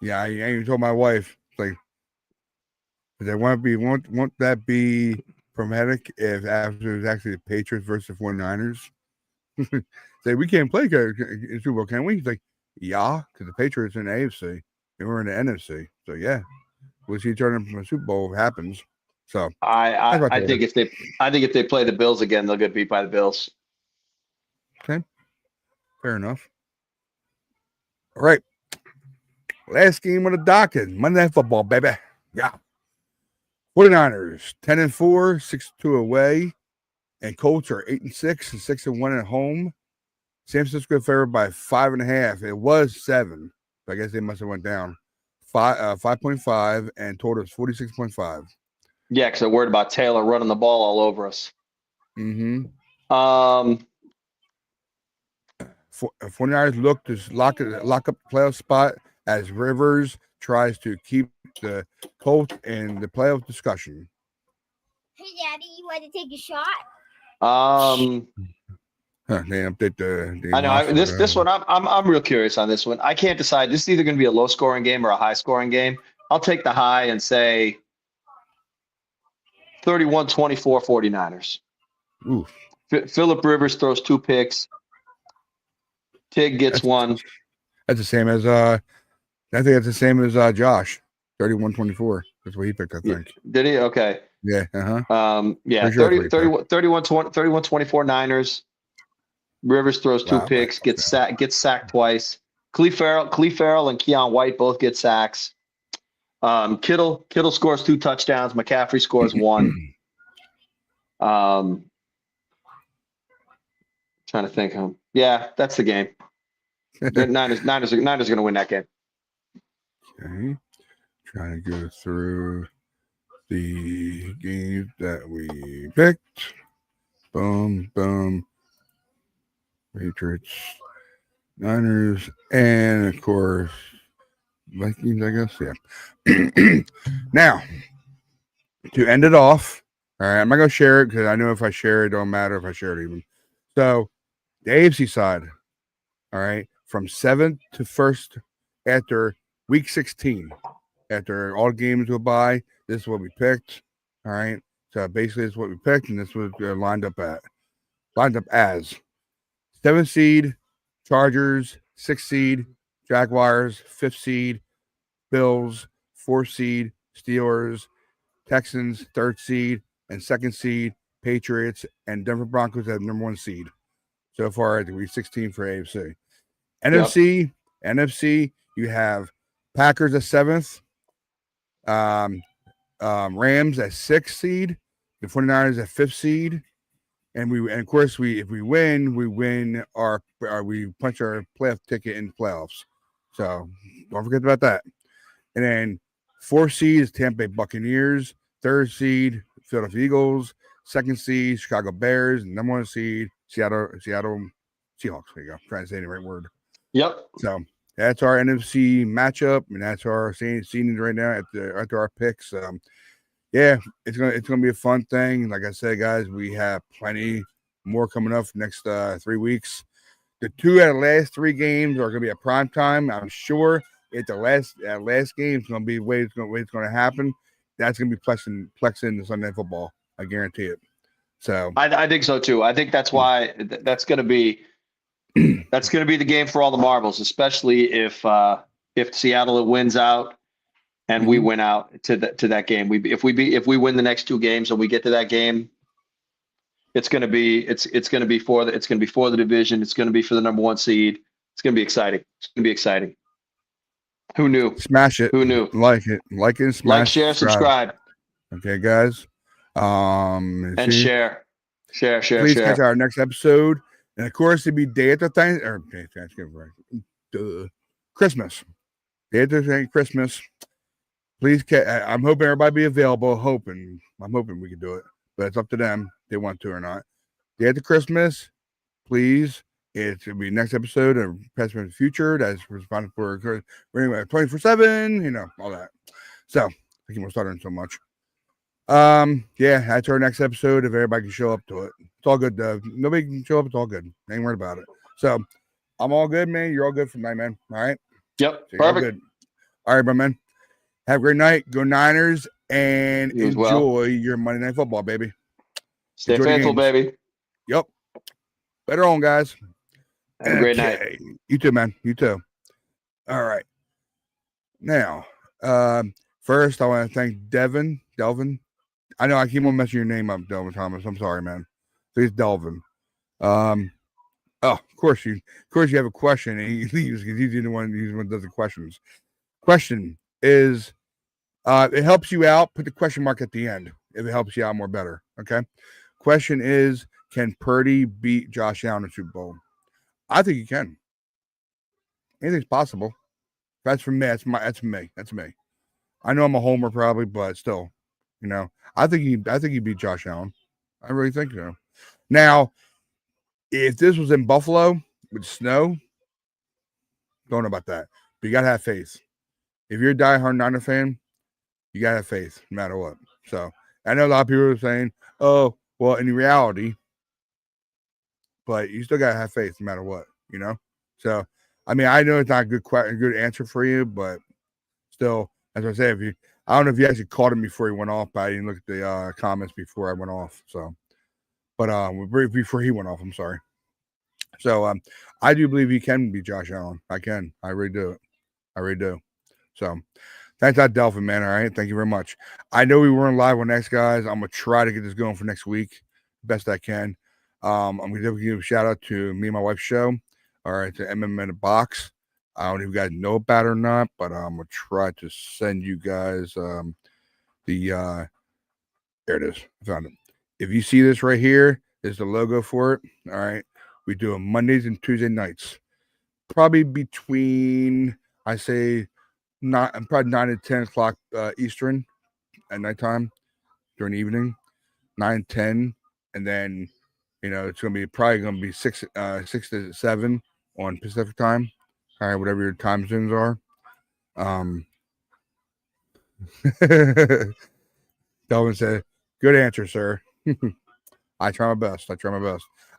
Yeah, I even told my wife, like, won't that be problematic if after it's actually the Patriots versus the 49ers? Say we can't play in Super Bowl, can we? He's like, yeah, because the Patriots in the AFC. and we're in the NFC. So yeah, we'll see each other from a Super Bowl if it happens. So I think if they play the Bills again, they'll get beat by the Bills. okay, fair enough. All right, last game of the docket, Monday Night Football, baby. Yeah, 49ers 10-4, 6-2 away, and Colts are 8-6 and 6-1 at home. San Francisco favored by 5.5. It was 7. So I guess they must have went down. 5.5 and total is 46.5. Yeah, because they're worried about Taylor running the ball all over us. Mm-hmm. 49ers look to lock up the playoff spot as Rivers tries to keep the Colts in the playoff discussion. Hey, Daddy, you want to take a shot? They update the I know this one. I'm real curious on this one. I can't decide. This is either going to be a low scoring game or a high scoring game. I'll take the high and say 31-24 49ers. Ooh. Phillip Rivers throws 2 picks. Tig gets 1. That's the same as I think that's the same as Josh. 31-24. That's what he picked, I think. Did he? Okay. Yeah. Yeah. Sure 31-24 Niners. Rivers throws 2 picks, gets sacked twice. Cleve Farrell and Keon White both get sacks. Kittle scores 2 touchdowns. McCaffrey scores 1. Trying to think. Yeah, that's the game. The Niners are going to win that game. Okay. Trying to go through the games that we picked. Boom, boom. Patriots, Niners, and of course, Vikings, I guess. Yeah. Now, to end it off, all right, I'm not going to share it because I know if I share it, it don't matter if I share it even. So, the AFC side, all right, from 7th to 1st after week 16, after all games go by, this is what we picked. All right. So, basically, this is what we picked, and this is what we're lined up as. 7th seed, Chargers. 6th seed, Jaguars. 5th seed, Bills. 4th seed, Steelers. Texans, 3rd seed, and 2nd seed, Patriots, and Denver Broncos have number 1 seed. So far at week 16 for AFC. NFC, you have Packers at 7th, Rams at 6th seed, the 49ers at 5th seed. And of course if we win, we punch our playoff ticket in the playoffs. So don't forget about that. And then 4th seed is Tampa Bay Buccaneers, 3rd seed Philadelphia Eagles, 2nd seed Chicago Bears, and number 1 seed Seattle Seahawks. There you go. I'm trying to say the right word. Yep. So that's our NFC matchup, and that's our seedings right now after our picks. Yeah, it's gonna be a fun thing. Like I said, guys, we have plenty more coming up for next 3 weeks. The 2 out of the last 3 games are gonna be at prime time. I'm sure if the last game is gonna be the way it's gonna happen, that's gonna be plexing the Sunday Night Football. I guarantee it. So I think so too. I think that's why that's gonna be the game for all the marbles, especially if Seattle wins out. And we win out to that game. If we win the next 2 games and we get to that game, it's going to be for the division. It's going to be for the number 1 seed. It's going to be exciting. Who knew? Smash it. Who knew? Like it, smash, like, share, subscribe. Okay, guys. And share. Please catch our next episode, and of course it'll be day after Thanksgiving, right? Christmas. Day after Christmas. Please, I'm hoping everybody be available. I'm hoping we can do it, but it's up to them if they want to or not. Day after Christmas, please. It will be next episode of Past and Future. That's responsible for 24/7. All that. So I keep on stuttering so much. Yeah, that's our next episode. If everybody can show up to it, it's all good. Nobody can show up. It's all good. Ain't worried about it. So I'm all good, man. You're all good for tonight, man. All right. Yep. So perfect. All right, my man. Have a great night. Go Niners and You as enjoy well. your Monday Night Football, baby. Stay Enjoy the faithful, games. baby. Yep. Better on, guys. Have a great night. You too, man. You too. All right. Now, first I want to thank Delvin. I know I keep on messing your name up, Delvin Thomas. I'm sorry, man. Please, Delvin. Oh, of course you have a question, and he leaves because he's the one who does the questions. Question is, it helps you out. Put the question mark at the end if it helps you out more better. Okay. Question is, can Purdy beat Josh Allen in the Super Bowl? I think he can. Anything's possible. That's for me. That's me. I know I'm a homer probably, but still, I think he beat Josh Allen. I really think so. Now, if this was in Buffalo with snow, don't know about that. But you gotta have faith. If you're a diehard Niner fan, you gotta have faith no matter what. So I know a lot of people are saying, "Oh, well," in reality, but you still gotta have faith no matter what, So, I mean, I know it's not a good answer for you, but still, as I say, I don't know if you actually caught him before he went off, but I didn't look at the comments before I went off. So, but before he went off, I'm sorry. So, I do believe he can be Josh Allen. I can. I really do. So, thanks, that Delvin, man. All right, thank you very much. I know we weren't live on next, guys. I'm gonna try to get this going for next week, best I can. I'm gonna give a shout out to me and my wife's show. All right, to MM in a Box. I don't know if you guys know about it or not, but I'm gonna try to send you guys there it is. I found it. If you see this right here, is the logo for it. All right. We do them Mondays and Tuesday nights. Probably between I say probably 9 to 10 o'clock Eastern at nighttime during the evening. 9, 10, and then it's probably gonna be 6 to 7 on Pacific time. All right, whatever your time zones are. Delvin said, "Good answer, sir." I try my best.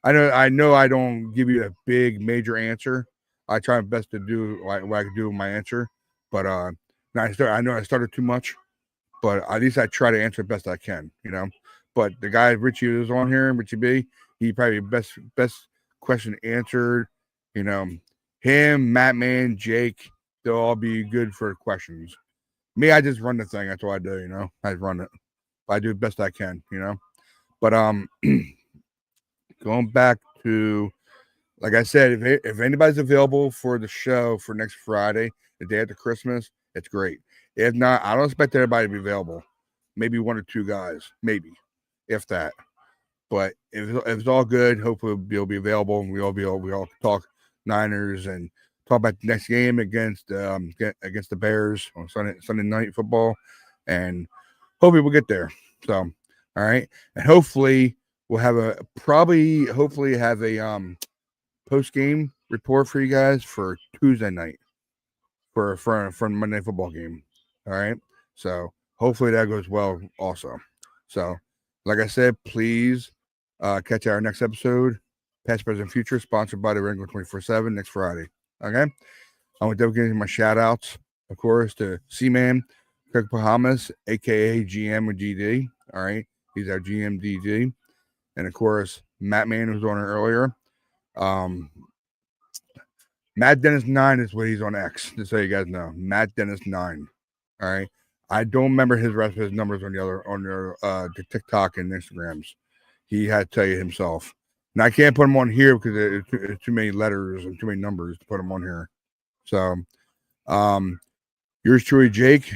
I know I don't give you a big major answer. I try my best to do what I can do with my answer. But I know I started too much, but at least I try to answer the best I can, But the guy Richie is on here, Richie B, he probably best question answered. Him, Matt Man, Jake, they'll all be good for questions. Me, I just run the thing. That's what I do, I run it. I do the best I can, But going back to, like I said, if anybody's available for the show for next Friday, the day after Christmas, it's great. If not, I don't expect everybody to be available. Maybe 1 or 2 guys, maybe, if that. But if it's all good, hopefully we'll be available and we all talk Niners and talk about the next game against the Bears on Sunday night football, and hopefully we'll get there. So, all right, and hopefully we'll have a post game report for you guys for Tuesday night for Monday football game. All right, so hopefully that goes well also. So, like I said, please catch our next episode, Past, Present, Future, sponsored by the Wrangler 24/7 next Friday. Okay, I want to give my shout outs, of course, to C-Man, Kirk Bahamas, aka GM or GD. All right, he's our GM DD, and of course, Matt Man, who was on it earlier. Matt Dennis 9 is what he's on X, just so you guys know. Matt Dennis 9. All right. I don't remember his rest of his numbers on the TikTok and Instagrams. He had to tell you himself. And I can't put him on here because it's too many letters and too many numbers to put him on here. So yours truly, Jake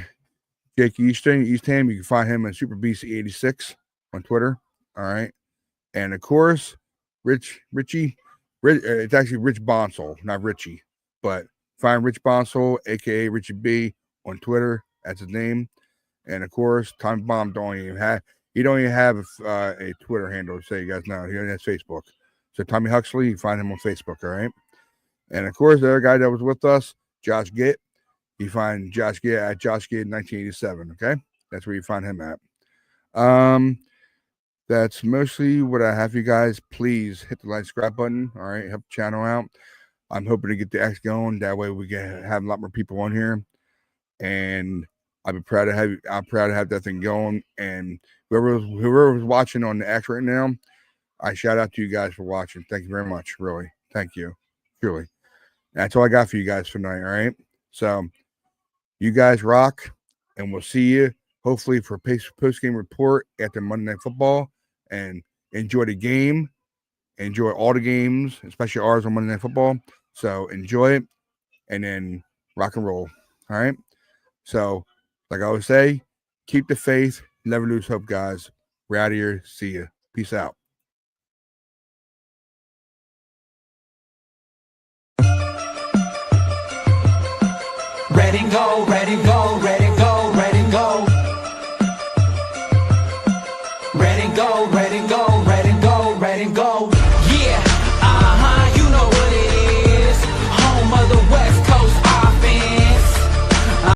Eastham. You can find him at SuperBC86 on Twitter. All right. And of course, Richie. It's actually Rich Bonsall, not Richie, but find Rich Bonsall, aka Richie B, on Twitter. That's his name. And of course, Tommy Bomb don't even have a Twitter handle, so you guys know. He only has Facebook. So Tommy Huxley, you can find him on Facebook, all right? And of course, the other guy that was with us, Josh Gitt, you find Josh Gitt at Josh Gitt 1987, okay? That's where you find him at. That's mostly what I have for you guys. Please hit the like, subscribe button. All right, help the channel out. I'm hoping to get the X going. That way we can have a lot more people on here. And I'm proud to have that thing going. And whoever was watching on the X right now, I shout out to you guys for watching. Thank you very much. Really. Thank you. Truly. That's all I got for you guys tonight. All right. So You guys rock, and we'll see you hopefully for post-game report after Monday Night Football. And enjoy the game. Enjoy all the games, especially ours on Monday Night Football. So enjoy it, and then rock and roll. All right? So, like I always say, keep the faith. Never lose hope, guys. We're out of here. See ya. Peace out. Ready, go, ready, go.